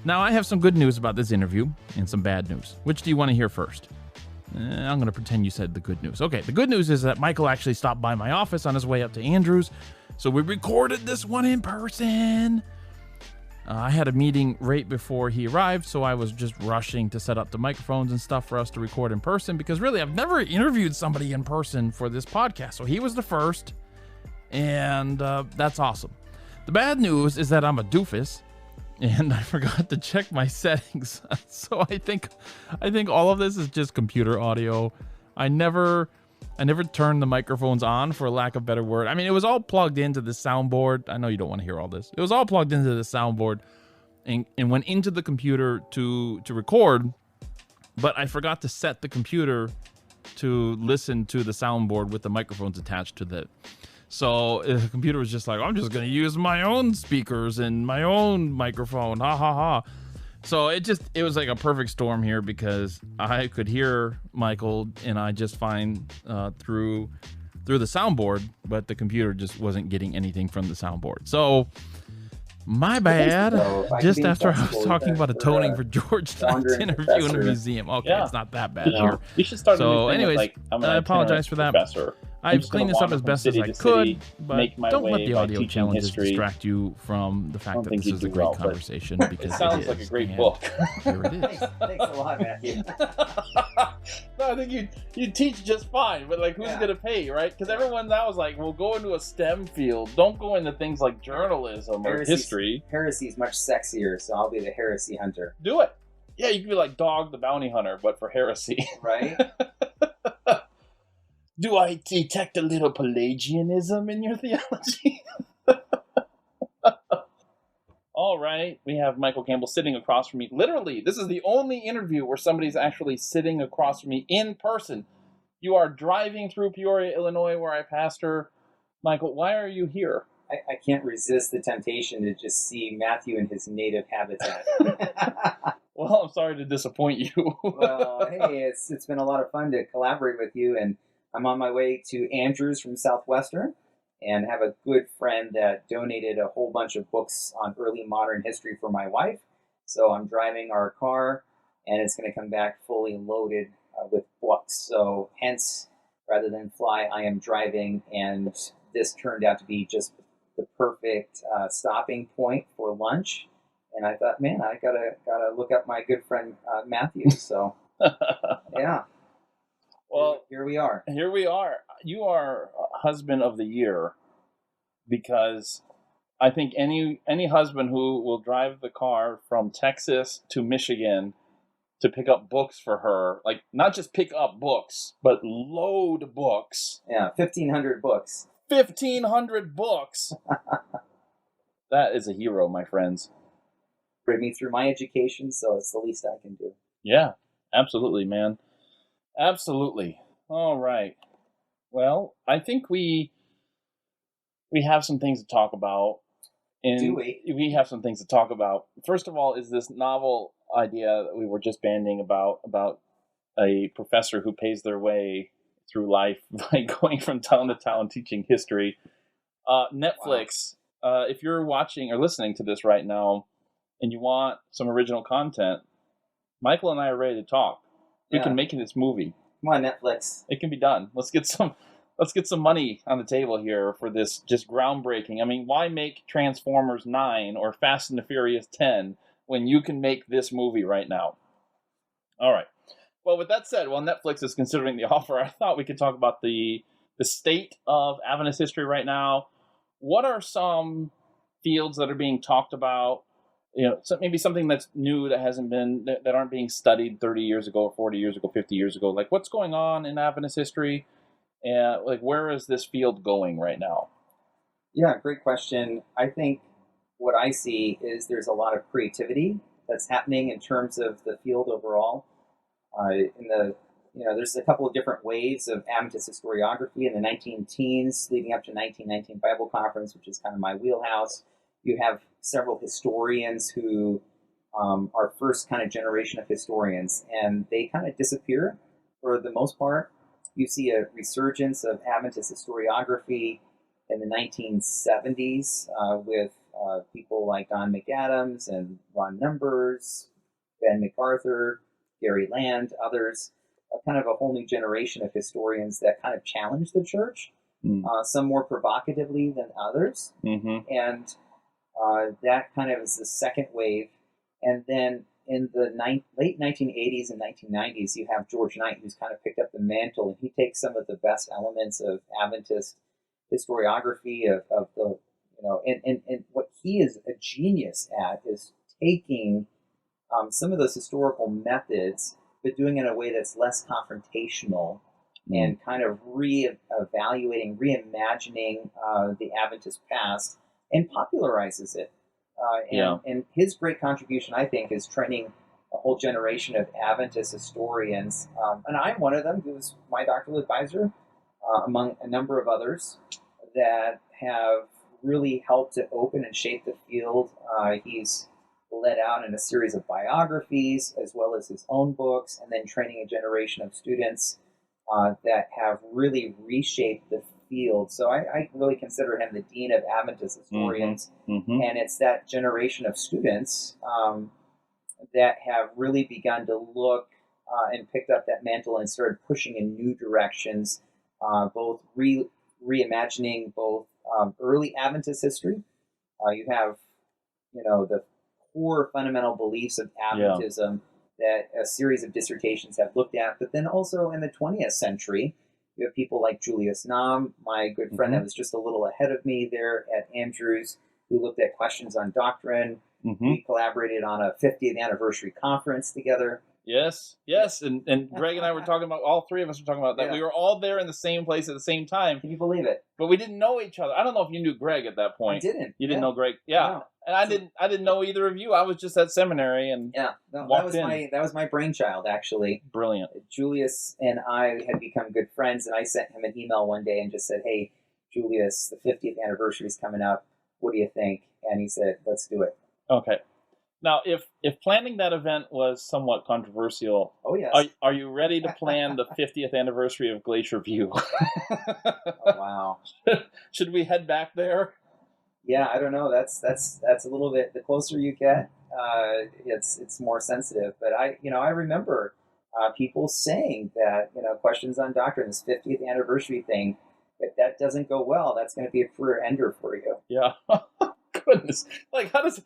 Now, I have some good news about this interview and some bad news. Which do you want to hear first? I'm going to pretend you said the good news. Okay, the good news is that Michael actually stopped by my office on his way up to Andrews. So we recorded this one in person. I had a meeting right before he arrived, so I was just rushing to set up the microphones and stuff for us to record in person, because really I've never interviewed somebody in person for this podcast. So he was the first, and that's awesome. The bad news is that I'm a doofus, and I forgot to check my settings. So I think all of this is just computer audio. I never turned the microphones on, for lack of a better word. I mean, it was all plugged into the soundboard. I know you don't want to hear all this. It was all plugged into the soundboard and went into the computer to record, but I forgot to set the computer to listen to the soundboard with the microphones attached to it. So the computer was just like, I'm just going to use my own speakers and my own microphone. Ha ha ha. So it was like a perfect storm here, because I could hear Michael and I just fine through the soundboard, but the computer just wasn't getting anything from the soundboard. So my bad. Just after I was talking about atoning for George Knight's interview in a museum. Okay, it's not that bad here. You should start. So anyways, I apologize for that. I've cleaned this up as best as I could, but don't let the audio challenges distract you from the fact that this is a great conversation, because it sounds like a great book. Here it is. Thanks a lot, Matthew. No, I think you teach just fine, but like, who's going to pay, right? Because everyone now is like, well, go into a STEM field. Don't go into things like journalism or history. Heresy is much sexier, so I'll be the heresy hunter. Do it. Yeah, you can be like Dog the Bounty Hunter, but for heresy. Right? Do I detect a little Pelagianism in your theology? All right, we have Michael Campbell sitting across from me. Literally, this is the only interview where somebody's actually sitting across from me in person. You are driving through Peoria, Illinois, where I pastor. Michael, why are you here? I can't resist the temptation to just see Matthew in his native habitat. Well, I'm sorry to disappoint you. Well, hey, it's been a lot of fun to collaborate with you, and I'm on my way to Andrews from Southwestern, and have a good friend that donated a whole bunch of books on early modern history for my wife. So I'm driving our car, and it's going to come back fully loaded with books. So hence, rather than fly, I am driving, and this turned out to be just the perfect stopping point for lunch. And I thought, man, I gotta look up my good friend Matthew. So yeah. Well, here we are. Here we are. You are husband of the year, because I think any husband who will drive the car from Texas to Michigan to pick up books for her, like not just pick up books, but load books. Yeah, 1,500 books. 1,500 books. That is a hero, my friends. Bring me through my education, so it's the least I can do. Yeah, absolutely, man. Absolutely. All right. Well, I think we have some things to talk about. Do we? We have some things to talk about. First of all, is this novel idea that we were just banding about a professor who pays their way through life by going from town to town teaching history. Netflix, if you're watching or listening to this right now and you want some original content, Michael and I are ready to talk. We can make this movie. Come on, Netflix. It can be done. Let's get some money on the table here for this just groundbreaking. I mean, why make Transformers 9 or Fast and the Furious 10 when you can make this movie right now? All right. Well, with that said, while Netflix is considering the offer, I thought we could talk about the state of Adventist history right now. What are some fields that are being talked about? You know, maybe something that's new that aren't being studied 30 years ago, or 40 years ago, 50 years ago. Like, what's going on in Adventist history? And like, where is this field going right now? Yeah, great question. I think what I see is there's a lot of creativity that's happening in terms of the field overall. There's a couple of different waves of Adventist historiography in the 19-teens leading up to 1919 Bible Conference, which is kind of my wheelhouse. You have several historians who are first kind of generation of historians, and they kind of disappear for the most part. You see a resurgence of Adventist historiography in the 1970s with people like Don McAdams and Ron Numbers, Ben MacArthur, Gary Land, others, kind of a whole new generation of historians that kind of challenge the church, some more provocatively than others. Mm-hmm. And that kind of is the second wave. And then in the late 1980s and 1990s, you have George Knight, who's kind of picked up the mantle, and he takes some of the best elements of Adventist historiography of the, and what he is a genius at is taking some of those historical methods, but doing it in a way that's less confrontational and kind of re-evaluating, reimagining the Adventist past, and popularizes it. And his great contribution, I think, is training a whole generation of Adventist historians. And I'm one of them, who's my doctoral advisor, among a number of others that have really helped to open and shape the field. He's led out in a series of biographies, as well as his own books, and then training a generation of students that have really reshaped the field. So I really consider him the dean of Adventist historians. Mm-hmm. And it's that generation of students that have really begun to look and picked up that mantle and started pushing in new directions, both reimagining both early Adventist history. You have, the core fundamental beliefs of Adventism that a series of dissertations have looked at, but then also in the 20th century, you have people like Julius Nahm, my good friend that was just a little ahead of me there at Andrews, who looked at questions on doctrine. Mm-hmm. We collaborated on a 50th anniversary conference together. Yes. And Greg and I were talking about, all three of us were talking about that. Yeah. We were all there in the same place at the same time. Can you believe it? But we didn't know each other. I don't know if you knew Greg at that point. I didn't. You didn't Yeah. know Greg. Yeah. No. And I didn't know either of you. I was just at seminary and Yeah, no, walked that was my brainchild, actually. Brilliant. Julius and I had become good friends, and I sent him an email one day and just said, "Hey, Julius, the 50th anniversary is coming up. What do you think?" And he said, "Let's do it." Okay. Now, if planning that event was somewhat controversial, oh yes, are you ready to plan the 50th anniversary of Glacier View? Oh, wow. Should we head back there? Yeah, I don't know. That's a little bit. The closer you get, it's more sensitive. But I remember people saying that questions on doctrine, this 50th anniversary thing, if that doesn't go well, that's going to be a career ender for you. Yeah. Goodness, like how does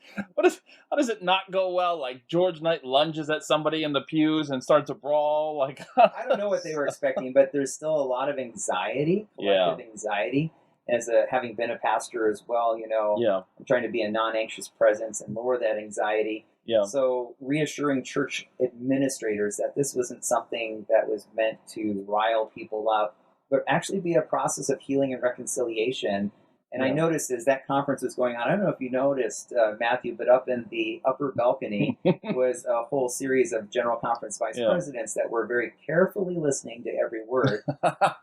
it not go well? Like George Knight lunges at somebody in the pews and starts a brawl. Like I don't know what they were expecting, but there's still a lot of anxiety, collective anxiety. As having been a pastor as well, I'm trying to be a non-anxious presence and lower that anxiety. Yeah. So reassuring church administrators that this wasn't something that was meant to rile people up, but actually be a process of healing and reconciliation. And I noticed as that conference was going on, I don't know if you noticed, Matthew, but up in the upper balcony was a whole series of General Conference vice presidents that were very carefully listening to every word.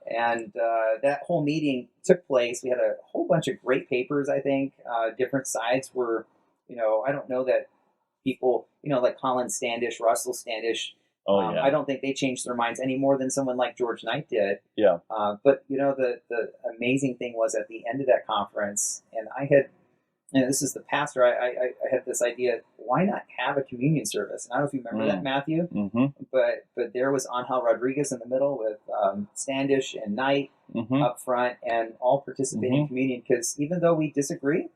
And that whole meeting took place. We had a whole bunch of great papers, I think. Different sides were, I don't know that people, like Colin Standish, Russell Standish, I don't think they changed their minds any more than someone like George Knight did. Yeah. But the amazing thing was at the end of that conference, and I had, this is the pastor, I had this idea, why not have a communion service? And I don't know if you remember that, Matthew, but there was Angel Rodriguez in the middle with Standish and Knight up front, and all participating in communion, because even though we disagree,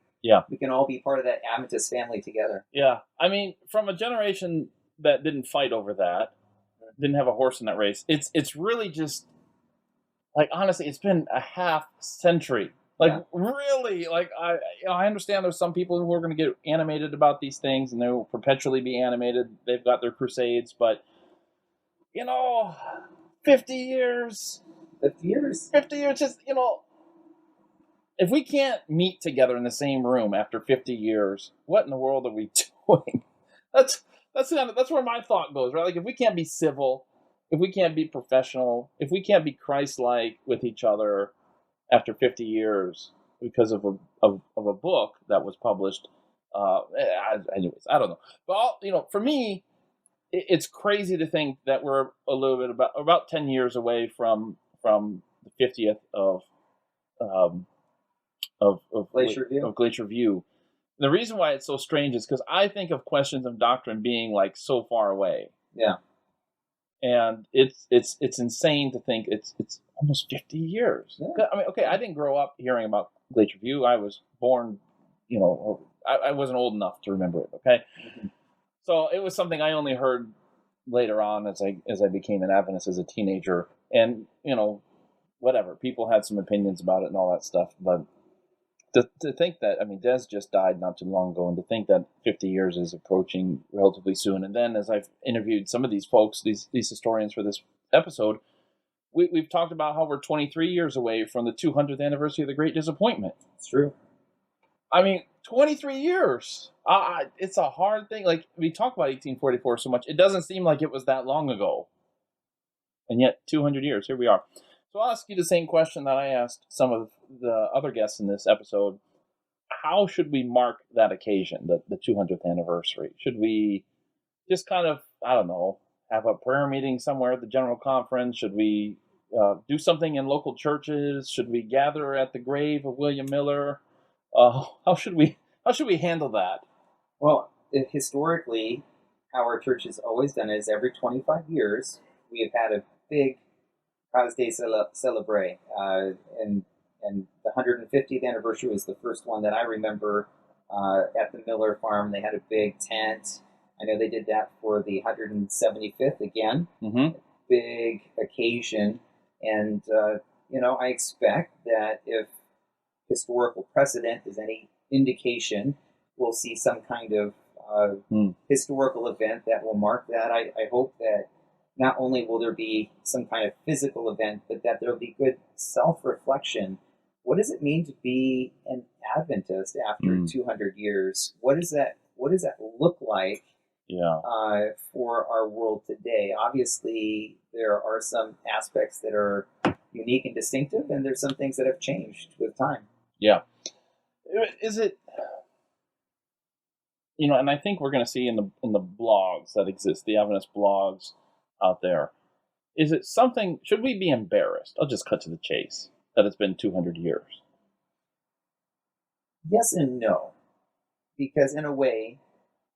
we can all be part of that Adventist family together. Yeah. I mean, from a generation that didn't fight over that, didn't have a horse in that race. It's really just like, honestly, it's been a half century. Like really, like I understand there's some people who are going to get animated about these things and they will perpetually be animated. They've got their crusades, but 50 years, just, if we can't meet together in the same room after 50 years, what in the world are we doing? That's where my thought goes, right? Like, if we can't be civil, if we can't be professional, if we can't be Christ-like with each other after 50 years because of a book that was published, anyways, I don't know. But for me, it's crazy to think that we're a little bit about 10 years away from the 50th of Glacier View. The reason why it's so strange is because I think of questions of doctrine being like so far away. Yeah. And it's insane to think it's almost 50 years. Yeah. I mean, okay, I didn't grow up hearing about Glacier View. I was born, I wasn't old enough to remember it, okay? Mm-hmm. So it was something I only heard later on as I became an Adventist as a teenager. And, whatever, people had some opinions about it and all that stuff, but to think that, I mean, Des just died not too long ago, and to think that 50 years is approaching relatively soon. And then as I've interviewed some of these folks, these historians for this episode, we've talked about how we're 23 years away from the 200th anniversary of the Great Disappointment. It's true. I mean, 23 years. It's a hard thing. Like, we talk about 1844 so much, it doesn't seem like it was that long ago. And yet, 200 years, here we are. So I'll ask you the same question that I asked some of the other guests in this episode. How should we mark that occasion, the 200th anniversary? Should we just kind of, I don't know, have a prayer meeting somewhere at the General Conference? Should we do something in local churches? Should we gather at the grave of William Miller? How should we handle that? Well, historically, how our church has always done it is every 25 years, we have had a big Cause Day Celebrate, and the 150th anniversary was the first one that I remember at the Miller farm. They had a big tent. I know they did that for the 175th again. Mm-hmm. Big occasion. And, I expect that if historical precedent is any indication, we'll see some kind of historical event that will mark that. I hope that not only will there be some kind of physical event, but that there will be good self-reflection. What does it mean to be an Adventist after 200 years? What does that look like for our world today? Obviously, there are some aspects that are unique and distinctive, and there's some things that have changed with time. Yeah. Is it, and I think we're going to see in the blogs that exist, the Adventist blogs out there, is it something, should we be embarrassed? I'll just cut to the chase, that it's been 200 years. Yes and no. Because in a way,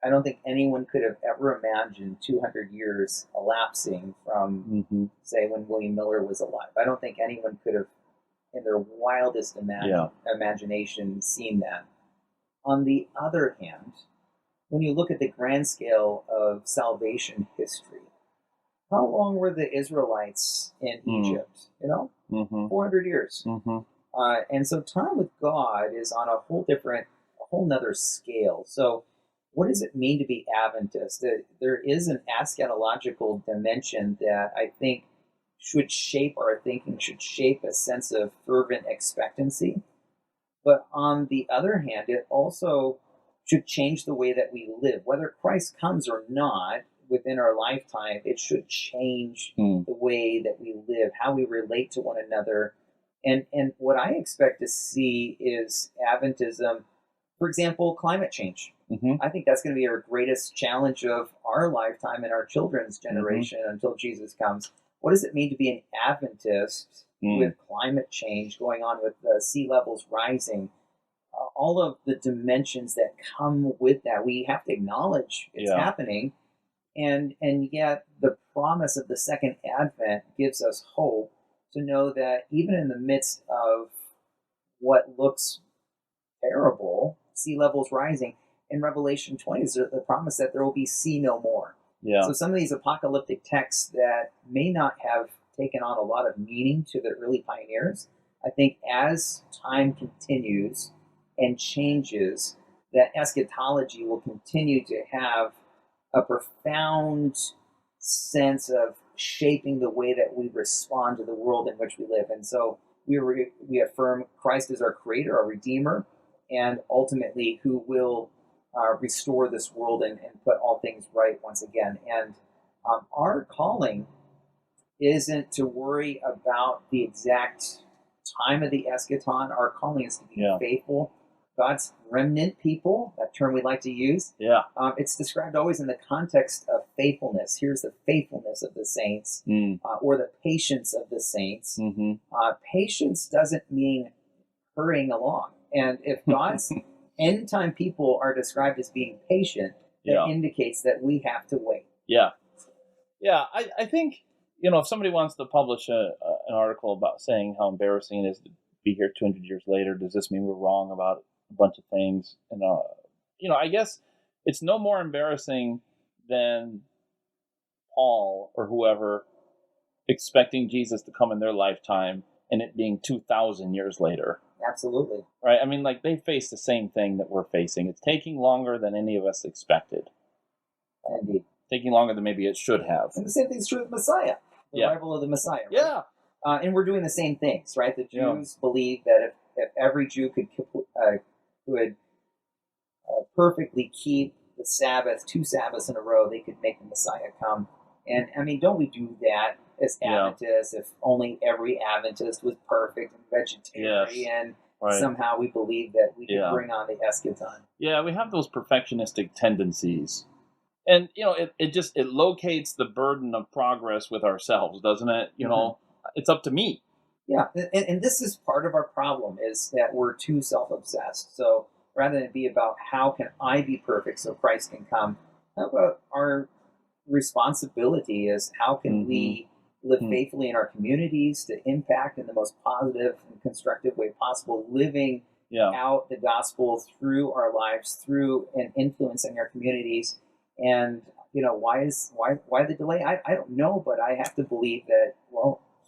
I don't think anyone could have ever imagined 200 years elapsing from, say, when William Miller was alive. I don't think anyone could have, in their wildest imagination, seen that. On the other hand, when you look at the grand scale of salvation history, how long were the Israelites in Egypt? 400 years. And so time with God is on a whole nother scale. So what does it mean to be Adventist? There is an eschatological dimension that I think should shape our thinking, should shape a sense of fervent expectancy. But on the other hand, it also should change the way that we live. Whether Christ comes or not within our lifetime, it should change the way that we live, how we relate to one another. And what I expect to see is Adventism, for example, climate change. I think that's going to be our greatest challenge of our lifetime and our children's generation until Jesus comes. What does it mean to be an Adventist with climate change going on, with sea levels rising? All of the dimensions that come with that, we have to acknowledge it's happening. And yet the promise of the second advent gives us hope to know that even in the midst of what looks terrible, sea levels rising, in Revelation 20 is the promise that there will be sea no more. So some of these apocalyptic texts that may not have taken on a lot of meaning to the early pioneers, I think as time continues and changes, that eschatology will continue to have a profound sense of shaping the way that we respond to the world in which we live. And so we affirm Christ as our creator, our redeemer, and ultimately who will restore this world and put all things right once again. And our calling isn't to worry about the exact time of the eschaton. Our calling is to be faithful. God's remnant people, that term we like to use, it's described always in the context of faithfulness. Here's the faithfulness of the saints, or the patience of the saints. Patience doesn't mean hurrying along. And if God's end time people are described as being patient, that indicates that we have to wait. I think, if somebody wants to publish an article about saying how embarrassing it is to be here 200 years later, does this mean we're wrong about a bunch of things? And I guess it's no more embarrassing than Paul or whoever expecting Jesus to come in their lifetime and it being 2,000 years later. Absolutely. Right? I mean, they face the same thing that we're facing. It's taking longer than any of us expected. Indeed. Taking longer than maybe it should have. And the same thing's true with Messiah, the arrival of the Messiah. Right? And we're doing the same things, right? The Jews believe that if every Jew could perfectly keep the Sabbath, 2 Sabbaths in a row, they could make the Messiah come. And I mean, don't we do that as Adventists? If only every Adventist was perfect and vegetarian, somehow we believe that we can bring on the eschaton. Yeah, we have those perfectionistic tendencies. And, it locates the burden of progress with ourselves, doesn't it? It's up to me. Yeah, and this is part of our problem, is that we're too self-obsessed. So rather than be about how can I be perfect so Christ can come, how about our responsibility is how can we live faithfully in our communities to impact in the most positive and constructive way possible, living out the gospel through our lives, through and influencing our communities. And why the delay? I don't know, but I have to believe that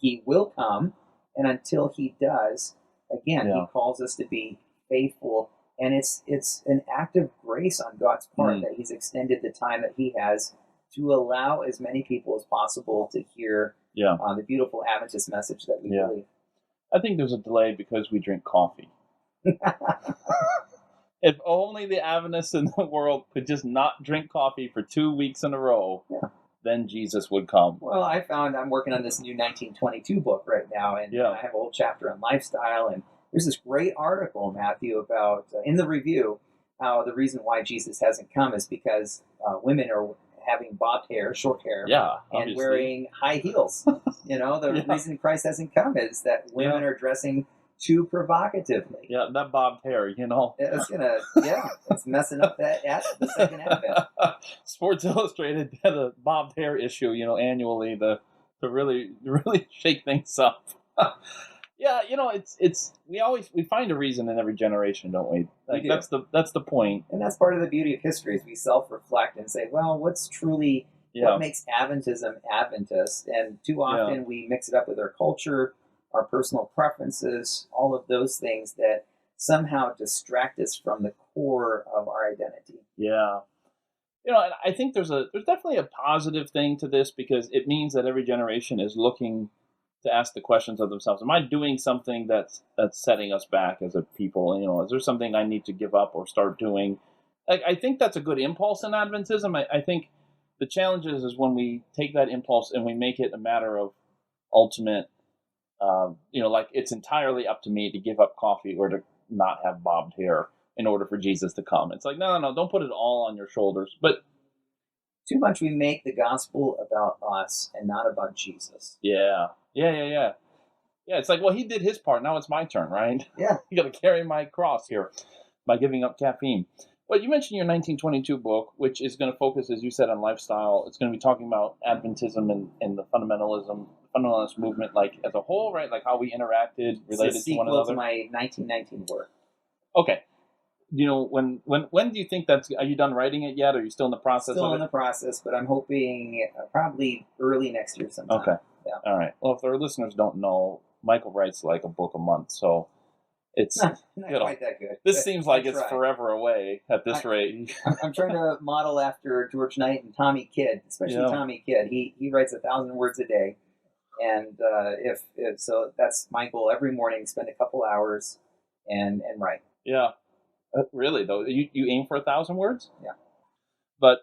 he will come, and until he does, again, he calls us to be faithful And it's an act of grace on God's part that He's extended the time that He has to allow as many people as possible to hear the beautiful Adventist message that we believe. I think there's a delay because we drink coffee. If only the Adventists in the world could just not drink coffee for 2 weeks in a row, then Jesus would come. Well, I found I'm working on this new 1922 book right now, and I have a whole chapter on lifestyle, and there's this great article, Matthew, about, in the review, how the reason why Jesus hasn't come is because women are having bobbed hair, short hair, and wearing high heels. The reason Christ hasn't come is that women are dressing too provocatively. Yeah, that bobbed hair, It's it's messing up the second Advent. Sports Illustrated had a bobbed hair issue, annually to really shake things up. It's we find a reason in every generation, don't we? Like, we do. That's the point. And that's part of the beauty of history is we self-reflect and say, well, what's truly what makes Adventism Adventist? And too often we mix it up with our culture, our personal preferences, all of those things that somehow distract us from the core of our identity. Yeah. And I think there's definitely a positive thing to this because it means that every generation is looking to ask the questions of themselves. Am I doing something that's setting us back as a people? Is there something I need to give up or start doing? I think that's a good impulse in Adventism. I think the challenge is when we take that impulse and we make it a matter of ultimate, like it's entirely up to me to give up coffee or to not have bobbed hair in order for Jesus to come. It's like, no, don't put it all on your shoulders. But too much we make the gospel about us and not about Jesus. Yeah, it's like, well, he did his part. Now it's my turn, right? Yeah. You got to carry my cross here by giving up caffeine. Well, you mentioned your 1922 book, which is going to focus, as you said, on lifestyle. It's going to be talking about Adventism and the fundamentalist movement, like as a whole, right? Like how we interacted, related to one another. It's a sequel to my 1919 work. Okay. When do you think are you done writing it yet? Or are you still in the process Still of it? in the process, but I'm hoping probably early next year sometime. Okay. Yeah. All right. Well, if our listeners don't know, Michael writes like a book a month, so it's not quite that good. This seems like it's forever away at this rate. I'm trying to model after George Knight and Tommy Kidd, especially Tommy Kidd. He writes 1,000 words a day, and if so, that's my goal every morning. Spend a couple hours and write. Yeah. Really though, you aim for 1,000 words? Yeah. But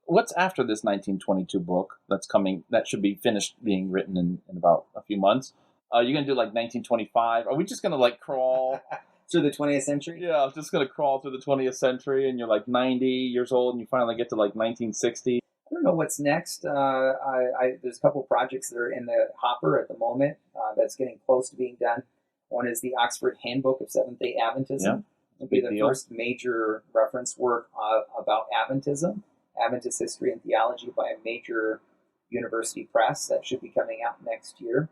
what's after this 1922 book that's coming? That should be finished being written in about a few months. You're gonna do like 1925? Are we just gonna like crawl through the 20th century? Yeah, I'm just gonna crawl through the 20th century, and you're like 90 years old, and you finally get to like 1960. I don't know what's next. There's a couple projects that are in the hopper at the moment that's getting close to being done. One is the Oxford Handbook of Seventh-day Adventism. Yeah. It'll be the first major reference work about Adventism, Adventist History and Theology by a major university press that should be coming out next year.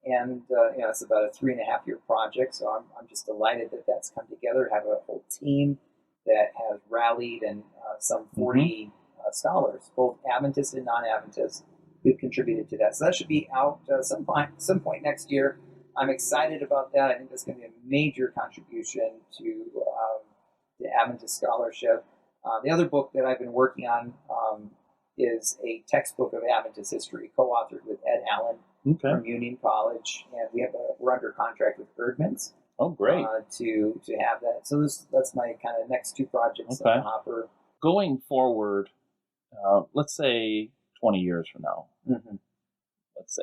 And, it's about a 3.5-year project, so I'm just delighted that that's come together, have a whole team that has rallied and some 40 scholars, both Adventist and non-Adventist, who've contributed to that. So that should be out some point next year. I'm excited about that. I think that's going to be a major contribution to Adventist scholarship. The other book that I've been working on is a textbook of Adventist history, co-authored with Ed Allen from Union College, and we're under contract with Erdman's. Oh, great! To have that. So that's my kind of next two projects on the hopper. Going forward, let's say 20 years from now. Mm-hmm.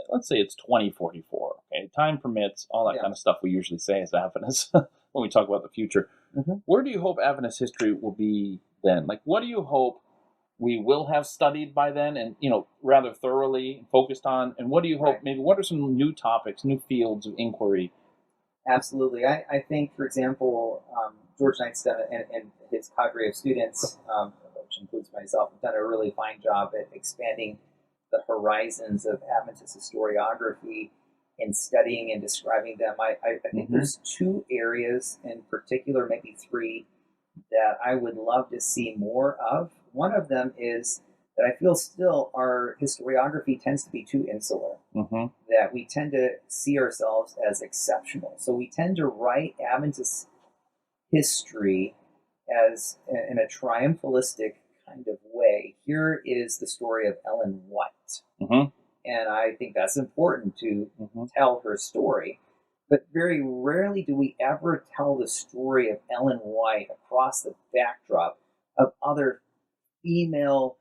Let's say it's 2044. Okay, time permits, all that kind of stuff we usually say as Adventists when we talk about the future. Mm-hmm. Where do you hope Adventist history will be then? Like, what do you hope we will have studied by then, and rather thoroughly focused on? And what do you hope? Maybe what are some new topics, new fields of inquiry? Absolutely, I think, for example, George Knight's done and his cadre of students, which includes myself, have done a really fine job at expanding the horizons of Adventist historiography and studying and describing them. I think there's two areas in particular, maybe three, that I would love to see more of. One of them is that I feel still our historiography tends to be too insular, that we tend to see ourselves as exceptional. So we tend to write Adventist history as in a triumphalistic kind of way. Here is the story of Ellen White. Mm-hmm. And I think that's important to Mm-hmm. tell her story. But very rarely do we ever tell the story of Ellen White across the backdrop of other female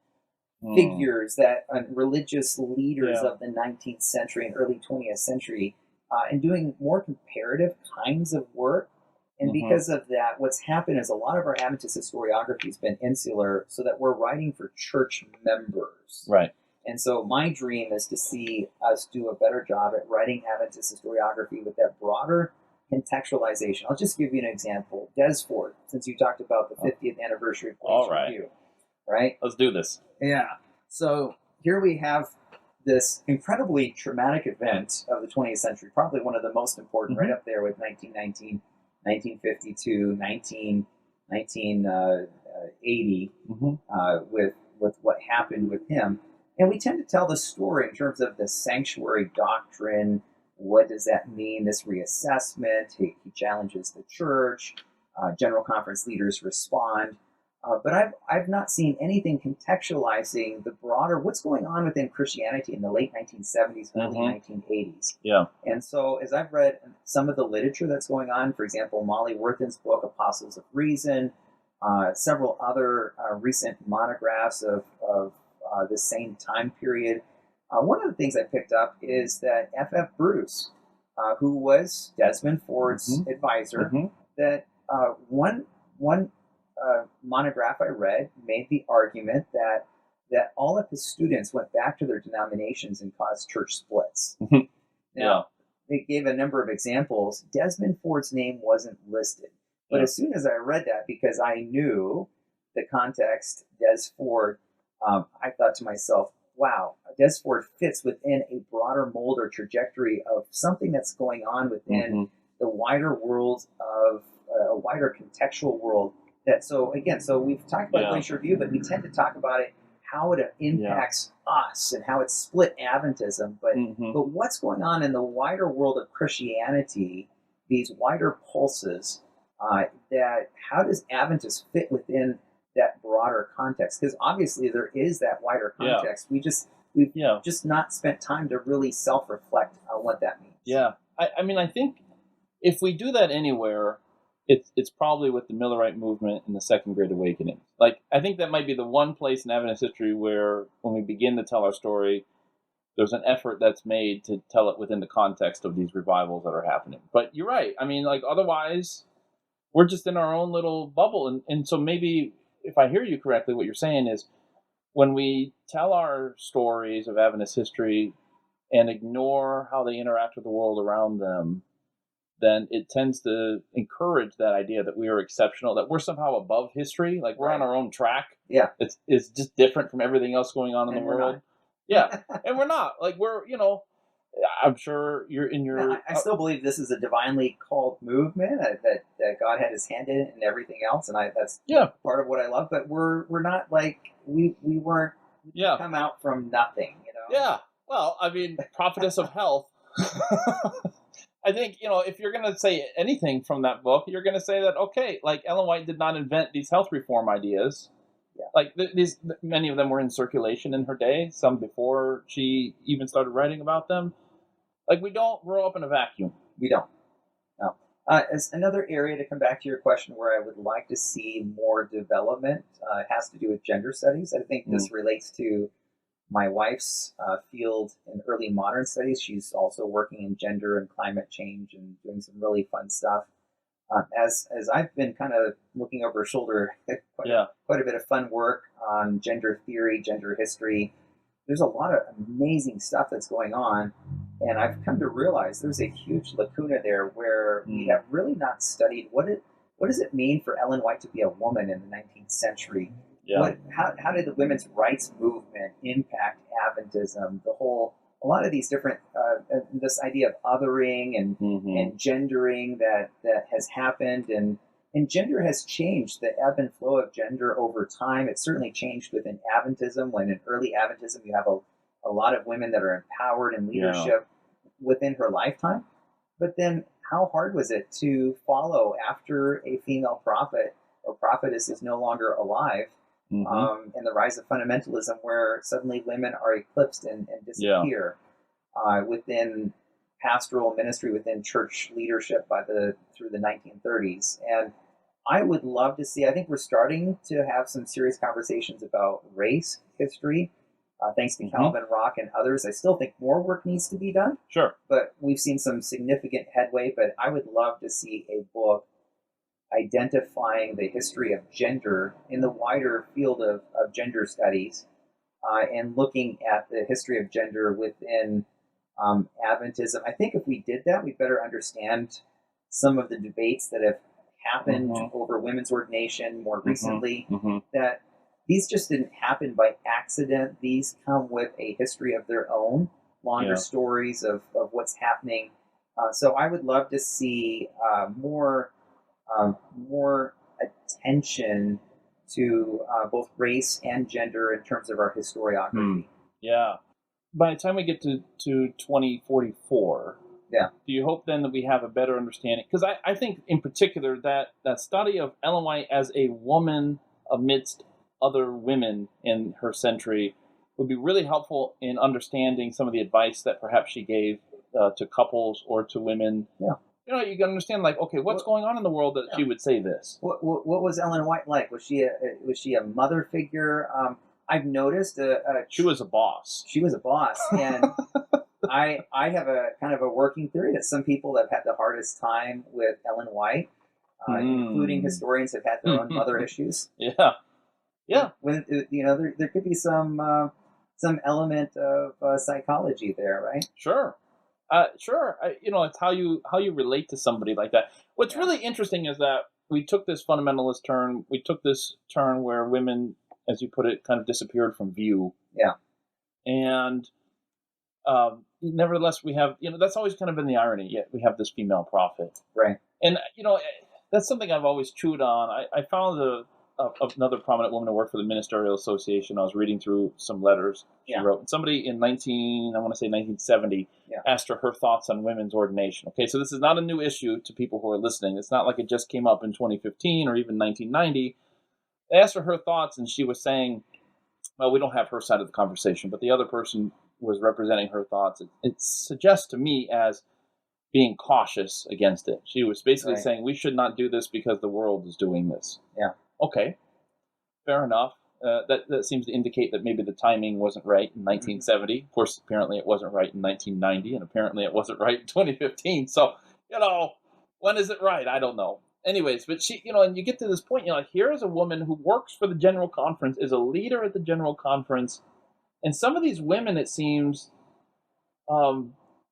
figures that religious leaders Yeah. of the 19th century and early 20th century, and doing more comparative kinds of work. And Mhm. because of that, what's happened is a lot of our Adventist historiography has been insular, so that we're writing for church members. Right. And so my dream is to see us do a better job at writing Adventist historiography with that broader contextualization. I'll just give you an example. Desford, since you talked about the 50th anniversary of All Police right. Review, right? Let's do this. Yeah. So here we have this incredibly traumatic event of the 20th century, probably one of the most important, right up there with 1919, 1952, 1980, Mm-hmm. with what happened with him. And we tend to tell the story in terms of the sanctuary doctrine. What does that mean? This reassessment. He challenges the church. General conference leaders respond. But I've not seen anything contextualizing the broader what's going on within Christianity in the late 1970s, early 1980s. Yeah. And so as I've read some of the literature that's going on, for example, Molly Worthen's book, Apostles of Reason, several other recent monographs of the same time period, one of the things I picked up is that F.F. Bruce, who was Desmond Ford's advisor, that one monograph I read made the argument that all of his students went back to their denominations and caused church splits. Now, they gave a number of examples. Desmond Ford's name wasn't listed. But as soon as I read that, because I knew the context, Des Ford, I thought to myself, wow, Des Ford fits within a broader mold or trajectory of something that's going on within the wider world of a wider contextual world. So we've talked about Glacier Review, but we tend to talk about it, how it impacts us and how it's split Adventism. But what's going on in the wider world of Christianity, these wider pulses, that how does Adventist fit within that broader context? Because obviously there is that wider context. We've just not spent time to really self-reflect on what that means. Yeah. I mean, I think if we do that anywhere, it's probably with the Millerite movement and the Second Great Awakening. Like, I think that might be the one place in Adventist history where, when we begin to tell our story, there's an effort that's made to tell it within the context of these revivals that are happening. But you're right. I mean, like, otherwise, we're just in our own little bubble. And so maybe, if I hear you correctly, what you're saying is, when we tell our stories of Adventist history and ignore how they interact with the world around them, then it tends to encourage that idea that we are exceptional, that we're somehow above history, like we're on our own track. Yeah. It's just different from everything else going on in the world. Yeah. And we're not. Like, we're, I'm sure you're in your... No, I still believe this is a divinely called movement, that God had his hand in it and everything else, and that's part of what I love, but we're not like, we weren't come out from nothing, Yeah. Well, I mean, prophetess of health. I think, if you're going to say anything from that book, you're going to say that, okay, like, Ellen White did not invent these health reform ideas. Yeah. Like, many of them were in circulation in her day, some before she even started writing about them. Like, we don't grow up in a vacuum. We don't. No. As another area to come back to your question where I would like to see more development has to do with gender studies. I think this relates to my wife's field in early modern studies. She's also working in gender and climate change and doing some really fun stuff. As I've been kind of looking over her shoulder, quite a bit of fun work on gender theory, gender history. There's a lot of amazing stuff that's going on, and I've come to realize there's a huge lacuna there where we have really not studied what does it mean for Ellen White to be a woman in the 19th century. Yeah. How did the women's rights movement impact Adventism? A lot of these different, this idea of othering and gendering that has happened, and gender has changed. The ebb and flow of gender over time. It's certainly changed within Adventism. When in early Adventism, you have a lot of women that are empowered in leadership within her lifetime. But then how hard was it to follow after a female prophet or prophetess is no longer alive, and the rise of fundamentalism, where suddenly women are eclipsed and disappear within pastoral ministry, within church leadership through the 1930s. And I would love to see, I think we're starting to have some serious conversations about race history, thanks to Calvin Rock and others. I still think more work needs to be done. Sure. But we've seen some significant headway, but I would love to see a book identifying the history of gender in the wider field of gender studies, and looking at the history of gender within Adventism. I think if we did that, we'd better understand some of the debates that have happened over women's ordination more recently, that these just didn't happen by accident. These come with a history of their own, longer stories of what's happening. So I would love to see more attention to both race and gender in terms of our historiography. Yeah. By the time we get to 2044, do you hope then that we have a better understanding? Because I think in particular that study of Ellen White as a woman amidst other women in her century would be really helpful in understanding some of the advice that perhaps she gave to couples or to women. Yeah. You know, you can understand, like, okay, what's going on in the world that she would say this? What was Ellen White like? Was she a mother figure? I've noticed she was a boss. She was a boss, and I have a kind of a working theory that some people have had the hardest time with Ellen White, including historians, have had their own mother issues. Yeah. When there could be some element of psychology there, right? Sure. It's how you relate to somebody like that. What's really interesting is that we took this fundamentalist turn. We took this turn where women, as you put it, kind of disappeared from view. Yeah. And nevertheless, we have, that's always kind of been the irony. Yet we have this female prophet. Right. And, that's something I've always chewed on. I found another prominent woman who worked for the Ministerial Association. I was reading through some letters she wrote. And somebody in 1970 asked her thoughts on women's ordination. Okay, so this is not a new issue to people who are listening. It's not like it just came up in 2015 or even 1990. They asked her thoughts, and she was saying, well, we don't have her side of the conversation, but the other person was representing her thoughts. It suggests to me as being cautious against it. She was basically saying, we should not do this because the world is doing this. Yeah. Okay, fair enough. That seems to indicate that maybe the timing wasn't right in 1970. Of course, apparently it wasn't right in 1990, and apparently it wasn't right in 2015. So, when is it right? I don't know. Anyways, but she, and you get to this point, here is a woman who works for the General Conference, is a leader at the General Conference, and some of these women, it seems,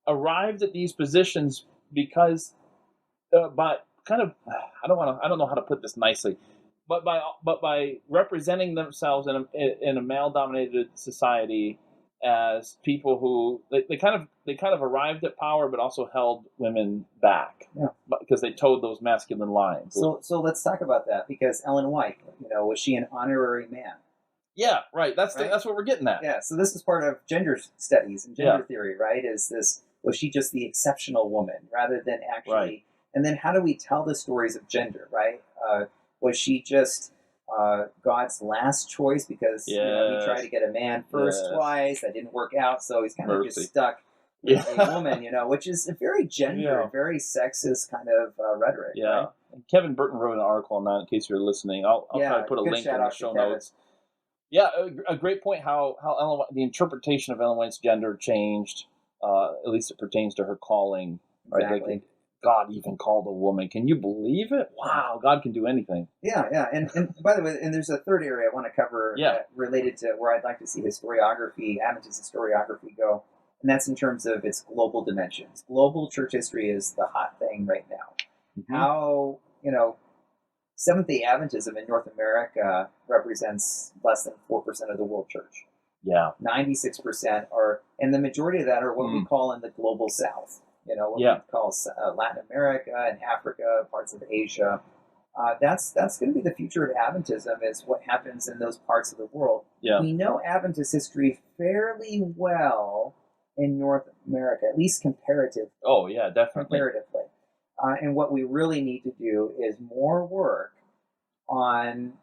arrived at these positions because, by kind of, I don't know how to put this nicely, but by representing themselves in a male-dominated society as people who they kind of arrived at power, but also held women back, because they towed those masculine lines. So let's talk about that, because Ellen White, was she an honorary man? Yeah, right. That's what we're getting at. Yeah. So this is part of gender studies and gender theory, right? Was she just the exceptional woman rather than actually? Right. And then how do we tell the stories of gender, right? Was she just God's last choice because he tried to get a man first twice, that didn't work out, so he's kind of just stuck with a woman, which is a very gender, very sexist kind of rhetoric. Yeah. Right? And Kevin Burton wrote an article on that, in case you're listening. I'll try to put a link in the show notes. Yeah, a great point. How Ellen White, the interpretation of Ellen White's gender changed. At least it pertains to her calling. Right? Exactly. Like, God even called a woman. Can you believe it? Wow, God can do anything. Yeah. And by the way, and there's a third area I want to cover related to where I'd like to see historiography, Adventist historiography go, and that's in terms of its global dimensions. Global church history is the hot thing right now. Mm-hmm. How, Seventh-day Adventism in North America represents less than 4% of the world church. Yeah. 96% are, and the majority of that are what we call in the global south. What we call Latin America and Africa, parts of Asia. That's going to be the future of Adventism, is what happens in those parts of the world. Yeah. We know Adventist history fairly well in North America, at least comparatively. Oh, yeah, definitely. Comparatively. And what we really need to do is more work on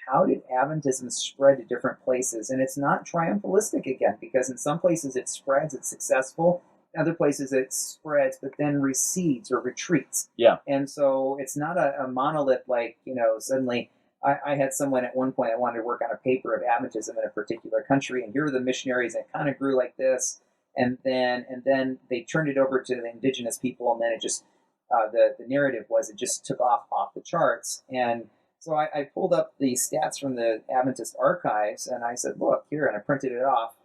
how did Adventism spread to different places. And it's not triumphalistic again, because in some places it spreads, it's successful. In other places it spreads, but then recedes or retreats. Yeah. And so it's not a monolith like, suddenly I had someone at one point that wanted to work on a paper of Adventism in a particular country, and here are the missionaries, and it kind of grew like this. And then they turned it over to the indigenous people, and then it just, the narrative was it just took off the charts. And so I pulled up the stats from the Adventist archives, and I said, look, here, and I printed it off.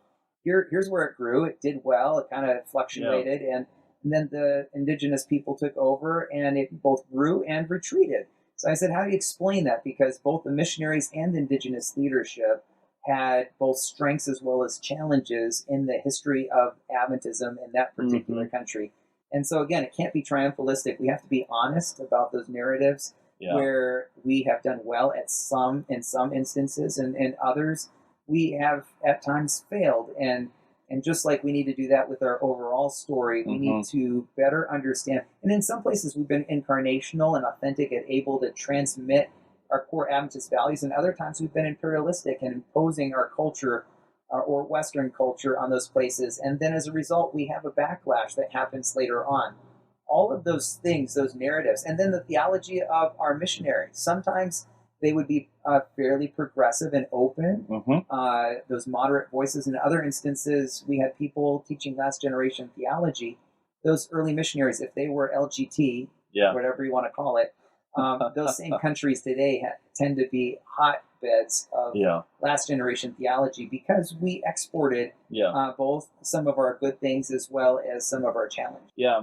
Here's where it grew. It did well. It kind of fluctuated, and then the indigenous people took over, and it both grew and retreated. So I said, how do you explain that? Because both the missionaries and the indigenous leadership had both strengths as well as challenges in the history of Adventism in that particular country. And so again, it can't be triumphalistic. We have to be honest about those narratives, where we have done well in some instances, and others we have at times failed. And just like we need to do that with our overall story, we need to better understand. And in some places we've been incarnational and authentic and able to transmit our core Adventist values, and other times we've been imperialistic and imposing our culture or Western culture on those places. And then as a result, we have a backlash that happens later on. All of those things, those narratives, and then the theology of our missionaries. Sometimes they would be fairly progressive and open, those moderate voices. In other instances, we had people teaching last generation theology. Those early missionaries, if they were LGT, whatever you want to call it, those same countries today tend to be hotbeds of last generation theology, because we exported both some of our good things as well as some of our challenges. Yeah.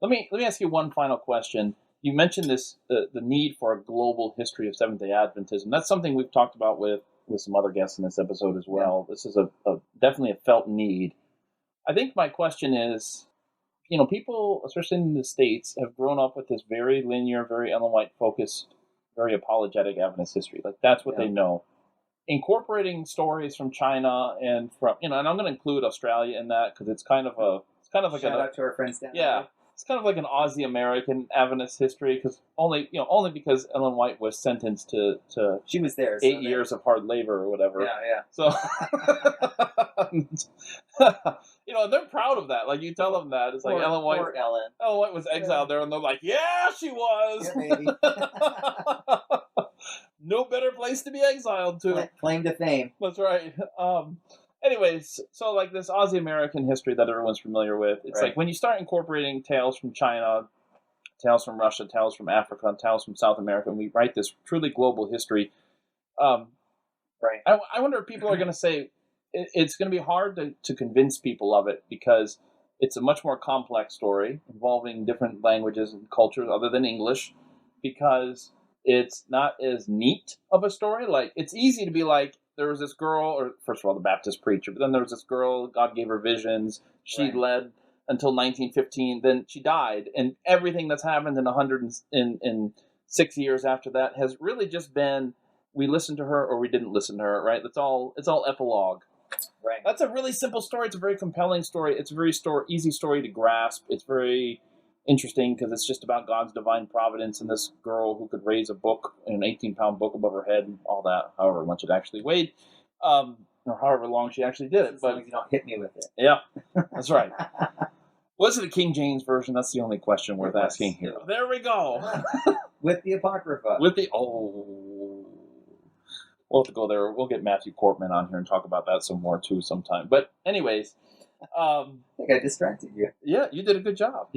Let me ask you one final question. You mentioned this the need for a global history of Seventh-day Adventism. That's something we've talked about with some other guests in this episode as well. This is a definitely a felt need. I think my question is, people, especially in the States, have grown up with this very linear, very Ellen White focused, very apologetic Adventist history. Like that's what they know. Incorporating stories from China and from and I'm going to include Australia in that, because it's kind of like shout out to our friends down there. It's kind of like an Aussie American Adventist history, because only because Ellen White was sentenced to she was there 8 years of hard labor or whatever. Yeah. So they're proud of that. Like you tell them that it's like Ellen White was exiled there, and they're like, yeah, she was. Yeah, maybe. No better place to be exiled to. Claim to fame. That's right. Anyways, so like this Aussie American history that everyone's familiar with, it's like when you start incorporating tales from China, tales from Russia, tales from Africa, and tales from South America, and we write this truly global history. I wonder if people are going to say it's going to be hard to convince people of it, because it's a much more complex story involving different languages and cultures other than English, because it's not as neat of a story. Like it's easy to be like, there was this girl, or first of all, the Baptist preacher, but then there was this girl, God gave her visions. She led until 1915. Then she died. And everything that's happened in 6 years after that has really just been, we listened to her or we didn't listen to her, right? It's all epilogue. Right. That's a really simple story. It's a very compelling story. It's a very easy story to grasp. It's very interesting because it's just about God's divine providence and this girl who could raise a book, an 18-pound book above her head and all that, however much it actually weighed, or however long she actually did it. But you don't hit me with it. Yeah, that's right. Was it a King James version? That's the only question worth asking here. There we go. With the Apocrypha. We'll have to go there. We'll get Matthew Cortman on here and talk about that some more too sometime. But anyways, I think I distracted you. Yeah, you did a good job.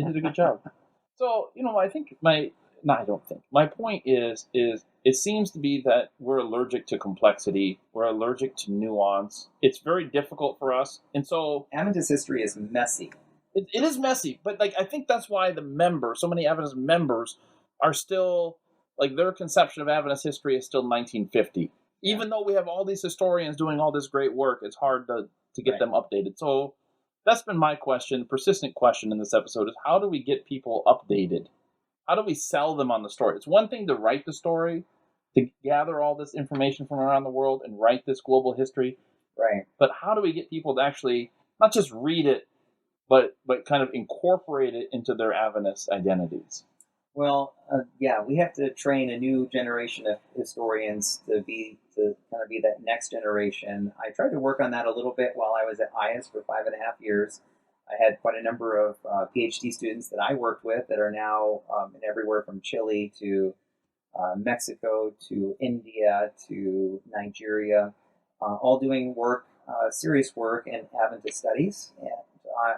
So, I think my point is it seems to be that we're allergic to complexity. We're allergic to nuance. It's very difficult for us. And so Adventist history is messy. It is messy, but I think that's why so many Adventist members are still, their conception of Adventist history is still 1950. Even though we have all these historians doing all this great work, it's hard to get them updated. So that's been my question, persistent question in this episode, is how do we get people updated? How do we sell them on the story? It's one thing to write the story, to gather all this information from around the world and write this global history. Right. But how do we get people to actually not just read it, but kind of incorporate it into their Adventist identities? Well, yeah, we have to train a new generation of historians to kind of be that next generation. I tried to work on that a little bit while I was at IAS for 5.5 years. I had quite a number of PhD students that I worked with that are now in everywhere from Chile to Mexico to India to Nigeria, all doing work, serious work in Adventist studies.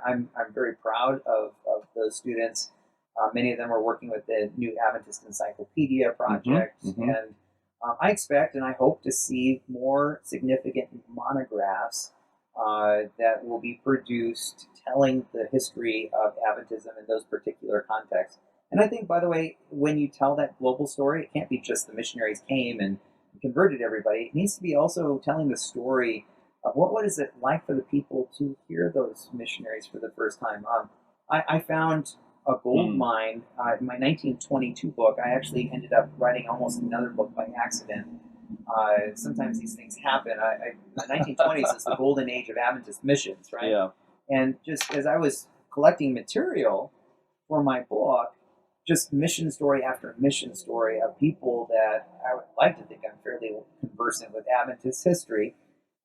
And I'm very proud of those students. Many of them are working with the new Adventist Encyclopedia project, and I expect and I hope to see more significant monographs that will be produced telling the history of Adventism in those particular contexts. And I think, by the way, when you tell that global story, it can't be just the missionaries came and converted everybody. It needs to be also telling the story of what is it like for the people to hear those missionaries for the first time. I found a gold mine in my 1922 book. I actually ended up writing almost another book by accident. Sometimes these things happen. The 1920s is the golden age of Adventist missions, right? Yeah. And just as I was collecting material for my book, just mission story after mission story of people that I would like to think I'm fairly conversant with Adventist history,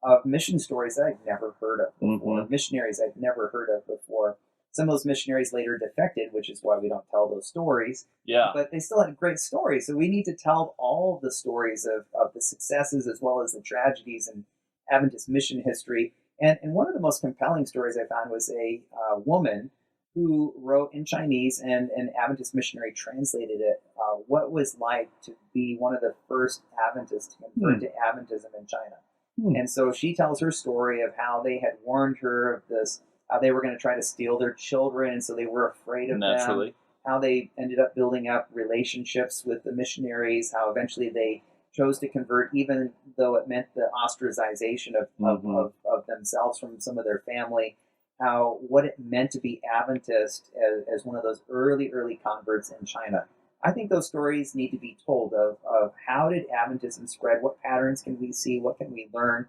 of mission stories that I'd never heard of before, missionaries I'd never heard of before. Some of those missionaries later defected, which is why we don't tell those stories. Yeah. But they still had great stories. So we need to tell all of the stories of the successes as well as the tragedies in Adventist mission history. And one of the most compelling stories I found was a woman who wrote in Chinese, and an Adventist missionary translated it, what was like to be one of the first Adventists to convert to Adventism in China. And so she tells her story of how they had warned her of this, how they were going to try to steal their children, and so they were afraid of them, how they ended up building up relationships with the missionaries, how eventually they chose to convert even though it meant the ostracization of themselves from some of their family, how what it meant to be Adventist as one of those early converts in China. I think those stories need to be told of how did Adventism spread, what patterns can we see, what can we learn.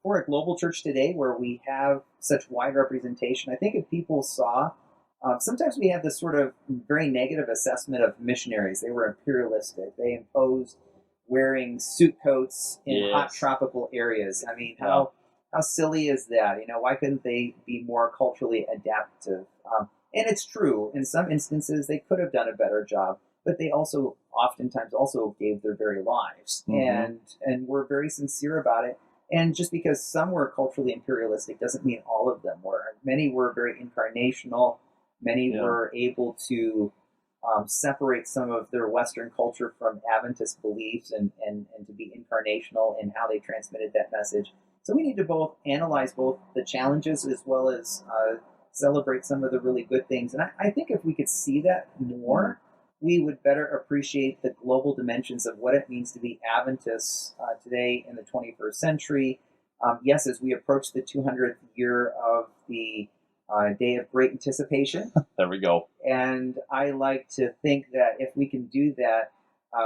For a global church today where we have such wide representation, I think if people saw, sometimes we have this sort of very negative assessment of missionaries. They were imperialistic. They imposed wearing suit coats in hot tropical areas. I mean, how silly is that? You know, why couldn't they be more culturally adaptive? And it's true. In some instances, they could have done a better job, but they also oftentimes also gave their very lives and were very sincere about it. And just because some were culturally imperialistic doesn't mean all of them were. Many were very incarnational. Many were able to separate some of their Western culture from Adventist beliefs and to be incarnational in how they transmitted that message. So we need to both analyze both the challenges as well as celebrate some of the really good things. And I think if we could see that more, we would better appreciate the global dimensions of what it means to be Adventists today in the 21st century. Yes, as we approach the 200th year of the Day of Great Anticipation. There we go. And I like to think that if we can do that,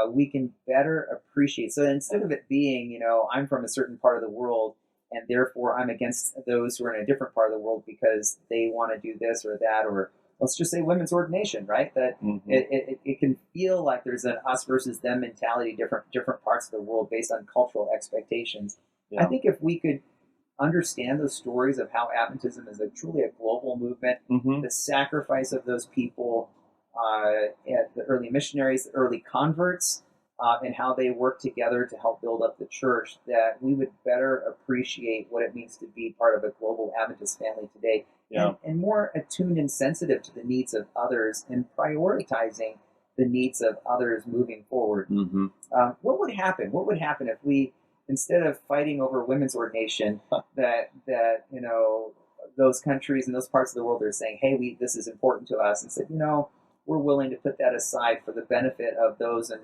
we can better appreciate. So instead of it being, you know, I'm from a certain part of the world, and therefore I'm against those who are in a different part of the world because they want to do this or that, or let's just say women's ordination, right? That it can feel like there's an us versus them mentality, different parts of the world based on cultural expectations. Yeah. I think if we could understand those stories of how Adventism is truly a global movement, the sacrifice of those people, the early missionaries, the early converts, and how they work together to help build up the church, that we would better appreciate what it means to be part of a global Adventist family today, and more attuned and sensitive to the needs of others and prioritizing the needs of others moving forward. What would happen? What would happen if we, instead of fighting over women's ordination, that you know, those countries and those parts of the world are saying, hey, this is important to us, and said, you know, we're willing to put that aside for the benefit of those in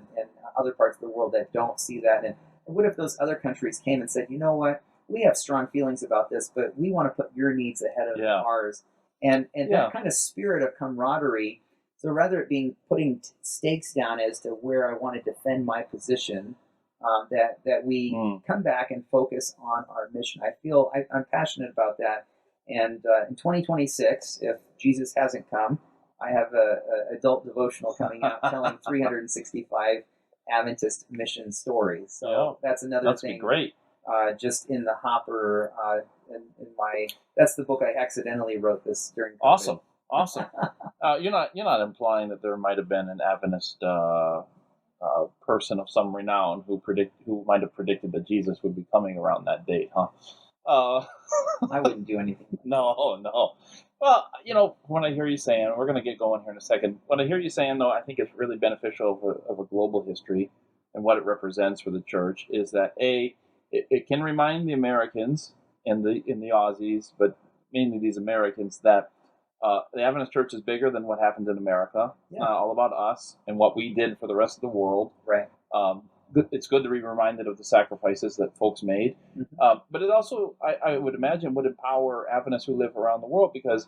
other parts of the world that don't see that. And what if those other countries came and said, you know what, we have strong feelings about this, but we want to put your needs ahead of ours. And that kind of spirit of camaraderie. So rather it being putting stakes down as to where I want to defend my position, that we come back and focus on our mission. I feel I'm passionate about that. And in 2026, if Jesus hasn't come, I have a adult devotional coming out telling 365 Adventist mission stories. So that's another thing. Be great. Just in the hopper. That's the book I accidentally wrote this during COVID. Awesome. You're not implying that there might have been an Adventist person of some renown who might have predicted that Jesus would be coming around that date, huh? I wouldn't do anything. No. Well, when I hear you saying, we're going to get going here in a second. What I hear you saying, though, I think is really beneficial of a global history and what it represents for the church is that it can remind the Americans and the Aussies, but mainly these Americans, that the Adventist Church is bigger than what happens in America. It's not all about us and what we did for the rest of the world. Right. It's good to be reminded of the sacrifices that folks made. Mm-hmm. But it also, I would imagine, would empower Adventists who live around the world because,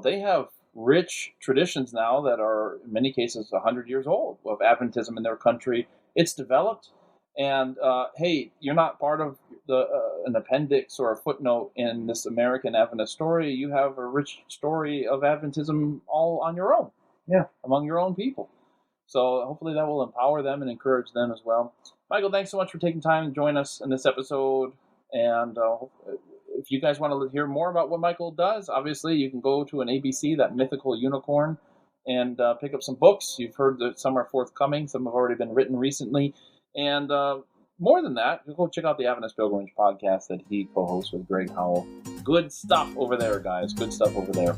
they have rich traditions now that are, in many cases, 100 years old of Adventism in their country. It's developed. And, hey, you're not part of an appendix or a footnote in this American Adventist story. You have a rich story of Adventism all on your own. Yeah. Among your own people. So hopefully that will empower them and encourage them as well. Michael, thanks so much for taking time to join us in this episode. And if you guys want to hear more about what Michael does, obviously you can go to an ABC, that mythical unicorn, and pick up some books. You've heard that some are forthcoming. Some have already been written recently. And more than that, go check out the Adventist Pilgrimage podcast that he co-hosts with Greg Howell. Good stuff over there, guys. Good stuff over there.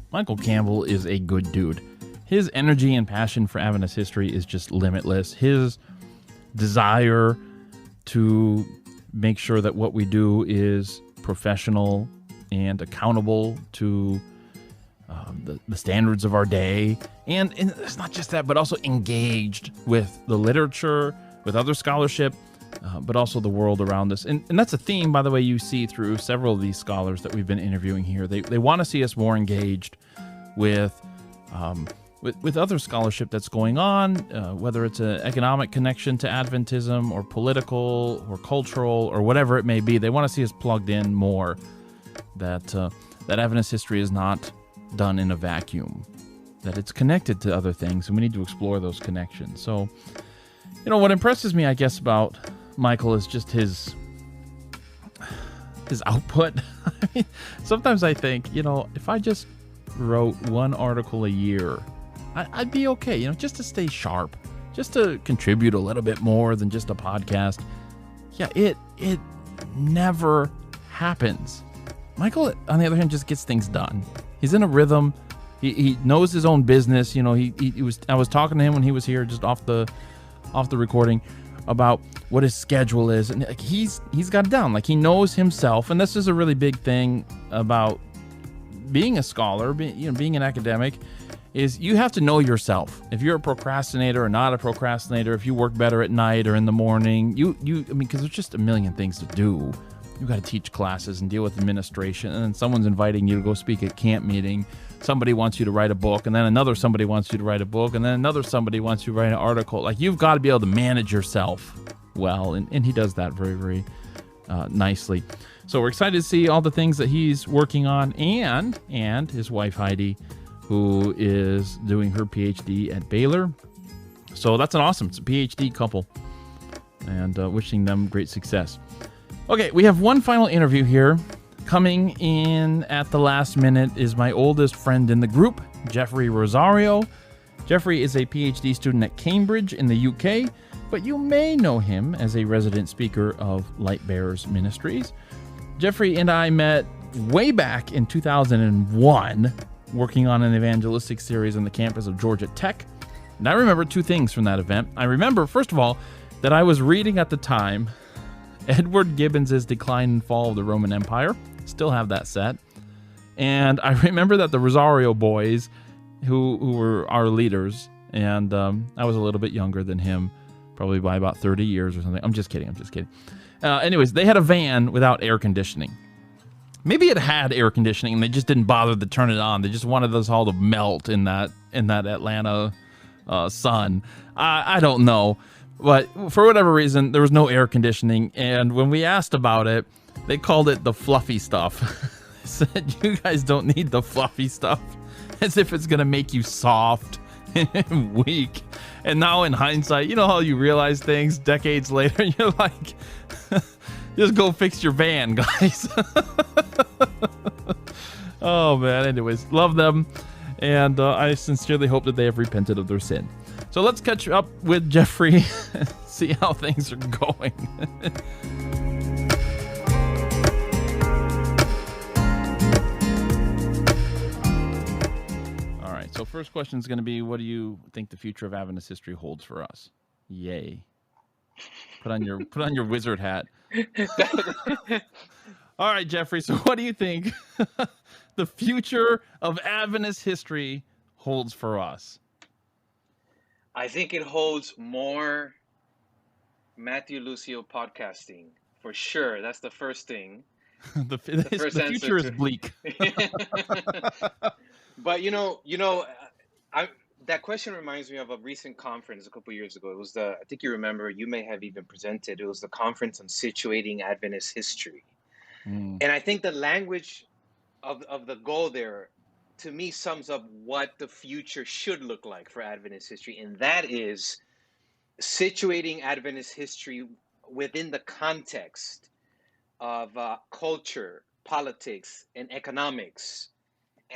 Michael Campbell is a good dude. His energy and passion for Adventist history is just limitless. His desire to make sure that what we do is professional and accountable to the standards of our day. And it's not just that, but also engaged with the literature, with other scholarship, but also the world around us. And that's a theme, by the way, you see through several of these scholars that we've been interviewing here. They want to see us more engaged with other scholarship that's going on, whether it's an economic connection to Adventism or political or cultural or whatever it may be. They want to see us plugged in more, that Adventist history is not done in a vacuum, that it's connected to other things, and we need to explore those connections. So, what impresses me, I guess, about Michael is just his output. I mean, sometimes I think, if I just wrote one article a year, I'd be okay, just to stay sharp, just to contribute a little bit more than just a podcast. Yeah, it never happens. Michael, on the other hand, just gets things done. He's in a rhythm. He knows his own business. I was talking to him when he was here, just off the recording, about what his schedule is, and he's got it down. He knows himself, and this is a really big thing about being a scholar, being an academic, is you have to know yourself. If you're a procrastinator or not a procrastinator, if you work better at night or in the morning, because there's just a million things to do. You've got to teach classes and deal with administration, and then someone's inviting you to go speak at camp meeting. Somebody wants you to write a book, and then another somebody wants you to write a book, and then another somebody wants you to write an article. You've got to be able to manage yourself well, and he does that very, very nicely. So we're excited to see all the things that he's working on, and his wife Heidi, who is doing her PhD at Baylor. So it's a PhD couple, and wishing them great success. Okay, we have one final interview here. Coming in at the last minute is my oldest friend in the group, Jeffrey Rosario. Jeffrey is a PhD student at Cambridge in the UK, but you may know him as a resident speaker of Light Bearers Ministries. Jeffrey and I met way back in 2001, working on an evangelistic series on the campus of Georgia Tech. And I remember two things from that event. I remember, first of all, that I was reading at the time Edward Gibbons's Decline and Fall of the Roman Empire. Still have that set. And I remember that the Rosario boys, who were our leaders, and I was a little bit younger than him, probably by about 30 years or something. I'm just kidding. Anyways, they had a van without air conditioning. Maybe it had air conditioning and they just didn't bother to turn it on. They just wanted us all to melt in that Atlanta sun. I don't know. But for whatever reason, there was no air conditioning. And when we asked about it, they called it the fluffy stuff. They said, you guys don't need the fluffy stuff. As if it's going to make you soft and weak. And now in hindsight, you know how you realize things decades later? You're like, just go fix your van, guys. Oh, man. Anyways, love them. And I sincerely hope that they have repented of their sin. So let's catch up with Jeffrey and see how things are going. All right. So first question is going to be, what do you think the future of Adventist history holds for us? Yay. Put on your wizard hat. All right, Jeffrey. So what do you think the future of Adventist history holds for us? I think it holds more Matthew Lucio podcasting for sure. That's the first thing. The future is bleak. But that question reminds me of a recent conference a couple years ago. It was I think you remember, you may have even presented. It was the conference on situating Adventist history. And I think the language of the goal there, to me, sums up what the future should look like for Adventist history. And that is situating Adventist history within the context of culture, politics, and economics,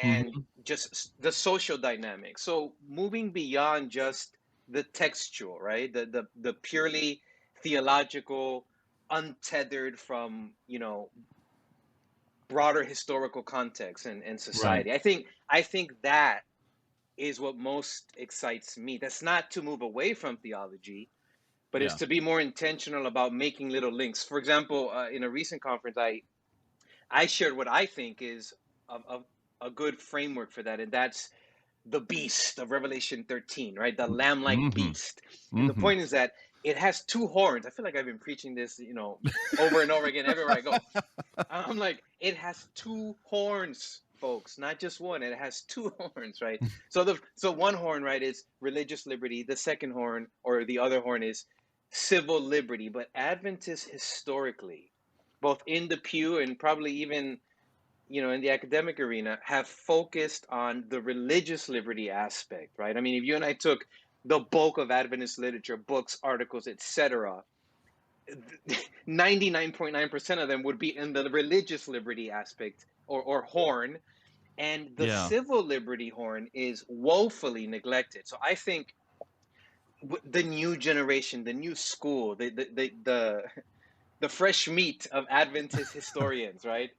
and just the social dynamics. So moving beyond just the textual, right? The purely theological, untethered from, broader historical context and society. Right. I think that is what most excites me. That's not to move away from theology, but it's to be more intentional about making little links. For example, in a recent conference, I shared what I think is a good framework for that, and that's the beast of Revelation 13, right? The lamb-like beast. And the point is that it has two horns. I feel like I've been preaching this, over and over again everywhere I go. I'm like, it has two horns, folks, not just one. It has two horns, right? So one horn, right, is religious liberty. The second horn, or the other horn, is civil liberty. But Adventists historically, both in the pew and probably even, in the academic arena, have focused on the religious liberty aspect, right? I mean, if you and I took the bulk of Adventist literature, books, articles, etc., 99.9% of them would be in the religious liberty aspect or horn, and the civil liberty horn is woefully neglected. So I think the new generation, the new school, the fresh meat of Adventist historians, right?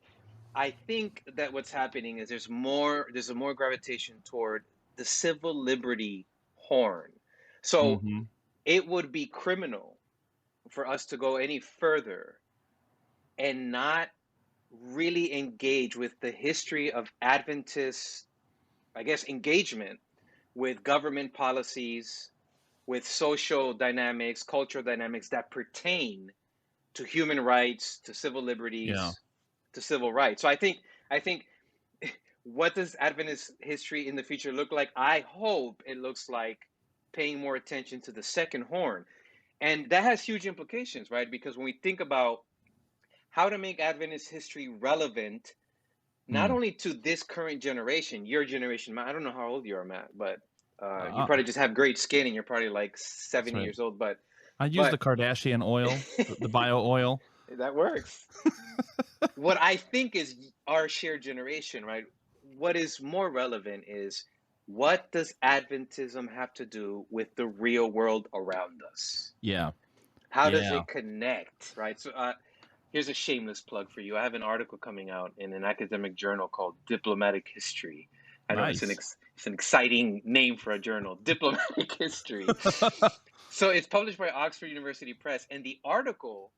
I think that what's happening is there's a more gravitation toward the civil liberty horn. So it would be criminal for us to go any further and not really engage with the history of Adventist, engagement with government policies, with social dynamics, cultural dynamics that pertain to human rights, to civil liberties, to civil rights. So I think what does Adventist history in the future look like? I hope it looks like paying more attention to the second horn. And that has huge implications, right? Because when we think about how to make Adventist history relevant, not only to this current generation, your generation, I don't know how old you are, Matt, but you probably just have great skin and you're probably like 70 years old. But I use the Kardashian oil, the bio oil. That works. What I think is our shared generation, right? What is more relevant is, what does Adventism have to do with the real world around us? Yeah. How does it connect, right? So here's a shameless plug for you. I have an article coming out in an academic journal called Diplomatic History. I know it's an exciting name for a journal, Diplomatic History. So it's published by Oxford University Press. And the article,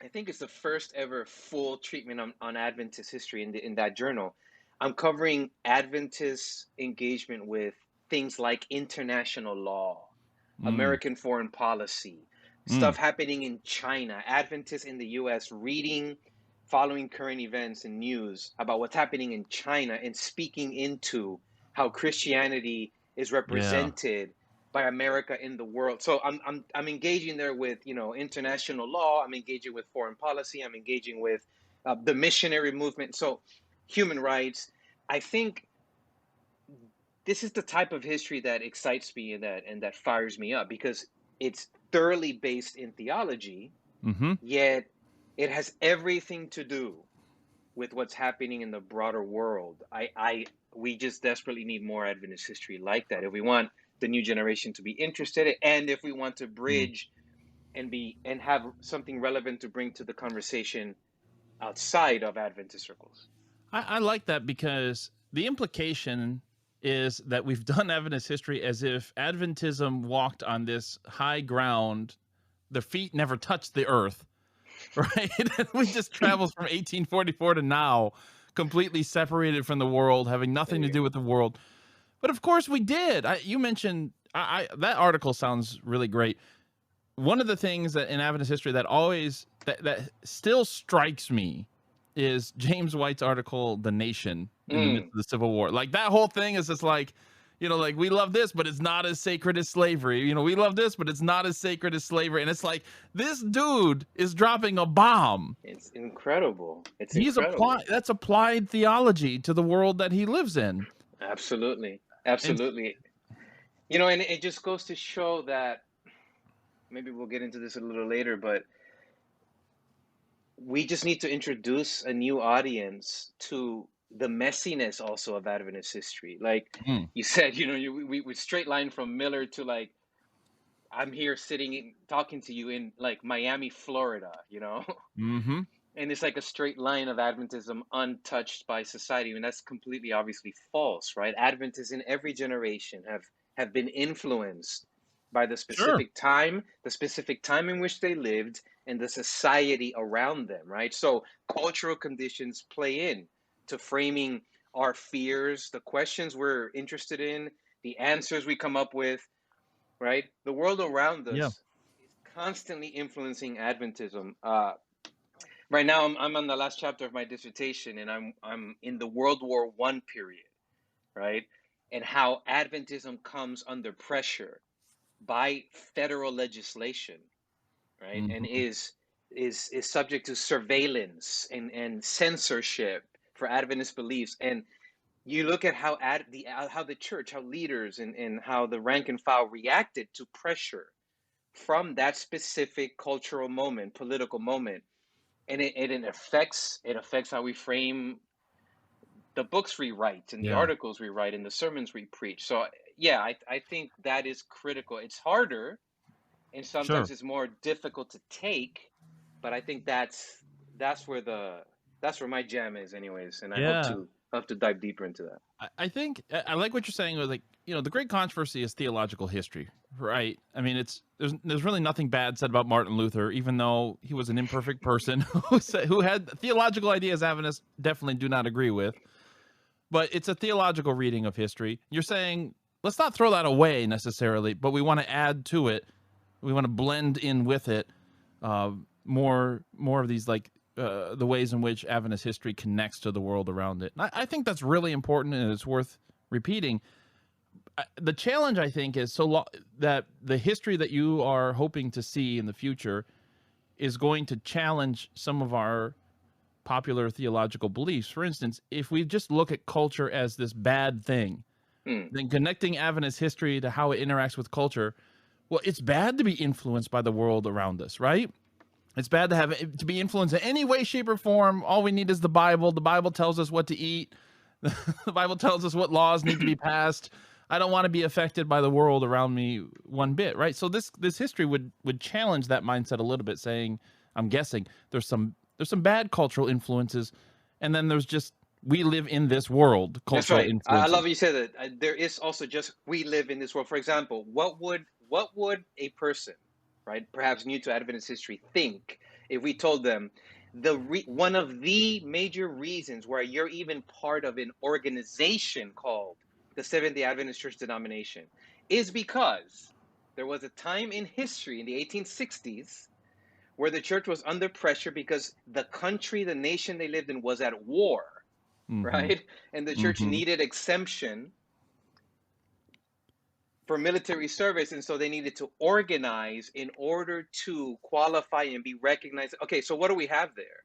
I think it's the first ever full treatment on Adventist history in that journal. I'm covering Adventist engagement with things like international law, American foreign policy, stuff happening in China, Adventists in the U.S. reading following current events and news about what's happening in China and speaking into how Christianity is represented by America in the world. So I'm engaging there with, you know, international law. I'm engaging with foreign policy. I'm engaging with the missionary movement. So human rights. I think this is the type of history that excites me and that fires me up, because it's thoroughly based in theology, yet it has everything to do with what's happening in the broader world. We just desperately need more Adventist history like that if we want the new generation to be interested, and if we want to bridge and have something relevant to bring to the conversation outside of Adventist circles. I like that, because the implication is that we've done Adventist history as if Adventism walked on this high ground. Their feet never touched the earth, right? We just traveled from 1844 to now, completely separated from the world, having nothing to do with the world. But of course we did. You mentioned, that article sounds really great. One of the things that in Adventist history that always, that still strikes me is James White's article, The Nation in the midst of the Civil War. Like, that whole thing is just like, you know, like, we love this, but it's not as sacred as slavery. You know, we love this, but it's not as sacred as slavery. And it's like, this dude is dropping a bomb. It's incredible. That's applied theology to the world that he lives in. Absolutely. Absolutely. You know, and it just goes to show that, maybe we'll get into this a little later, but we just need to introduce a new audience to the messiness also of Adventist history. Like you said, you know, we straight line from Miller to, like, I'm here talking to you in, like, Miami, Florida, you know? And it's like a straight line of Adventism untouched by society. I mean, that's completely obviously false, right? Adventists in every generation have been influenced by the specific time in which they lived and the society around them, right? So cultural conditions play in to framing our fears, the questions we're interested in, the answers we come up with, right? The world around us is constantly influencing Adventism. Right now, I'm on the last chapter of my dissertation, and I'm in the World War I period, right? And how Adventism comes under pressure by federal legislation, right? And is subject to surveillance and censorship for Adventist beliefs. And you look at how the church, how leaders and how the rank and file reacted to pressure from that specific cultural moment, political moment. And it affects how we frame the books we write and the articles we write and the sermons we preach. So yeah, I think that is critical. It's harder, and sometimes it's more difficult to take, but I think that's where my jam is, anyways. And I hope to dive deeper into that. I think I like what you're saying. Like, you know, the great controversy is theological history, right? I mean, there's really nothing bad said about Martin Luther, even though he was an imperfect person who had theological ideas Adventists definitely do not agree with. But it's a theological reading of history. You're saying, let's not throw that away necessarily, but we want to add to it. We want to blend in with it more of these, like, the ways in which Adventist history connects to the world around it. And I think that's really important, and it's worth repeating. The challenge, I think, is that the history that you are hoping to see in the future is going to challenge some of our popular theological beliefs. For instance, if we just look at culture as this bad thing, then connecting Adventist history to how it interacts with culture, well, it's bad to be influenced by the world around us, right? It's bad to be influenced in any way, shape, or form. All we need is the Bible. The Bible tells us what to eat. The Bible tells us what laws need to be passed. I don't want to be affected by the world around me one bit, right? So this history would challenge that mindset a little bit, saying, I'm guessing there's some bad cultural influences, and then there's just, we live in this world, cultural influences. I love you said that. There is also just, we live in this world. For example, what would a person, right, perhaps new to Adventist history, think if we told them one of the major reasons why you're even part of an organization called the Seventh-day Adventist Church denomination is because there was a time in history in the 1860s where the church was under pressure because the country, the nation they lived in was at war, right? And the church needed exemption for military service, and so they needed to organize in order to qualify and be recognized. Okay, so what do we have there?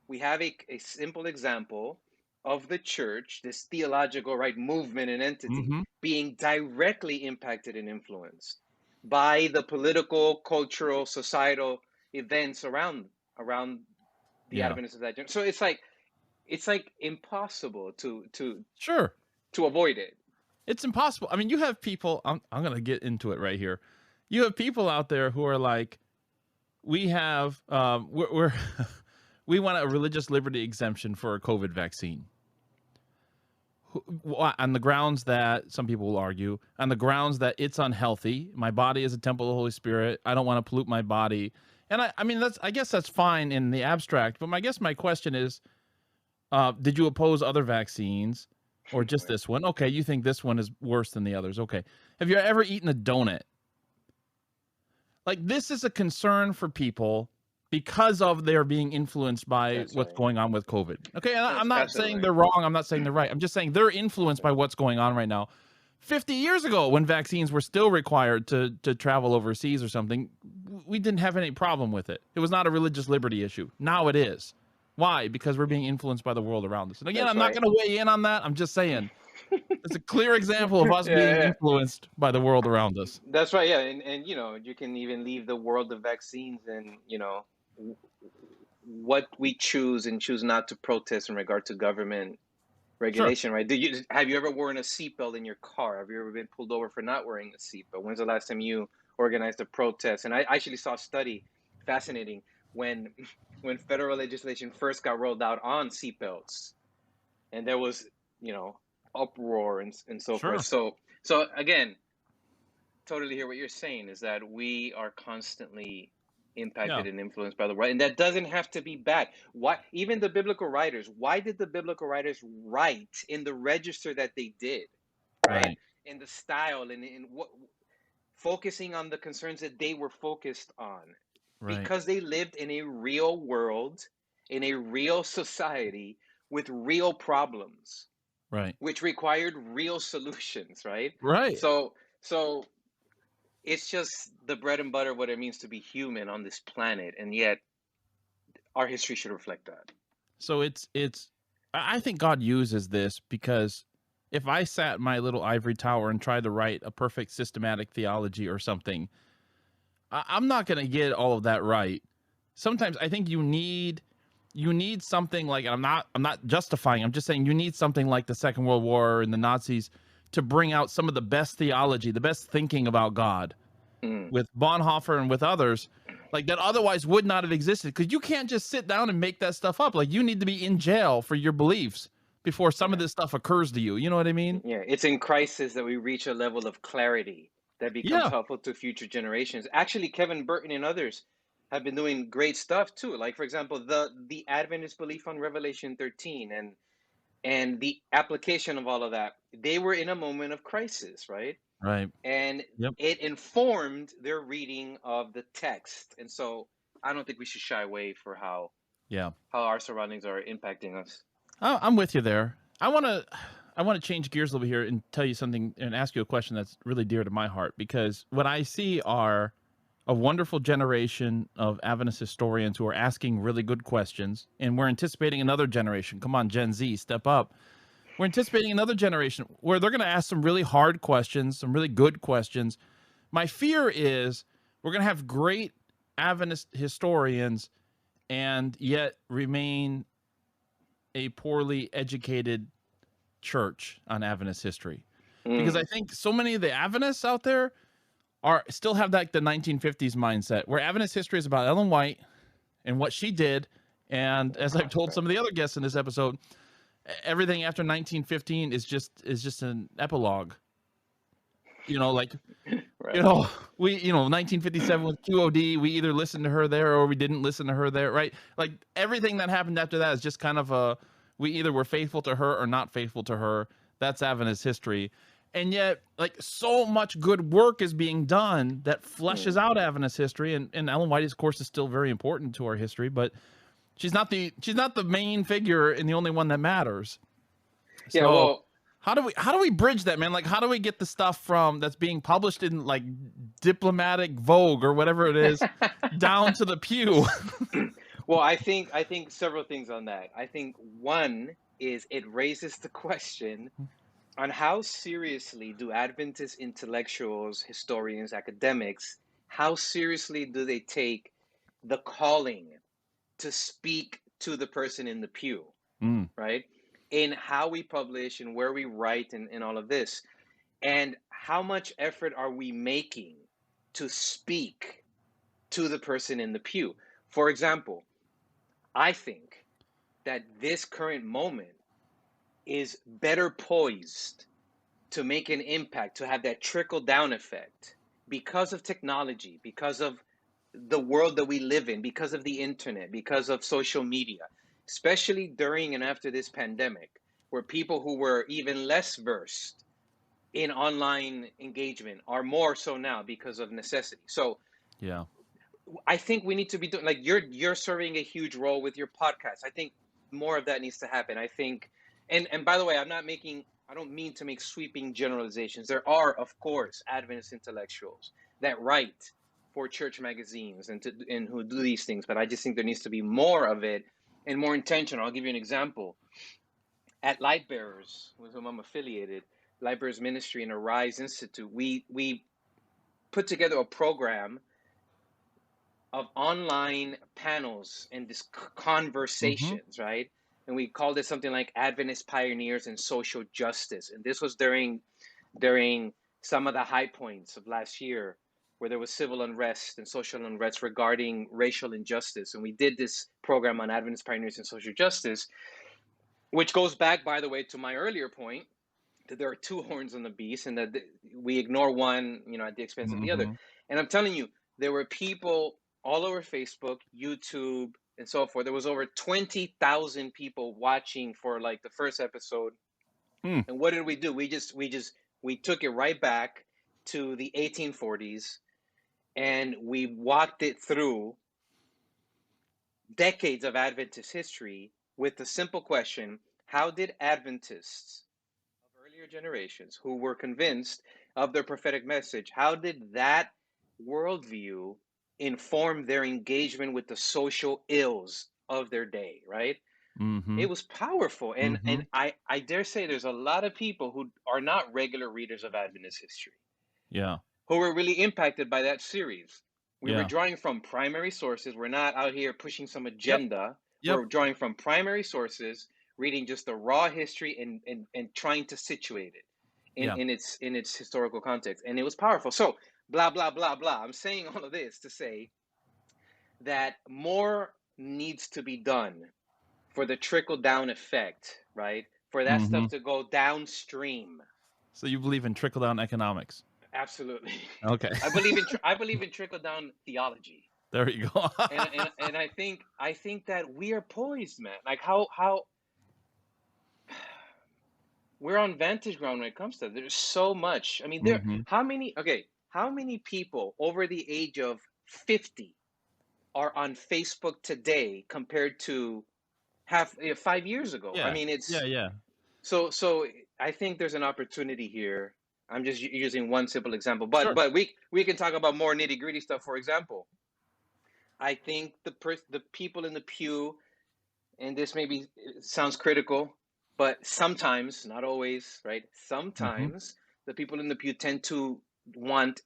We have a simple example of the church, this theological movement and entity, being directly impacted and influenced by the political, cultural, societal events around the Adventists of that generation. So it's like impossible to avoid it. It's impossible. I mean, you have people, I'm going to get into it right here. You have people out there who are like, we have, we want a religious liberty exemption for a COVID vaccine. On the grounds that, some people will argue, on the grounds that it's unhealthy. My body is a temple of the Holy Spirit. I don't want to pollute my body. And I mean, I guess that's fine in the abstract. But I guess my question is, did you oppose other vaccines? Or just this one? Okay, you think this one is worse than the others. Okay. Have you ever eaten a donut? Like, this is a concern for people because of their being influenced by what's going on with COVID. Okay, and I'm not saying they're wrong. I'm not saying they're right. I'm just saying they're influenced by what's going on right now. 50 years ago, when vaccines were still required to travel overseas or something, we didn't have any problem with it. It was not a religious liberty issue. Now it is. Why? Because we're being influenced by the world around us. And again, I'm not going to weigh in on that. I'm just saying it's a clear example of us being influenced by the world around us. That's right. Yeah. And you can even leave the world of vaccines and, what we choose and choose not to protest in regard to government regulation, right? Have you ever worn a seatbelt in your car? Have you ever been pulled over for not wearing a seatbelt? When's the last time you organized a protest? And I actually saw a study, fascinating, when federal legislation first got rolled out on seatbelts, and there was, uproar and so forth. So again, totally hear what you're saying, is that we are constantly impacted and influenced by the world, and that doesn't have to be bad. Why, even the biblical writers, why did the biblical writers write in the register that they did, right? In the style and in what, focusing on the concerns that they were focused on. Because they lived in a real world, in a real society with real problems, which required real solutions, right? So it's just the bread and butter of what it means to be human on this planet, and yet our history should reflect that. So I think God uses this, because if I sat in my little ivory tower and tried to write a perfect systematic theology or something, I'm not going to get all of that right. Sometimes I think you need something like, and I'm not justifying, I'm just saying you need something like the Second World War and the Nazis to bring out some of the best theology, the best thinking about God, with Bonhoeffer and with others, like that otherwise would not have existed. Because you can't just sit down and make that stuff up. Like, you need to be in jail for your beliefs before some of this stuff occurs to you. You know what I mean? Yeah, it's in crisis that we reach a level of clarity that becomes helpful to future generations. Actually, Kevin Burton and others have been doing great stuff too. Like, for example, the Adventist belief on Revelation 13 and the application of all of that. They were in a moment of crisis, right? And it informed their reading of the text. And so I don't think we should shy away for how our surroundings are impacting us. I'm with you there. I want to change gears a little bit here and tell you something and ask you a question that's really dear to my heart, because what I see are a wonderful generation of Adventist historians who are asking really good questions, and we're anticipating another generation. Come on, Gen Z, step up. We're anticipating another generation where they're going to ask some really hard questions, some really good questions. My fear is we're going to have great Adventist historians and yet remain a poorly educated church on Adventist history, because I think so many of the Adventists out there still have the 1950s mindset, where Adventist history is about Ellen White and what she did, and as I've told some of the other guests in this episode, everything after 1915 is just an epilogue. Like, 1957 with QOD, we either listened to her there or we didn't listen to her there, right? Like, everything that happened after that is just kind of we either were faithful to her or not faithful to her. That's Adventist history. And yet, like, so much good work is being done that fleshes out Adventist history, and Ellen White's course is still very important to our history, but she's not the main figure and the only one that matters. Yeah, So, well, how do we bridge that, man? Like, how do we get the stuff from that's being published in like Diplomatic Vogue or whatever it is down to the pew? well, I think several things on that. I think one is it raises the question on how seriously do Adventist intellectuals, historians, academics, how seriously do they take the calling to speak to the person in the pew, right? In how we publish and where we write and all of this. And how much effort are we making to speak to the person in the pew? For example, I think that this current moment is better poised to make an impact, to have that trickle down effect because of technology, because of the world that we live in, because of the internet, because of social media, especially during and after this pandemic, where people who were even less versed in online engagement are more so now because of necessity. So Yeah. I think we need to be doing, like, you're serving a huge role with your podcast. I think more of that needs to happen. I think, and by the way, I don't mean to make sweeping generalizations. There are, of course, Adventist intellectuals that write for church magazines and who do these things, but I just think there needs to be more of it and more intentional. I'll give you an example. At Lightbearers, with whom I'm affiliated, Lightbearers Ministry and Arise Institute, we put together a program of online panels and conversations, right? And we called it something like Adventist Pioneers in Social Justice. And this was during some of the high points of last year, where there was civil unrest and social unrest regarding racial injustice. And we did this program on Adventist Pioneers in Social Justice, which goes back, by the way, to my earlier point, that there are two horns on the beast and that we ignore one, at the expense of the other. And I'm telling you, there were people all over Facebook, YouTube, and so forth. There was over 20,000 people watching for like the first episode. And what did we do? We took it right back to the 1840s and we walked it through decades of Adventist history with the simple question: how did Adventists of earlier generations who were convinced of their prophetic message, how did that worldview inform their engagement with the social ills of their day, right? It was powerful. And I dare say there's a lot of people who are not regular readers of Adventist history. Yeah. Who were really impacted by that series. We were drawing from primary sources. We're not out here pushing some agenda. We're drawing from primary sources, reading just the raw history and trying to situate it in its historical context. And it was powerful. So blah, blah, blah, blah. I'm saying all of this to say that more needs to be done for the trickle down effect, right? For that stuff to go downstream. So you believe in trickle down economics? Absolutely. Okay. I believe in trickle down theology. There you go. and I think that we are poised, man. Like how we're on vantage ground when it comes to that. There's so much. I mean, how many people over the age of 50 are on Facebook today compared to 5 years ago? Yeah. I mean, it's yeah. So I think there's an opportunity here. I'm just using one simple example, but Sure. but we can talk about more nitty gritty stuff. For example, I think the people in the pew, and this maybe sounds critical, but sometimes, not always, right? Sometimes the people in the pew tend to want,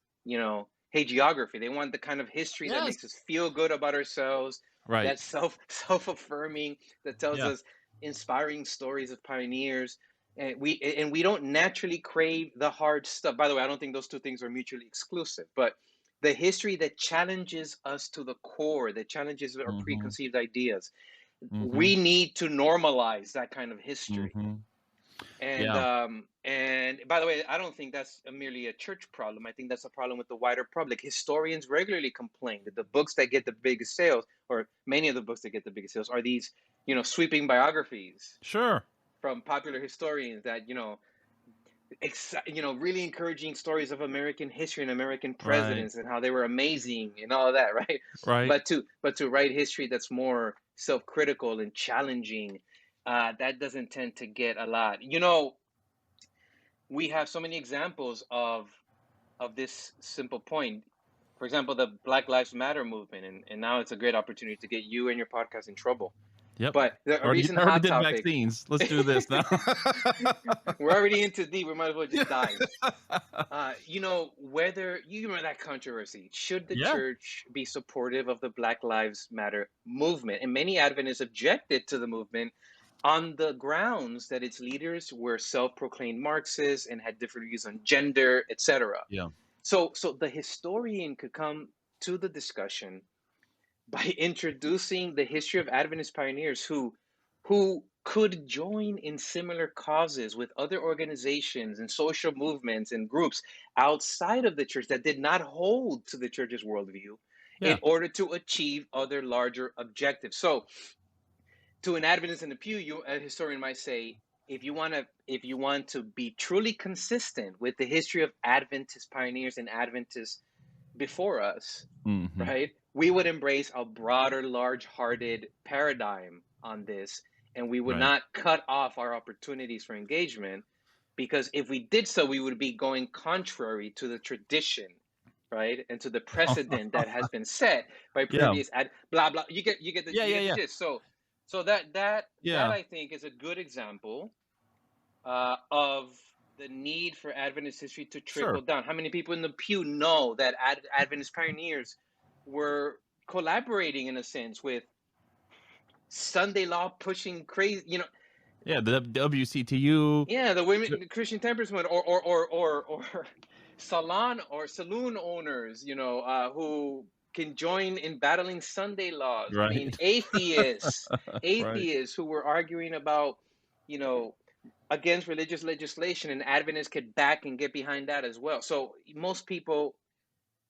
hagiography. They want the kind of history that makes us feel good about ourselves, Right. that's self-affirming, that tells us inspiring stories of pioneers. And we don't naturally crave the hard stuff. By the way, I don't think those two things are mutually exclusive, but the history that challenges us to the core, that challenges our preconceived ideas, we need to normalize that kind of history. And by the way, I don't think that's merely a church problem. I think that's a problem with the wider public. Historians regularly complain that the books that get the biggest sales, or many of the books that get the biggest sales, are these, sweeping biographies. Sure. From popular historians that, really encouraging stories of American history and American presidents and how they were amazing and all that, right? Right. But to write history that's more self-critical and challenging, that doesn't tend to get a lot. We have so many examples of this simple point. For example, the Black Lives Matter movement, and now it's a great opportunity to get you and your podcast in trouble. Yep. But a recent already hot did topic. vaccines. Let's do this now. We're already into deep. We might as well just dive. Whether you remember that controversy, should the church be supportive of the Black Lives Matter movement? And many Adventists objected to the movement on the grounds that its leaders were self-proclaimed Marxists and had different views on gender, etc. Yeah. So the historian could come to the discussion by introducing the history of Adventist pioneers who could join in similar causes with other organizations and social movements and groups outside of the church that did not hold to the church's worldview in order to achieve other larger objectives. So to an Adventist in the pew, a historian might say, if you want to be truly consistent with the history of Adventist pioneers and Adventists before us, right? We would embrace a broader, large-hearted paradigm on this, and we would not cut off our opportunities for engagement, because if we did so, we would be going contrary to the tradition, right, and to the precedent that has been set by previous blah blah. You get the gist. So that I think is a good example of the need for Adventist history to trickle down. How many people in the pew know that Adventist pioneers were collaborating in a sense with Sunday law pushing crazy, the WCTU, the women, the Christian Temperance movement, or saloon owners, who can join in battling Sunday laws. I mean, atheists who were arguing about, against religious legislation, and Adventists could back and get behind that as well. So most people,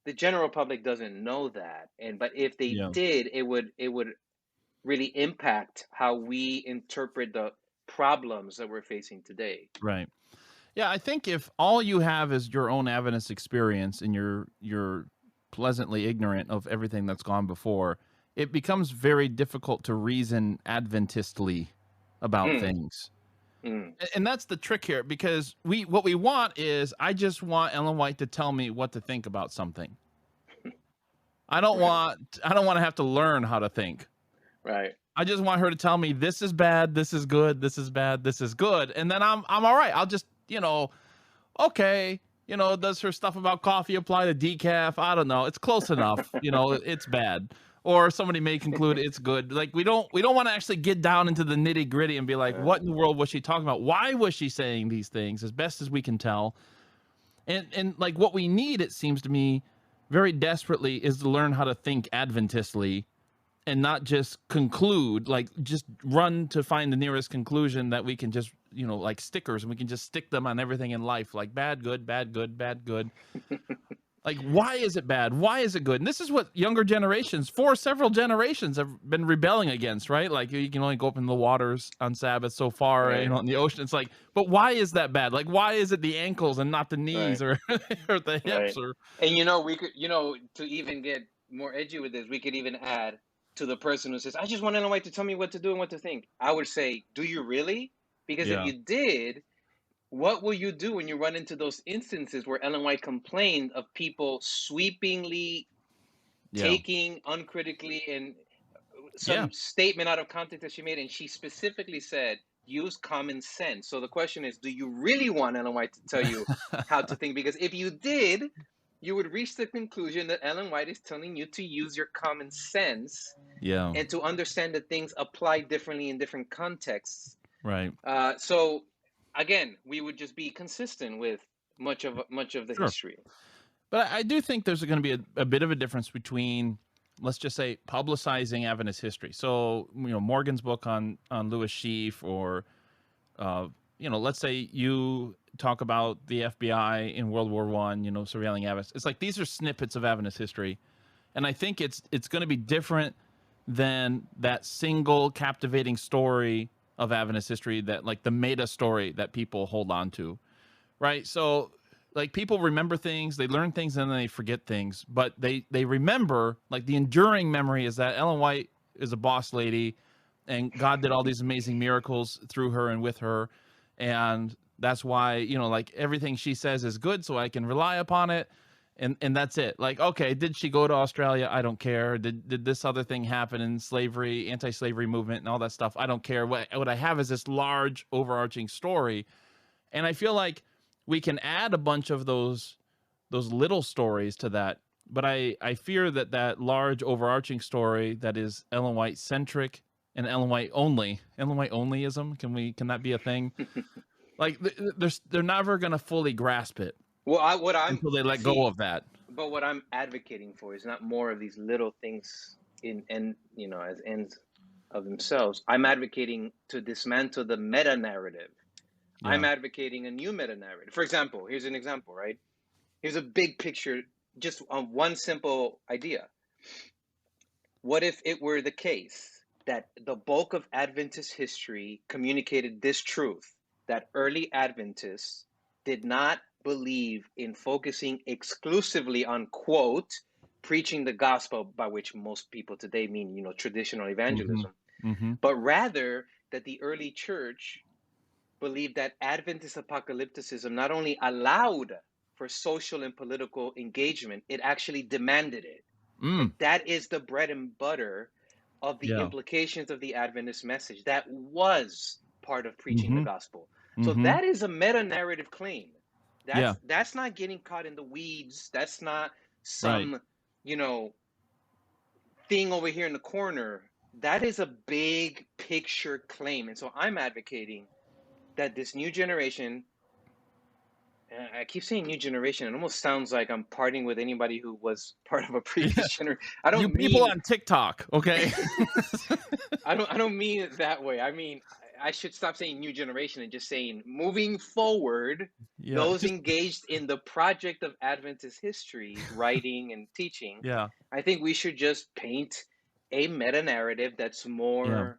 the general public, doesn't know that, but if they did, it would really impact how we interpret the problems that we're facing today. Right. Yeah, I think if all you have is your own Adventist experience and you're pleasantly ignorant of everything that's gone before, it becomes very difficult to reason Adventistly about things. And that's the trick here, because what we want is, I just want Ellen White to tell me what to think about something. I don't want to have to learn how to think. Right. I just want her to tell me, this is bad, this is good, this is bad, this is good, and then I'm all right. I'll just, okay, does her stuff about coffee apply to decaf? I don't know. It's close enough. It's bad. Or somebody may conclude it's good. Like, we don't want to actually get down into the nitty gritty and be like, what in the world was she talking about? Why was she saying these things? As best as we can tell. And like, what we need, it seems to me, very desperately, is to learn how to think Adventistly and not just conclude, like just run to find the nearest conclusion that we can just, like stickers, and we can just stick them on everything in life, like bad, good, bad, good, bad, good. Like, why is it bad? Why is it good? And this is what younger generations, for several generations, have been rebelling against, right? Like, you can only go up in the waters on Sabbath so far, in the ocean. It's like, but why is that bad? Like, why is it the ankles and not the knees or the hips? Or And we could, to even get more edgy with this, we could even add to the person who says, I just want Ellen White to tell me what to do and what to think. I would say, do you really? Because if you did, what will you do when you run into those instances where Ellen White complained of people sweepingly taking uncritically and some statement out of context that she made, and she specifically said, use common sense. So the question is, do you really want Ellen White to tell you how to think? Because if you did, you would reach the conclusion that Ellen White is telling you to use your common sense and to understand that things apply differently in different contexts. Right. So again, we would just be consistent with much of the history. But I do think there's going to be a bit of a difference between, let's just say, publicizing Adventist history. So, Morgan's book on Louis Sheafe, or, let's say you talk about the FBI in World War I, surveilling Adventists. It's like, these are snippets of Adventist history. And I think it's going to be different than that single captivating story of Adventist history, that, like, the meta story that people hold on to, right? So like people remember things, they learn things, and then they forget things. But they remember, like the enduring memory is that Ellen White is a boss lady, and God did all these amazing miracles through her and with her, and that's why, you know, like everything she says is good, so I can rely upon it. And that's it. Like, okay, did she go to Australia? I don't care. Did this other thing happen in slavery, anti-slavery movement, and all that stuff? I don't care. What I have is this large overarching story, and I feel like we can add a bunch of those little stories to that. But I fear that large overarching story that is Ellen White centric and Ellen White onlyism. Can that be a thing? Like they're never gonna fully grasp it. Well, until they let go of that. But what I'm advocating for is not more of these little things as ends of themselves. I'm advocating to dismantle the meta narrative. Yeah. I'm advocating a new meta narrative. For example, here's an example, right? Here's a big picture, just on one simple idea. What if it were the case that the bulk of Adventist history communicated this truth, that early Adventists did not believe in focusing exclusively on, quote, preaching the gospel, by which most people today mean, traditional evangelism, but rather that the early church believed that Adventist apocalypticism not only allowed for social and political engagement, it actually demanded it. That is the bread and butter of the implications of the Adventist message. That was part of preaching the gospel. So that is a meta-narrative claim. That's not getting caught in the weeds. That's not some, thing over here in the corner. That is a big picture claim. And so I'm advocating that this new generation, I keep saying new generation, it almost sounds like I'm parting with anybody who was part of a previous generation. I don't mean people on TikTok, okay? I don't mean it that way. I mean, I should stop saying new generation and just saying moving forward, those engaged in the project of Adventist history, writing and teaching. Yeah. I think we should just paint a meta narrative that's more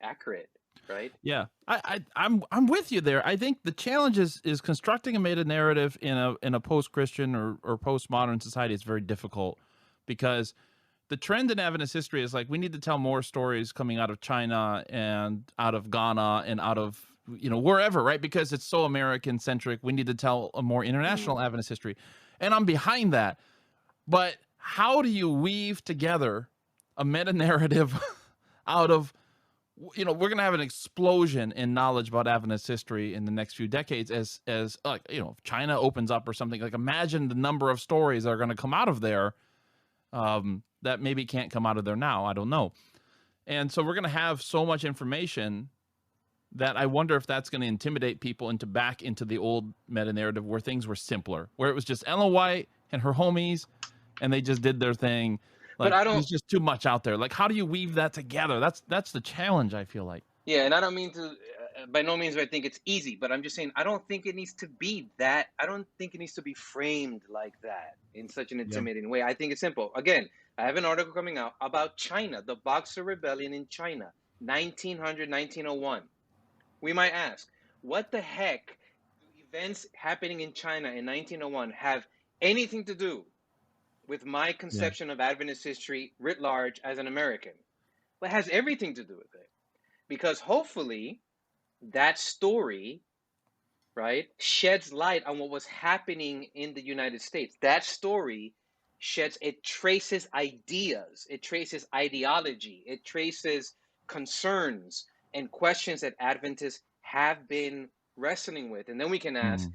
accurate, right? Yeah. I'm with you there. I think the challenge is constructing a meta narrative in a post-Christian or postmodern society is very difficult, because the trend in Adventist history is like we need to tell more stories coming out of China and out of Ghana and out of wherever, right? Because it's so American centric. We need to tell a more international Adventist history, and I'm behind that. But how do you weave together a meta narrative out of we're going to have an explosion in knowledge about Adventist history in the next few decades as if China opens up or something. Like imagine the number of stories that are going to come out of there. That maybe can't come out of there now. I don't know. And so we're going to have so much information that I wonder if that's going to intimidate people back into the old meta narrative where things were simpler, where it was just Ellen White and her homies, and they just did their thing. Like, but there's just too much out there. Like, how do you weave that together? That's the challenge, I feel like. Yeah, and I don't mean to, by no means do I think it's easy, but I'm just saying I don't think it needs to be that. I don't think it needs to be framed like that in such an intimidating way. I think it's simple. Again, I have an article coming out about China, the Boxer Rebellion in China, 1900, 1901. We might ask, what the heck do events happening in China in 1901 have anything to do with my conception of Adventist history writ large as an American? Well, it has everything to do with it. Because hopefully that story, right, sheds light on what was happening in the United States. That story it traces ideas, it traces ideology, it traces concerns and questions that Adventists have been wrestling with. And then we can ask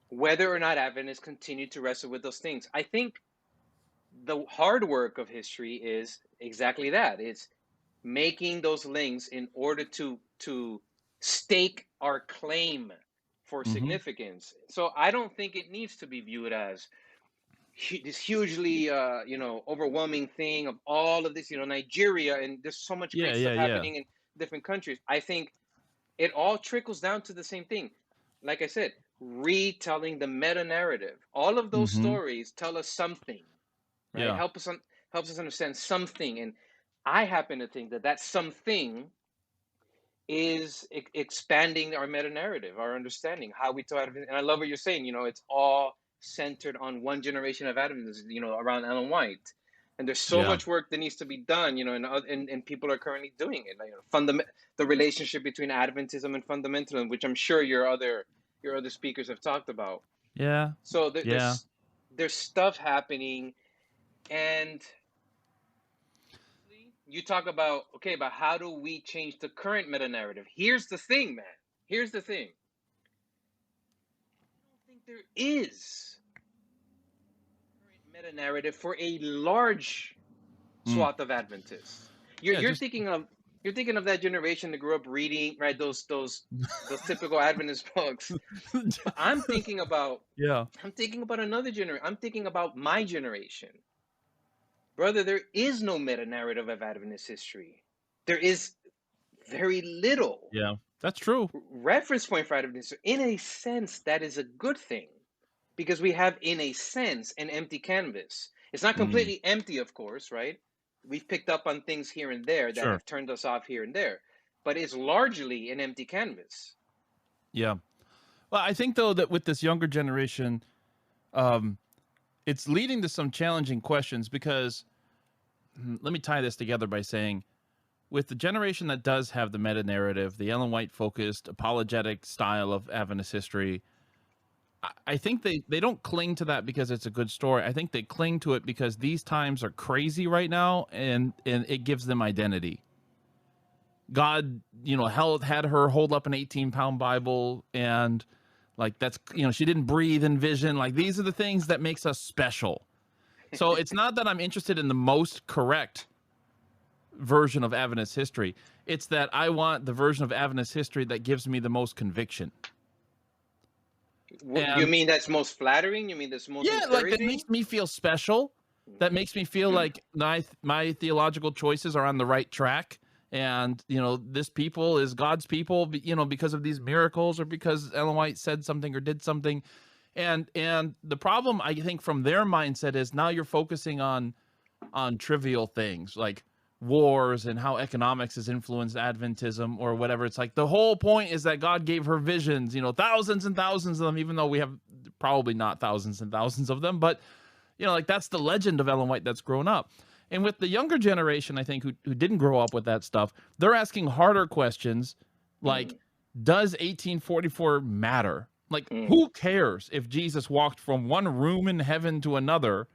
whether or not Adventists continue to wrestle with those things. I think the hard work of history is exactly that. It's making those links in order to stake our claim for significance. So I don't think it needs to be viewed as this hugely, overwhelming thing of all of this, Nigeria, and there's so much great stuff happening in different countries. I think it all trickles down to the same thing. Like I said, retelling the meta narrative. All of those stories tell us something, right? Yeah. Helps us understand something. And I happen to think that something is expanding our meta narrative, our understanding, how we taught Advent. And I love what you're saying. It's all centered on one generation of Adventists, around Ellen White. And there's so much work that needs to be done, and people are currently doing it. The relationship between Adventism and fundamentalism, which I'm sure your other speakers have talked about. Yeah. So there's stuff happening, and you talk about how do we change the current meta narrative? Here's the thing, man. Here's the thing. I don't think there is current meta narrative for a large swath of Adventists. You're thinking of that generation that grew up reading, right, those typical Adventist books. But I'm thinking about another generation. I'm thinking about my generation. Brother, there is no meta-narrative of Adventist history. There is very little. Yeah, that's true. Reference point for Adventist history. In a sense, that is a good thing, because we have, in a sense, an empty canvas. It's not completely empty, of course, right? We've picked up on things here and there that have turned us off here and there, but it's largely an empty canvas. Yeah. Well, I think, though, that with this younger generation, it's leading to some challenging questions, because let me tie this together by saying, with the generation that does have the meta-narrative, the Ellen White-focused, apologetic style of Adventist history, I think they don't cling to that because it's a good story. I think they cling to it because these times are crazy right now, and it gives them identity. God, hell had her hold up an 18-pound Bible, and that's, she didn't breathe in vision. These are the things that makes us special. So it's not that I'm interested in the most correct version of Adventist history. It's that I want the version of Adventist history that gives me the most conviction. You mean that's most flattering? You mean that's most encouraging? That makes me feel special. That makes me feel like my theological choices are on the right track. And, this people is God's people, because of these miracles, or because Ellen White said something or did something. And the problem, I think, from their mindset is now you're focusing on trivial things like wars and how economics has influenced Adventism or whatever. It's like the whole point is that God gave her visions, thousands and thousands of them, even though we have probably not thousands and thousands of them. But, that's the legend of Ellen White that's grown up. And with the younger generation, I think, who didn't grow up with that stuff, they're asking harder questions like, does 1844 matter? Who cares if Jesus walked from one room in heaven to another?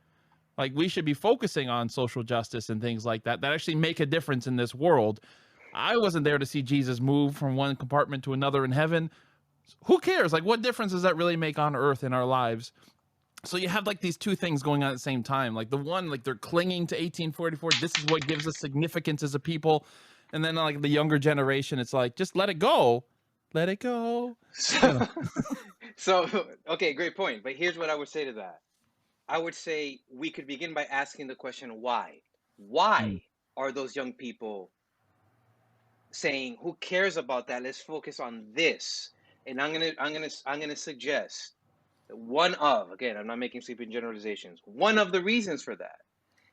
We should be focusing on social justice and things like that actually make a difference in this world. I wasn't there to see Jesus move from one compartment to another in heaven. Who cares? What difference does that really make on earth in our lives? So you have these two things going on at the same time. The one, they're clinging to 1844. This is what gives us significance as a people. And then the younger generation, it's just let it go. Let it go. So, okay, great point. But here's what I would say to that. I would say we could begin by asking the question, why? Why are those young people saying, who cares about that? Let's focus on this. And I'm gonna suggest that again, I'm not making sweeping generalizations. One of the reasons for that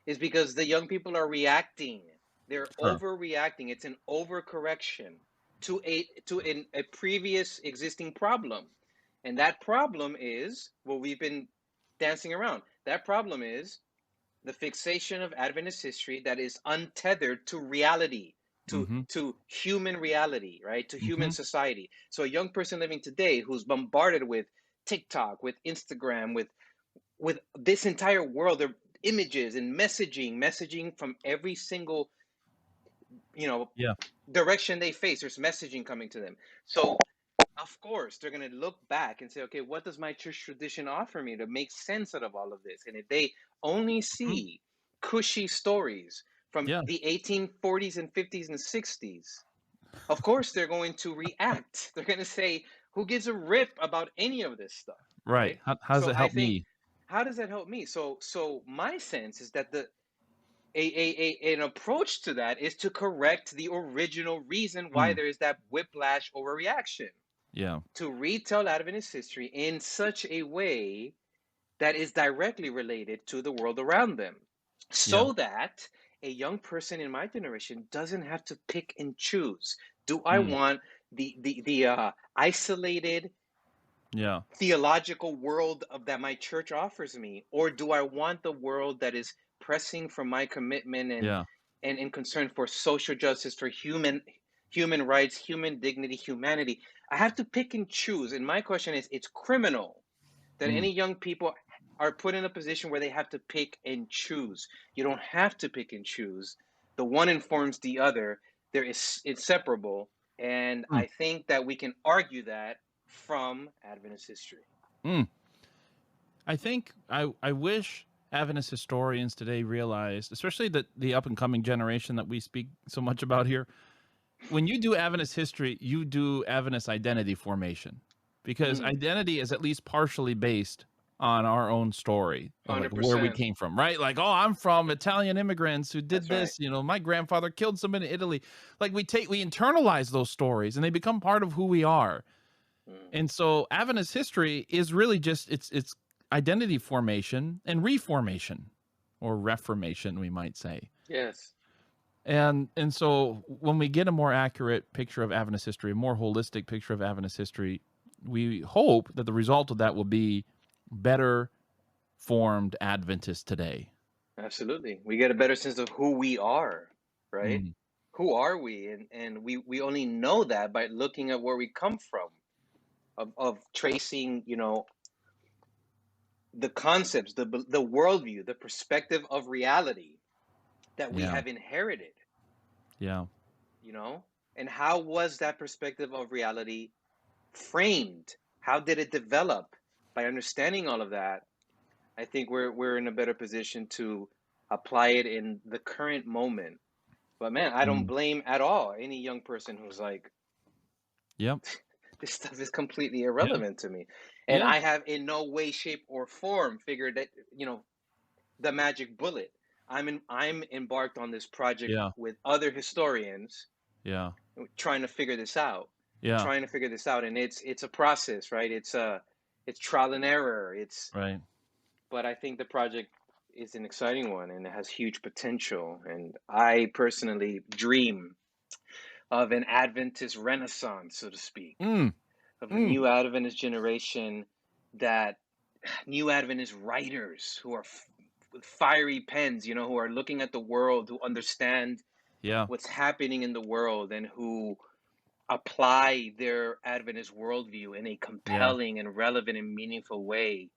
is because the young people are reacting. They're overreacting. It's an overcorrection to a previous existing problem. And that problem is what we've been dancing around. That problem is the fixation of Adventist history that is untethered to reality, to human reality, right? To human society. So a young person living today who's bombarded with TikTok, with Instagram, with this entire world of images and messaging from every single, direction they face. There's messaging coming to them. So of course, they're going to look back and say, okay, what does my church tradition offer me to make sense out of all of this? And if they only see cushy stories from the 1840s and 50s and 60s, of course, they're going to react. They're going to say, who gives a rip about any of this stuff? Right. How does it help me? How does that help me? So my sense is that an approach to that is to correct the original reason why there is that whiplash overreaction. Yeah. To retell Adventist history in such a way that is directly related to the world around them, so that a young person in my generation doesn't have to pick and choose, Do I want the isolated theological world that my church offers me, or do I want the world that is pressing for my commitment and concern for social justice, for human rights, human dignity, humanity? I have to pick and choose. And my question is, it's criminal that any young people are put in a position where they have to pick and choose. You don't have to pick and choose. The one informs the other. They're inseparable. And I think that we can argue that from Adventist history. I think I wish Adventist historians today realized, especially the up and coming generation that we speak so much about here, when you do Adventist history, you do Adventist identity formation, because identity is at least partially based on our own story, like where we came from, right? Like, oh, I'm from Italian immigrants who did this. You know, my grandfather killed somebody in Italy. Like we internalize those stories and they become part of who we are. And so Adventist history is really just it's identity formation and reformation, or reformation, we might say. Yes. And so when we get a more accurate picture of Adventist history, a more holistic picture of Adventist history, we hope that the result of that will be better formed Adventists today. Absolutely. We get a better sense of who we are, right? Who are we? And we only know that by looking at where we come from, of tracing, you know, the concepts, the worldview, the perspective of reality that we have inherited. Yeah. You know, and how was that perspective of reality framed? How did it develop? By understanding all of that, I think we're in a better position to apply it in the current moment. But man, I don't blame at all any young person who's like, this stuff is completely irrelevant to me. And I have in no way, shape, or form figured that, you know, the magic bullet. I'm embarked on this project with other historians, trying to figure this out. And it's a process, right? It's trial and error. But I think the project is an exciting one and it has huge potential. And I personally dream of an Adventist renaissance, so to speak, of a new Adventist generation, that new Adventist writers who are with fiery pens, you know, who are looking at the world, who understand what's happening in the world, and who apply their Adventist worldview in a compelling and relevant and meaningful way.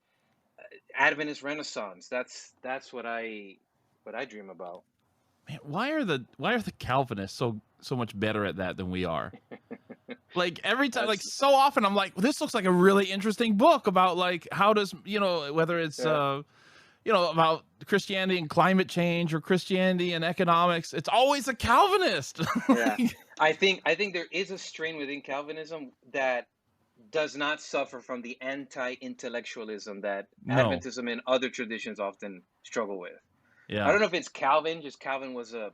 Adventist Renaissance. That's what I dream about. Man, why are the Calvinists so much better at that than we are? Like every time, like so often, I'm like, this looks like a really interesting book about like how does, you know, whether it's you know, about Christianity and climate change or Christianity and economics. It's always a Calvinist. I think there is a strain within Calvinism that does not suffer from the anti-intellectualism that Adventism and other traditions often struggle with. I don't know if it's Calvin. Just Calvin was a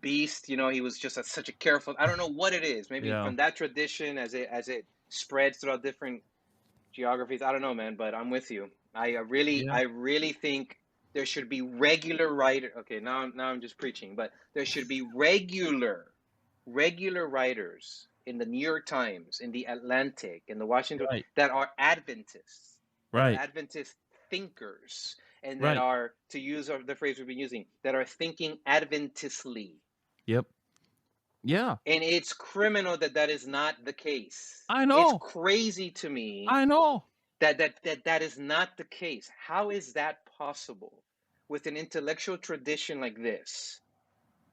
beast. You know, he was just such a careful. I don't know what it is. Maybe from that tradition as it spreads throughout different geographies. I don't know, man. But I'm with you. I really think there should be regular writer. Okay, now I'm just preaching, but there should be regular writers in the New York Times, in the Atlantic, in the Washington that are Adventists, Adventist thinkers, and that are, to use the phrase we've been using, that are thinking Adventistly. Yep. Yeah. And it's criminal that is not the case. I know. It's crazy to me. I know. That is not the case. How is that possible with an intellectual tradition like this?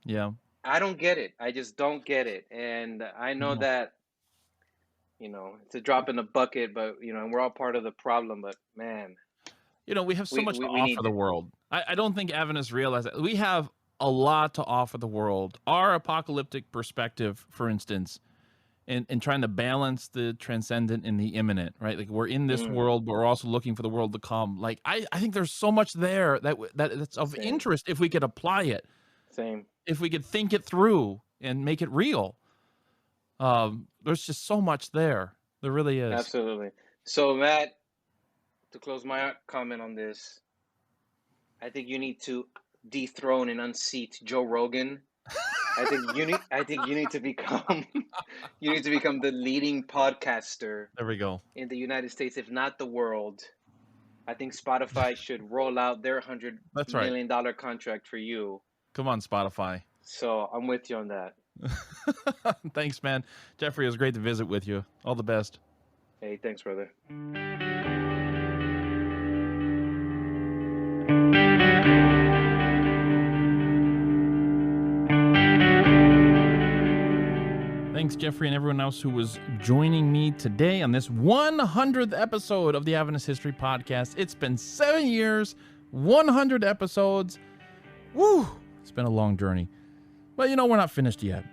Yeah. I don't get it. I just don't get it. And I know that, you know, it's a drop in the bucket, but, you know, and we're all part of the problem, but man. You know, we have so much to offer the world. I don't think Adventists realize that. We have a lot to offer the world. Our apocalyptic perspective, for instance, in trying to balance the transcendent and the imminent, right? Like we're in this world, but we're also looking for the world to come. Like I think there's so much there that's of interest if we could apply it. If we could think it through and make it real. There's just so much there. There really is. Absolutely. So Matt, to close my comment on this, I think you need to dethrone and unseat Joe Rogan I think you need to become you need to become the leading podcaster There we go. in the United States, if not the world. I think Spotify should roll out their $100 That's right. million contract for you. Come on, Spotify. So I'm with you on that. Thanks, man. Jeffrey, it was great to visit with you. All the best. Hey, thanks, brother. Thanks, Jeffrey, and everyone else who was joining me today on this 100th episode of the Adventist History Podcast. It's been 7 years, 100 episodes. Woo! It's been a long journey. But you know, we're not finished yet.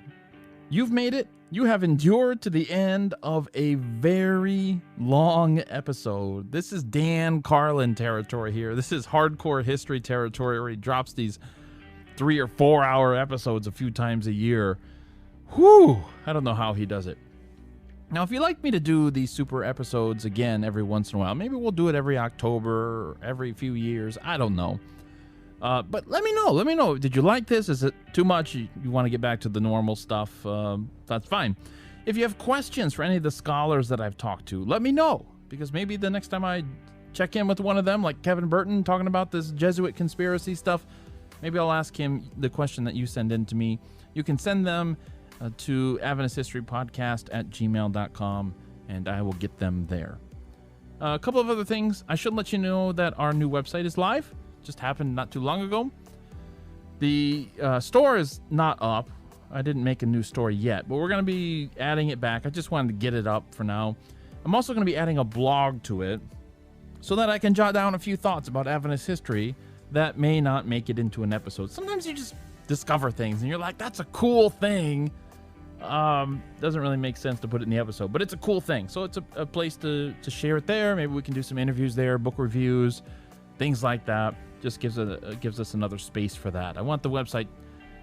You've made it. You have endured to the end of a very long episode. This is Dan Carlin territory here. This is hardcore history territory where he drops these 3 or 4 hour episodes a few times a year. Whew! I don't know how he does it. Now, if you'd like me to do these super episodes again every once in a while, maybe we'll do it every October or every few years. I don't know. But let me know. Let me know. Did you like this? Is it too much? You want to get back to the normal stuff? That's fine. If you have questions for any of the scholars that I've talked to, let me know. Because maybe the next time I check in with one of them, like Kevin Burton talking about this Jesuit conspiracy stuff, maybe I'll ask him the question that you send in to me. You can send them to AdventistHistoryPodcast@gmail.com, and I will get them there. A couple of other things. I should let you know that our new website is live. Just happened not too long ago. The store is not up. I didn't make a new store yet, but we're going to be adding it back. I just wanted to get it up for now. I'm also going to be adding a blog to it so that I can jot down a few thoughts about Adventist history that may not make it into an episode. Sometimes you just discover things and you're like, that's a cool thing. Doesn't really make sense to put it in the episode, but it's a cool thing. So it's a place to share it there. Maybe we can do some interviews there, book reviews, things like that. Just gives us another space for that. I want the website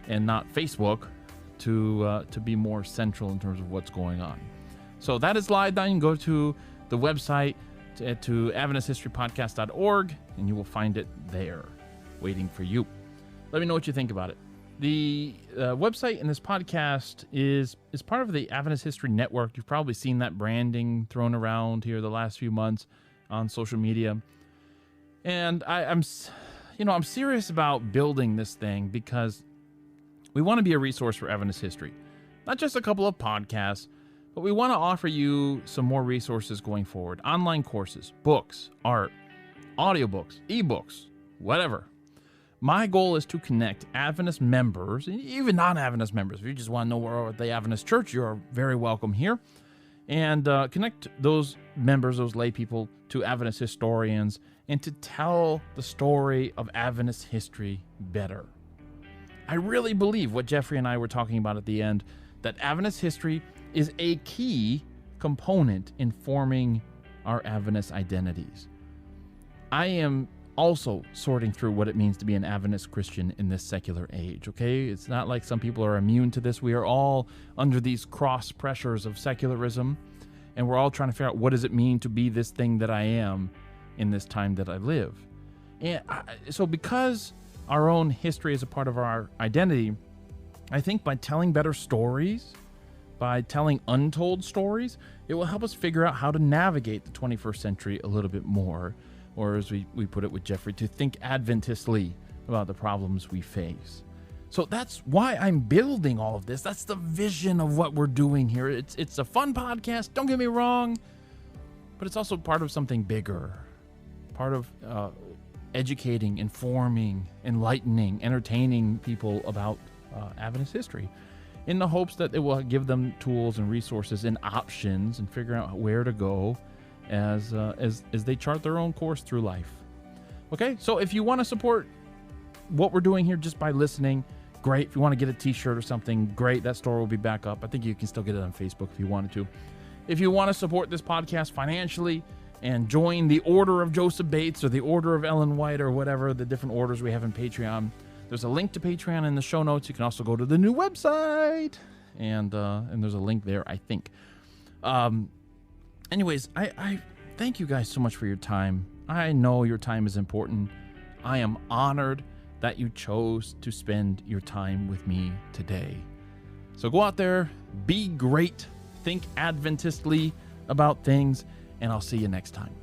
and not Facebook to be more central in terms of what's going on. So that is live. Now you can go to the website to AdventistHistoryPodcast.org and you will find it there waiting for you. Let me know what you think about it. The website and this podcast is part of the Adventist History Network. You've probably seen that branding thrown around here the last few months on social media. And I'm serious about building this thing because we want to be a resource for Adventist history. Not just a couple of podcasts, but we want to offer you some more resources going forward. Online courses, books, art, audiobooks, ebooks, whatever. My goal is to connect Adventist members, even non-Adventist members. If you just want to know where at the Adventist Church, you're very welcome here. And connect those members, those lay people, to Adventist historians and to tell the story of Adventist history better. I really believe what Jeffrey and I were talking about at the end, that Adventist history is a key component in forming our Adventist identities. I am also sorting through what it means to be an Adventist Christian in this secular age, okay? It's not like some people are immune to this. We are all under these cross pressures of secularism, and we're all trying to figure out what does it mean to be this thing that I am in this time that I live. And so because our own history is a part of our identity, I think by telling better stories, by telling untold stories, it will help us figure out how to navigate the 21st century a little bit more, or as we put it with Jeffrey, to think Adventistly about the problems we face. So that's why I'm building all of this. That's the vision of what we're doing here. It's a fun podcast, don't get me wrong, but it's also part of something bigger, part of educating, informing, enlightening, entertaining people about Adventist history, in the hopes that it will give them tools and resources and options and figure out where to go as they chart their own course through life. Okay, so if you want to support what we're doing here just by listening, great. If you want to get a t-shirt or something, great. That store will be back up. I think you can still get it on Facebook if you wanted to. If you want to support this podcast financially and join the Order of Joseph Bates or the Order of Ellen White or whatever the different orders we have in Patreon, there's a link to Patreon in the show notes. You can also go to the new website, and there's a link there, I think. Anyways, I thank you guys so much for your time. I know your time is important. I am honored that you chose to spend your time with me today. So go out there, be great, think Adventistly about things, and I'll see you next time.